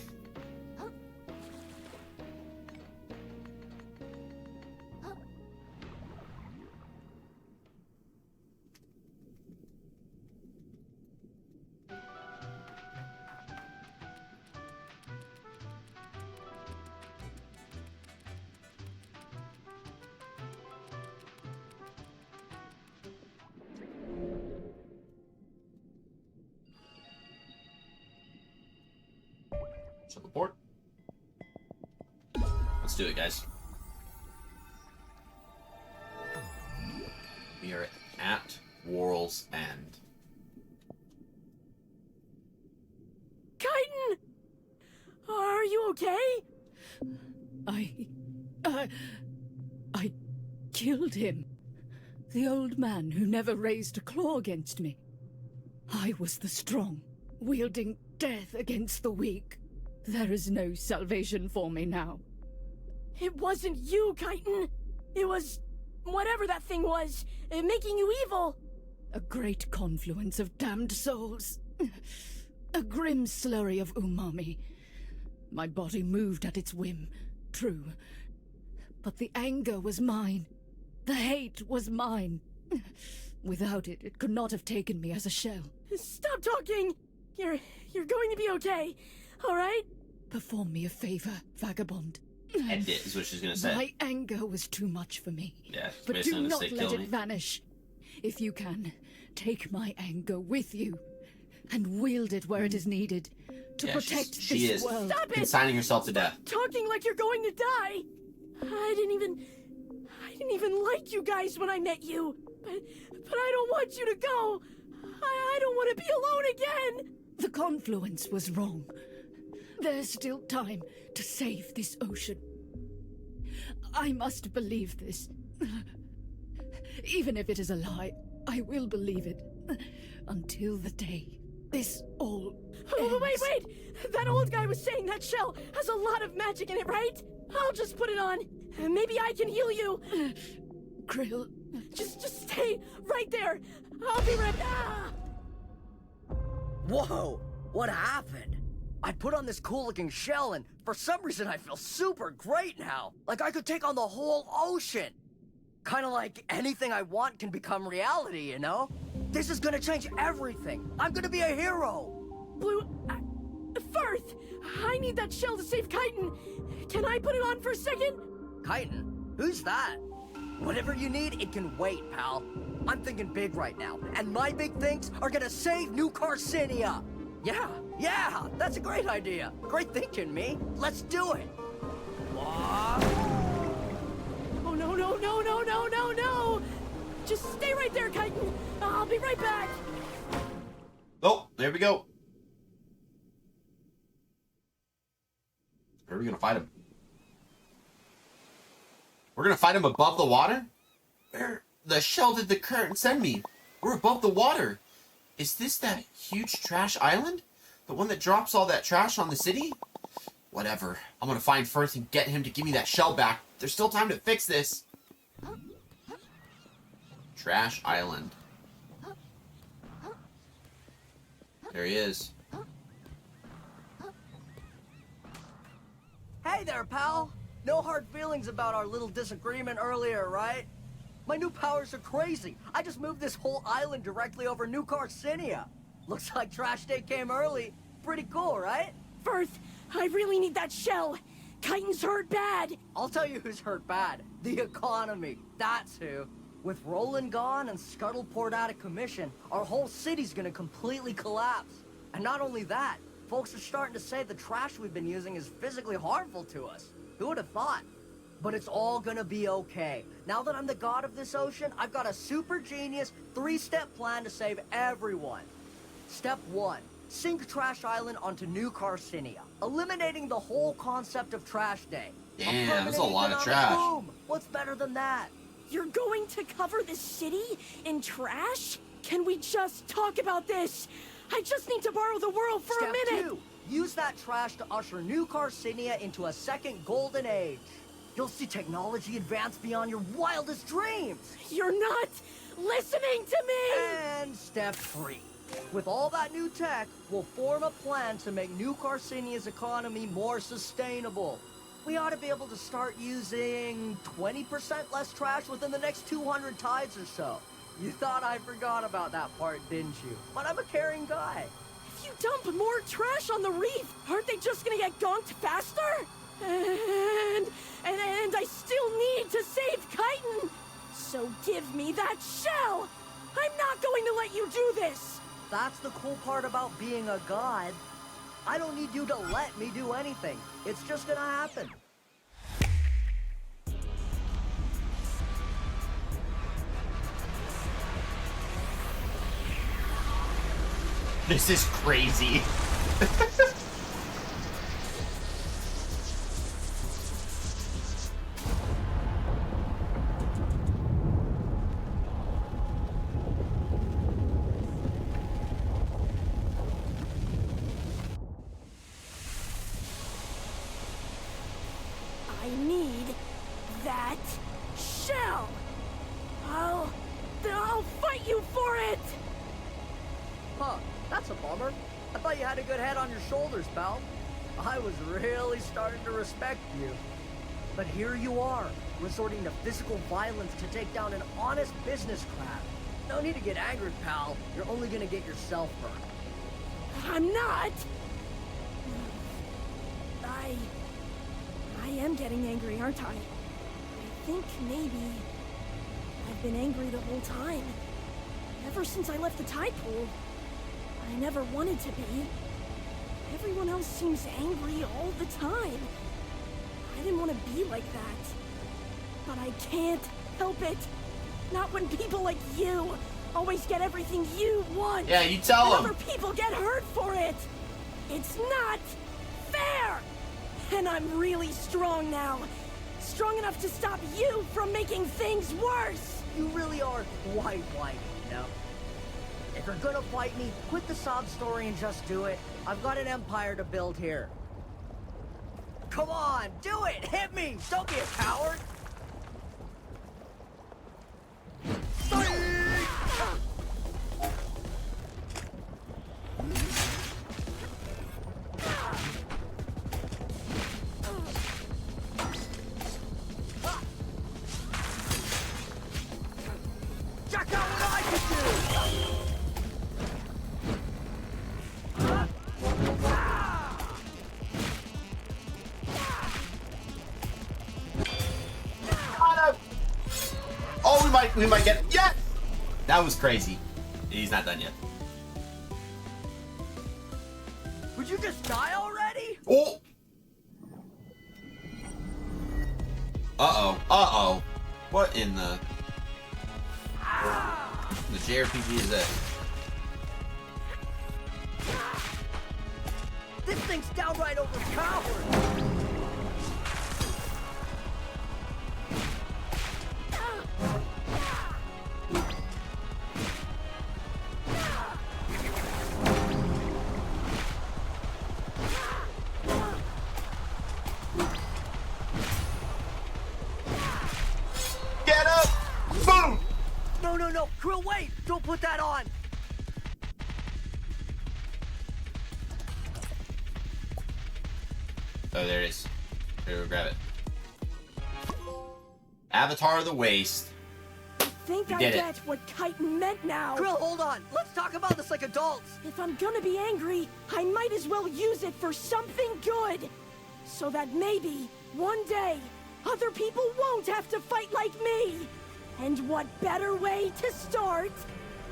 Teleport. Let's do it, guys. We are at World's End. Chitin! Are you okay? I killed him. The old man who never raised a claw against me. I was the strong, wielding death against the weak. There is no salvation for me now. It wasn't you, Chitin. It was whatever that thing was, making you evil. A great confluence of damned souls. A grim slurry of umami. My body moved at its whim, true. But the anger was mine. The hate was mine. Without it, it could not have taken me as a shell. Stop talking! You're going to be okay, all right? Perform me a favor, vagabond. End it, is what she's gonna say. My anger was too much for me. Yeah, but do not let it vanish. If you can, take my anger with you and wield it where it is needed to protect this world. Stop it! Consigning herself to death. Talking like you're going to die. I didn't even like you guys when I met you. But I don't want you to go. I don't want to be alone again. The confluence was wrong. There's still time to save this ocean. I must believe this. Even if it is a lie, I will believe it. Until the day this all ends. Wait! That old guy was saying that shell has a lot of magic in it, right? I'll just put it on. Maybe I can heal you. Kril. Just stay right there. I'll be right back. Whoa! What happened? I put on this cool-looking shell, and for some reason I feel super great now. Like I could take on the whole ocean. Kinda like anything I want can become reality, you know? This is gonna change everything. I'm gonna be a hero. Blue... Firth! I need that shell to save Chitin. Can I put it on for a second? Chitin? Who's that? Whatever you need, it can wait, pal. I'm thinking big right now, and my big things are gonna save New Carcinia. Yeah, that's a great idea. Great thinking, me. Let's do it. Oh, no. Just stay right there, Chitin. I'll be right back. Oh, there we go. Where are we gonna fight him? We're gonna fight him above the water? Where the shell did the current send me? We're above the water. Is this that huge trash island? The one that drops all that trash on the city? Whatever. I'm gonna find Firth and get him to give me that shell back. There's still time to fix this. Trash Island. There he is. Hey there, pal. No hard feelings about our little disagreement earlier, right? My new powers are crazy. I just moved this whole island directly over New Carcinia. Looks like trash day came early. Pretty cool, right? Firth, I really need that shell. Chitin's hurt bad. I'll tell you who's hurt bad. The economy. That's who. With Roland gone and Scuttleport out of commission, our whole city's gonna completely collapse. And not only that, folks are starting to say the trash we've been using is physically harmful to us. Who would have thought? But it's all gonna be okay. Now that I'm the god of this ocean, I've got a super genius 3-step plan to save everyone. Step 1. Sink Trash Island onto New Carcinia, eliminating the whole concept of Trash Day. Damn, that's a lot of trash. Boom! What's better than that? You're going to cover the city in trash? Can we just talk about this? I just need to borrow the world for a minute. Step 2. Use that trash to usher New Carcinia into a second golden age. You'll see technology advance beyond your wildest dreams. You're not listening to me! And step 3. With all that new tech, we'll form a plan to make New Carcinia's economy more sustainable. We ought to be able to start using 20% less trash within the next 200 tides or so. You thought I forgot about that part, didn't you? But I'm a caring guy. If you dump more trash on the reef, aren't they just gonna get gonked faster? And I still need to save Chitin. So give me that shell. I'm not going to let you do this. That's the cool part about being a god. I don't need you to let me do anything. It's just gonna happen. This is crazy. I need that shell. I'll fight you for it. Huh, that's a bummer. I thought you had a good head on your shoulders, pal. I was really starting to respect you. But here you are, resorting to physical violence to take down an honest business crab. No need to get angry, pal. You're only gonna get yourself burned. I'm not. I am getting angry, aren't I? I think maybe I've been angry the whole time. Ever since I left the tide pool. I never wanted to be. Everyone else seems angry all the time. I didn't want to be like that. But I can't help it. Not when people like you always get everything you want. Yeah, you tell and them. other people get hurt for it. It's not fair. And I'm really strong now. Strong enough to stop you from making things worse. You really are quite white, you know? If you're gonna fight me, quit the sob story and just do it. I've got an empire to build here. Come on, do it! Hit me! Don't be a coward! Check out what I can do! We might get... Yes! That was crazy. He's not done yet. Would you just die already? Oh! Uh-oh. Uh-oh. What in the JRPG is this? This thing's downright overpowered. Get up! Boom! No, Kril, wait! Don't put that on! Oh, there it is. Here, we'll grab it. Avatar of the Waste. I think I get what Chitin meant now. Kril, hold on! Let's talk about this like adults! If I'm gonna be angry, I might as well use it for something good. So that maybe, one day, other people won't have to fight like me. And what better way to start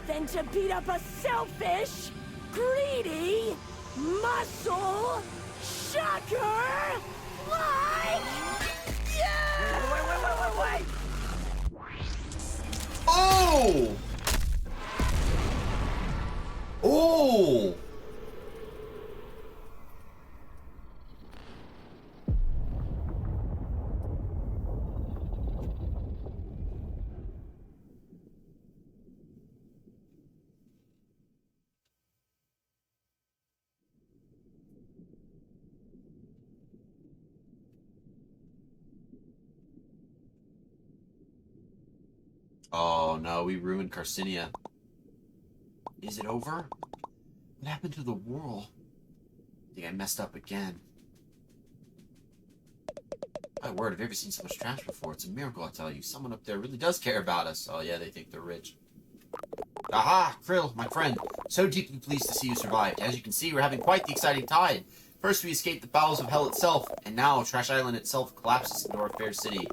than to beat up a selfish, greedy, muscle shocker like... Yeah! Wait! Oh! Oh! Oh no, we ruined Carcinia. Is it over? What happened to the whirl? I think I messed up again. My word, I've never seen so much trash before. It's a miracle, I tell you. Someone up there really does care about us. Oh yeah, they think they're rich. Aha! Kril, my friend. So deeply pleased to see you survived. As you can see, we're having quite the exciting tide. First, we escaped the bowels of hell itself, and now Trash Island itself collapses into our fair city.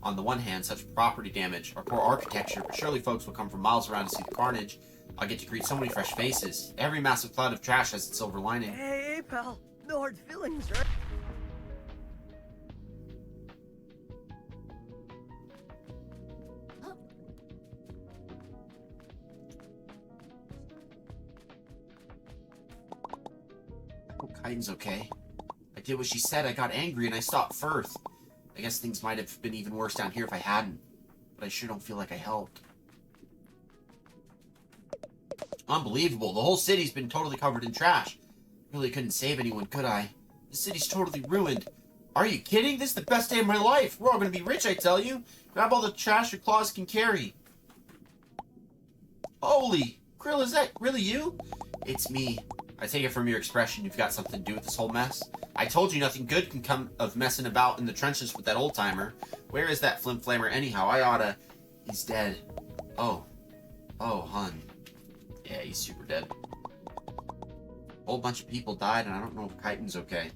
On the one hand, such property damage, our poor architecture, but surely folks will come from miles around to see the carnage. I'll get to greet so many fresh faces. Every massive cloud of trash has its silver lining. Hey, pal. No hard feelings, right? I hope Chitin's okay. I did what she said. I got angry and I stopped Firth. I guess things might have been even worse down here if I hadn't. But I sure don't feel like I helped. Unbelievable. The whole city's been totally covered in trash. Really couldn't save anyone, could I? The city's totally ruined. Are you kidding? This is the best day of my life. We're all gonna be rich, I tell you. Grab all the trash your claws can carry. Holy! Kril, is that really you? It's me. I take it from your expression you've got something to do with this whole mess. I told you nothing good can come of messing about in the trenches with that old-timer. Where is that flim-flammer anyhow? I oughta... He's dead. Oh. Oh, hun. Yeah, he's super dead. A whole bunch of people died, and I don't know if Chitin's okay.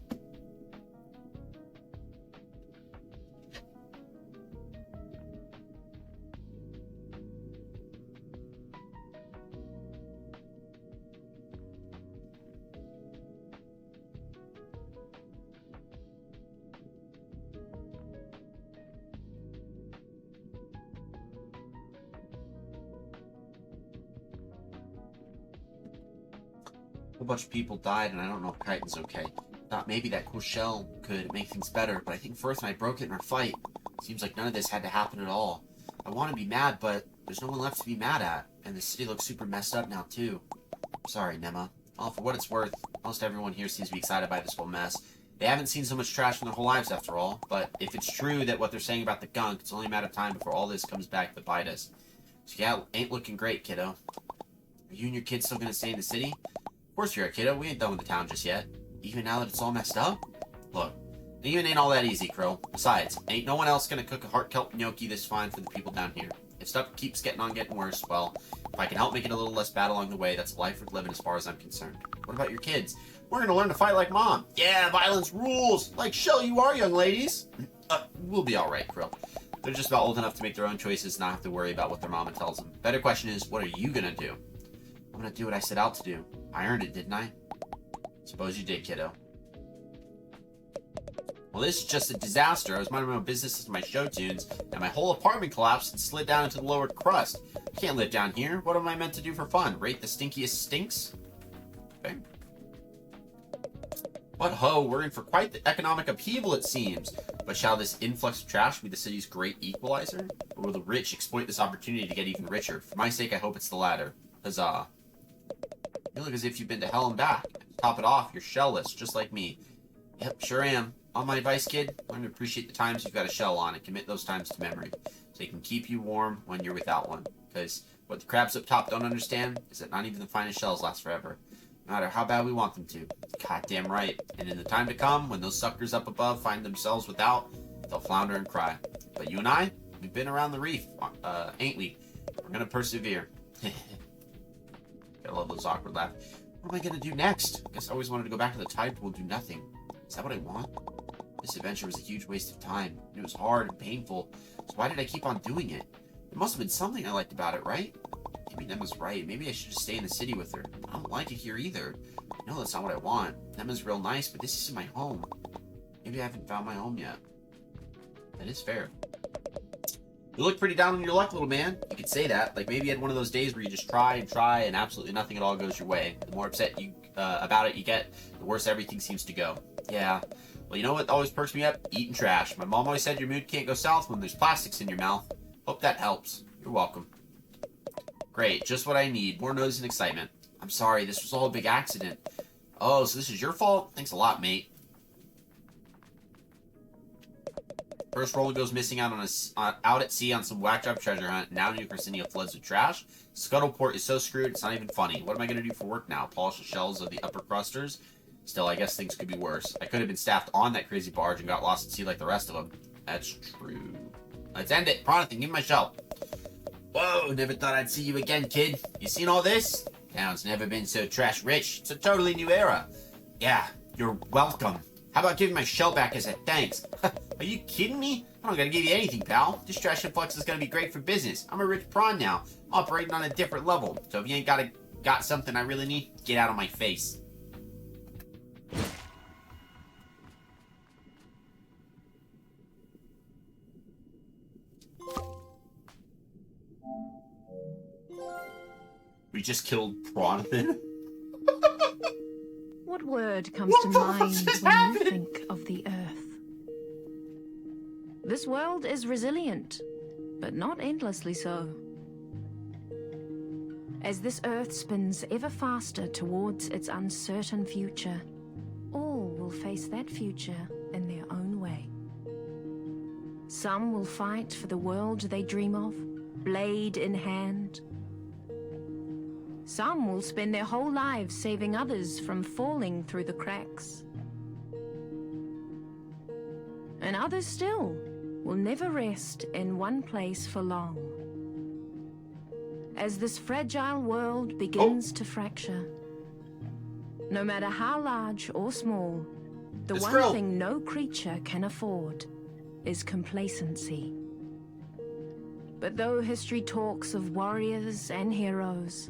A whole bunch of people died, and I don't know if Chitin's okay. Thought maybe that cool shell could make things better, but I think Firth and I broke it in our fight. Seems like none of this had to happen at all. I want to be mad, but there's no one left to be mad at, and the city looks super messed up now, too. Sorry, Nema. Well, for what it's worth, most everyone here seems to be excited by this whole mess. They haven't seen so much trash in their whole lives, after all, but if it's true that what they're saying about the gunk, it's only a matter of time before all this comes back to bite us. So yeah, ain't looking great, kiddo. Are you and your kids still gonna stay in the city? Of course you're a kiddo. We ain't done with the town just yet. Even now that it's all messed up? Look, it even ain't all that easy, Kril. Besides, ain't no one else gonna cook a heart kelp gnocchi this fine for the people down here. If stuff keeps getting worse, well, if I can help make it a little less bad along the way, that's life worth living as far as I'm concerned. What about your kids? We're gonna learn to fight like Mom. Yeah, violence rules! Like Shell you are, young ladies! We'll be alright, Kril. They're just about old enough to make their own choices and not have to worry about what their mama tells them. Better question is, what are you gonna do? I'm gonna do what I set out to do. I earned it, didn't I? Suppose you did, kiddo. Well, this is just a disaster. I was minding my own business with my show tunes, and my whole apartment collapsed and slid down into the lower crust. I can't live down here. What am I meant to do for fun? Rate the stinkiest stinks? Okay. But ho, we're in for quite the economic upheaval, it seems. But shall this influx of trash be the city's great equalizer? Or will the rich exploit this opportunity to get even richer? For my sake, I hope it's the latter. Huzzah. You look as if you've been to hell and back. To top it off, you're shellless, just like me. Yep, sure am. On my advice, kid, learn to appreciate the times you've got a shell on and commit those times to memory. So they can keep you warm when you're without one. Because what the crabs up top don't understand is that not even the finest shells last forever. No matter how bad we want them to. Goddamn right. And in the time to come, when those suckers up above find themselves without, they'll flounder and cry. But you and I, we've been around the reef, ain't we? We're gonna persevere. I love those awkward laughs. What am I gonna do next? I guess I always wanted to go back to the tide pool and do nothing. Is that what I want? This adventure was a huge waste of time. It was hard and painful. So why did I keep on doing it? There must have been something I liked about it, right? Maybe Emma's right. Maybe I should just stay in the city with her. I don't like it here either. I know that's not what I want. Emma's real nice, but this isn't my home. Maybe I haven't found my home yet. That is fair. You look pretty down on your luck, little man. You could say that. Like maybe you had one of those days where you just try and absolutely nothing at all goes your way. The more upset you about it you get, the worse everything seems to go. Yeah. Well, you know what always perks me up? Eating trash. My mom always said your mood can't go south when there's plastics in your mouth. Hope that helps. You're welcome. Great. Just what I need. More noise and excitement. I'm sorry. This was all a big accident. Oh, so this is your fault? Thanks a lot, mate. First Roland goes missing out at sea on some whack job treasure hunt. Now New Crescentia floods with trash. Scuttleport is so screwed it's not even funny. What am I going to do for work now? Polish the shells of the upper crusters? Still, I guess things could be worse. I could have been staffed on that crazy barge and got lost at sea like the rest of them. That's true. Let's end it. Pronathan, give me my shell. Whoa, never thought I'd see you again, kid. You seen all this? Town's never been so trash rich. It's a totally new era. Yeah, you're welcome. How about giving my shell back as a thanks? Are you kidding me? I'm not gonna give you anything, pal. This trash influx is gonna be great for business. I'm a rich prawn now, operating on a different level. So if you ain't got something I really need, get out of my face. We just killed Pronathan? What word comes to mind when you think of the Earth? This world is resilient, but not endlessly so. As this Earth spins ever faster towards its uncertain future, all will face that future in their own way. Some will fight for the world they dream of, blade in hand. Some will spend their whole lives saving others from falling through the cracks. And others still will never rest in one place for long. As this fragile world begins to fracture, no matter how large or small, the one Kril. thing no creature can afford is complacency. But though history talks of warriors and heroes,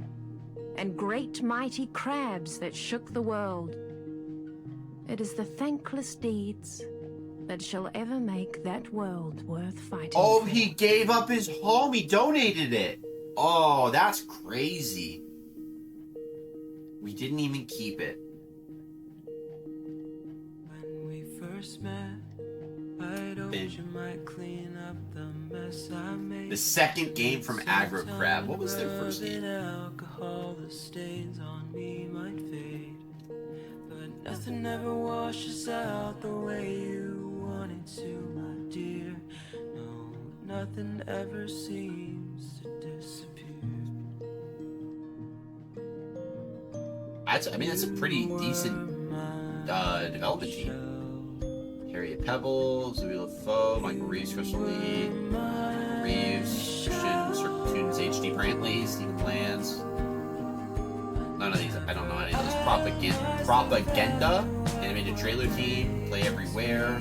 and great mighty crabs that shook the world, it is the thankless deeds that shall ever make that world worth fighting Oh, for. he gave up his home. He donated it. Oh, that's crazy. We didn't even keep it. When we first met, I'd hoped you might clean up the mess I made. The second game from Aggro Crab. What was their first name? Alcohol, the stains on me might fade, but nothing ever washes out the way you want it to, my dear. No, nothing ever seems to disappear. I mean, that's a pretty decent development team. Harriet Pebble, Zoe LaFoe, Michael Reeves, Crystal Lee, Reeves, Christian, Circle Tunes, H.D. Brantley, Stephen Lance. None of these, I don't know any of those. Propaganda, animated trailer team, Play Everywhere.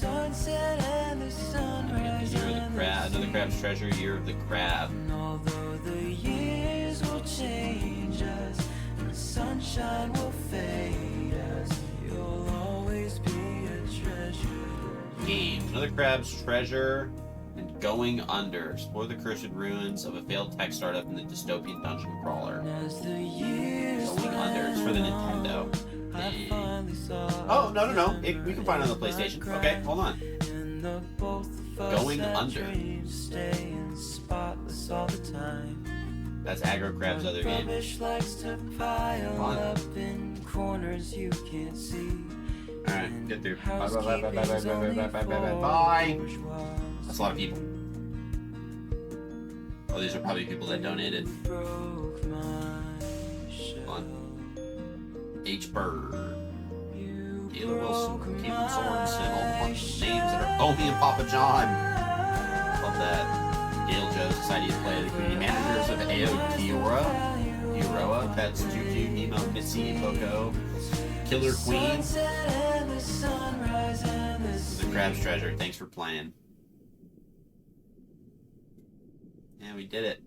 sunset and the sunrise. Year of the crab, another crab's treasure. Year of the crab. And although the years will change us, and the sunshine will fade us, you'll always be a treasure. Game. Another crab's treasure. And Going Under. Explore the cursed ruins of a failed tech startup in the dystopian dungeon crawler. As the years Going Under. It's for the Nintendo. I finally saw Oh, no. We can find it on the PlayStation. Okay, hold on. and the both of us Going had Under. dreams staying spotless all the time. That's Aggro Crab's other game. Rubbish likes to pile Fun. up in corners you can't see. Alright, get through. Bye. Housekeeping's only Bye. for bourgeois. That's a lot of people. Oh, these are probably people that donated. Broke my shell. Fun. H. Bird. You Taylor Wilson. broke Caitlin Sorensen. All the my bunch of names that are Bomi and Papa John. Love that. Gail Joe, Society of Play, the community managers of AO Kiora, Pets, Juju, Nemo, Missy, Boko, Killer Queen. The Crab's Treasure. Thanks for playing. Yeah, we did it.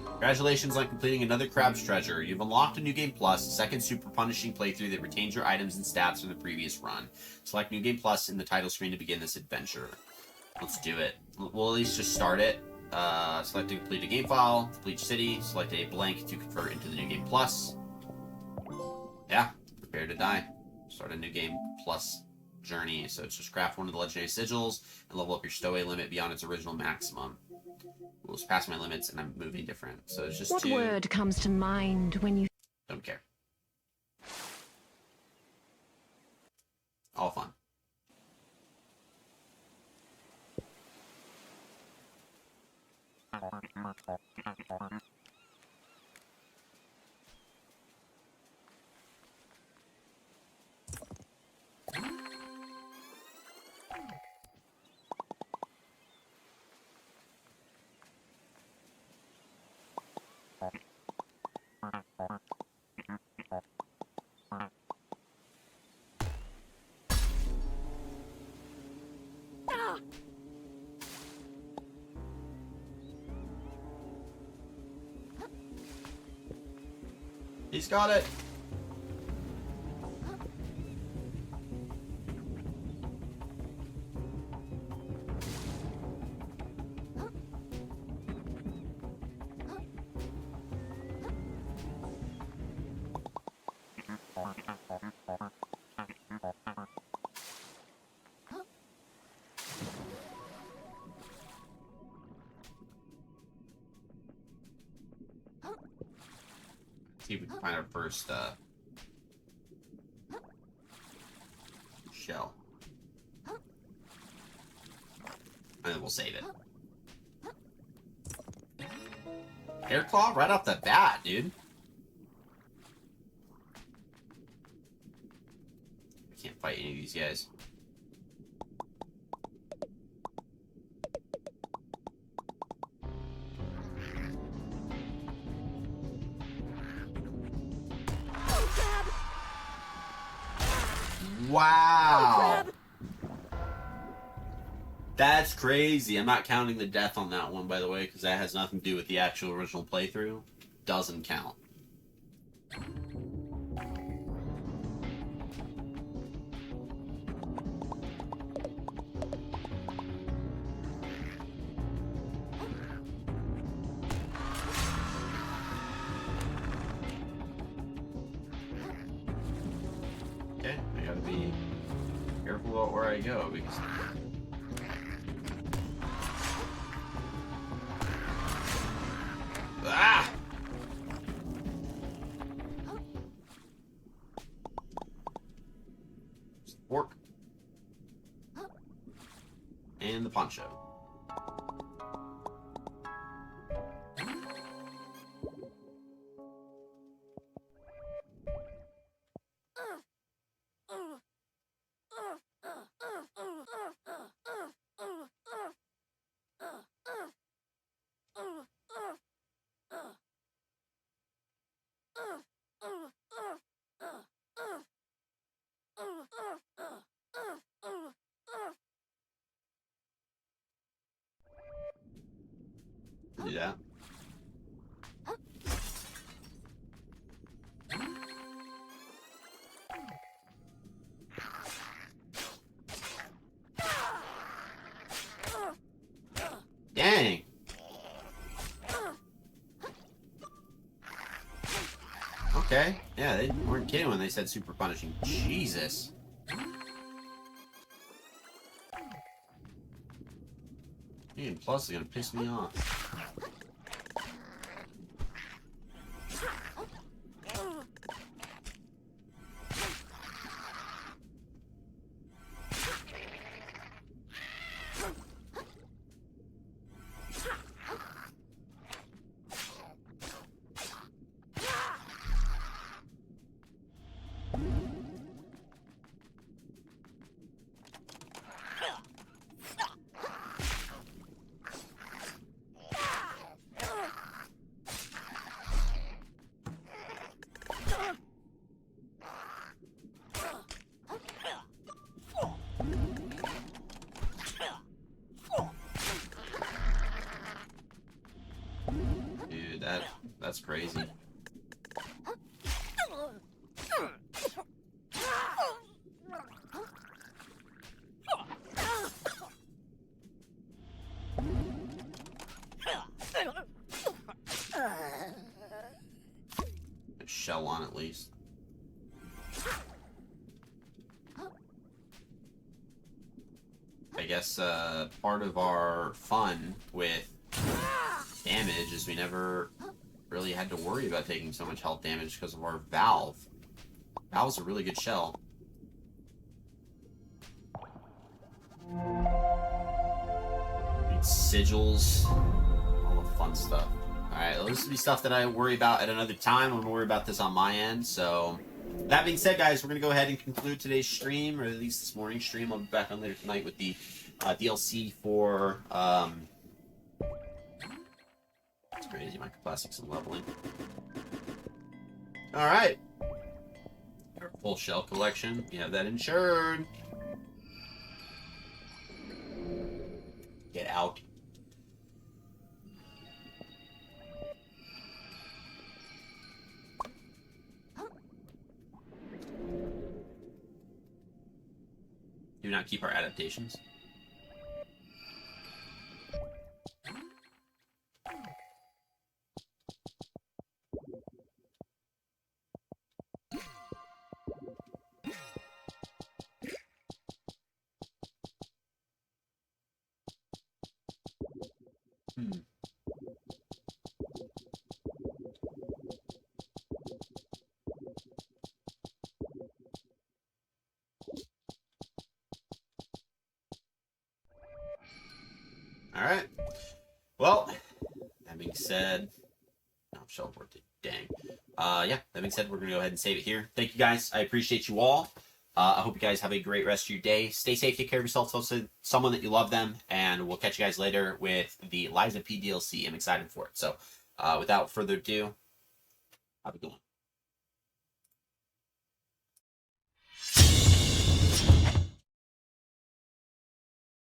Congratulations on completing another Crab's Treasure. You've unlocked a New Game Plus, a second super punishing playthrough that retains your items and stats from the previous run. Select New Game Plus in the title screen to begin this adventure. Let's do it. We'll at least just start it. Select to complete a game file, complete city, select a blank to convert into the New Game Plus. Yeah, prepare to die. Start a New Game Plus journey. So it's just craft one of the legendary sigils and level up your stowaway limit beyond its original maximum. We'll just pass my limits and I'm moving different. So it's just What two. word comes to mind when you... Don't care. All fun. He's got it. See if we can find our first shell. And then we'll save it. Air Claw right off the bat, dude. I can't fight any of these guys. Wow. That's crazy. I'm not counting the death on that one, by the way, because that has nothing to do with the actual original playthrough. Doesn't count. Okay, I gotta be careful about where I go because ah! Fork and the poncho. Dang. Okay. Yeah, they weren't kidding when they said super punishing. Jesus. And plus, they're gonna piss me off. Dude, that's crazy. A shell on at least. I guess part of our fun with damage is we never really had to worry about taking so much health damage because of our valve. Valve's a really good shell. Sigils, all the fun stuff. Alright, well, this would be stuff that I worry about at another time. I'm gonna worry about this on my end. So that being said, guys, we're gonna go ahead and conclude today's stream, or at least this morning's stream. I'll be back on later tonight with the DLC for it's crazy, microplastics and leveling. Alright. Our full shell collection. We have that insured. Get out. Do not keep our adaptations. Alright. Well, that being said, no, shell worked it. Dang. Yeah, that being said, we're going to go ahead and save it here. Thank you guys. I appreciate you all. I hope you guys have a great rest of your day. Stay safe, take care of yourself, tell someone that you love them, and we'll catch you guys later with the Lies of P DLC. I'm excited for it. So, without further ado, have a good one.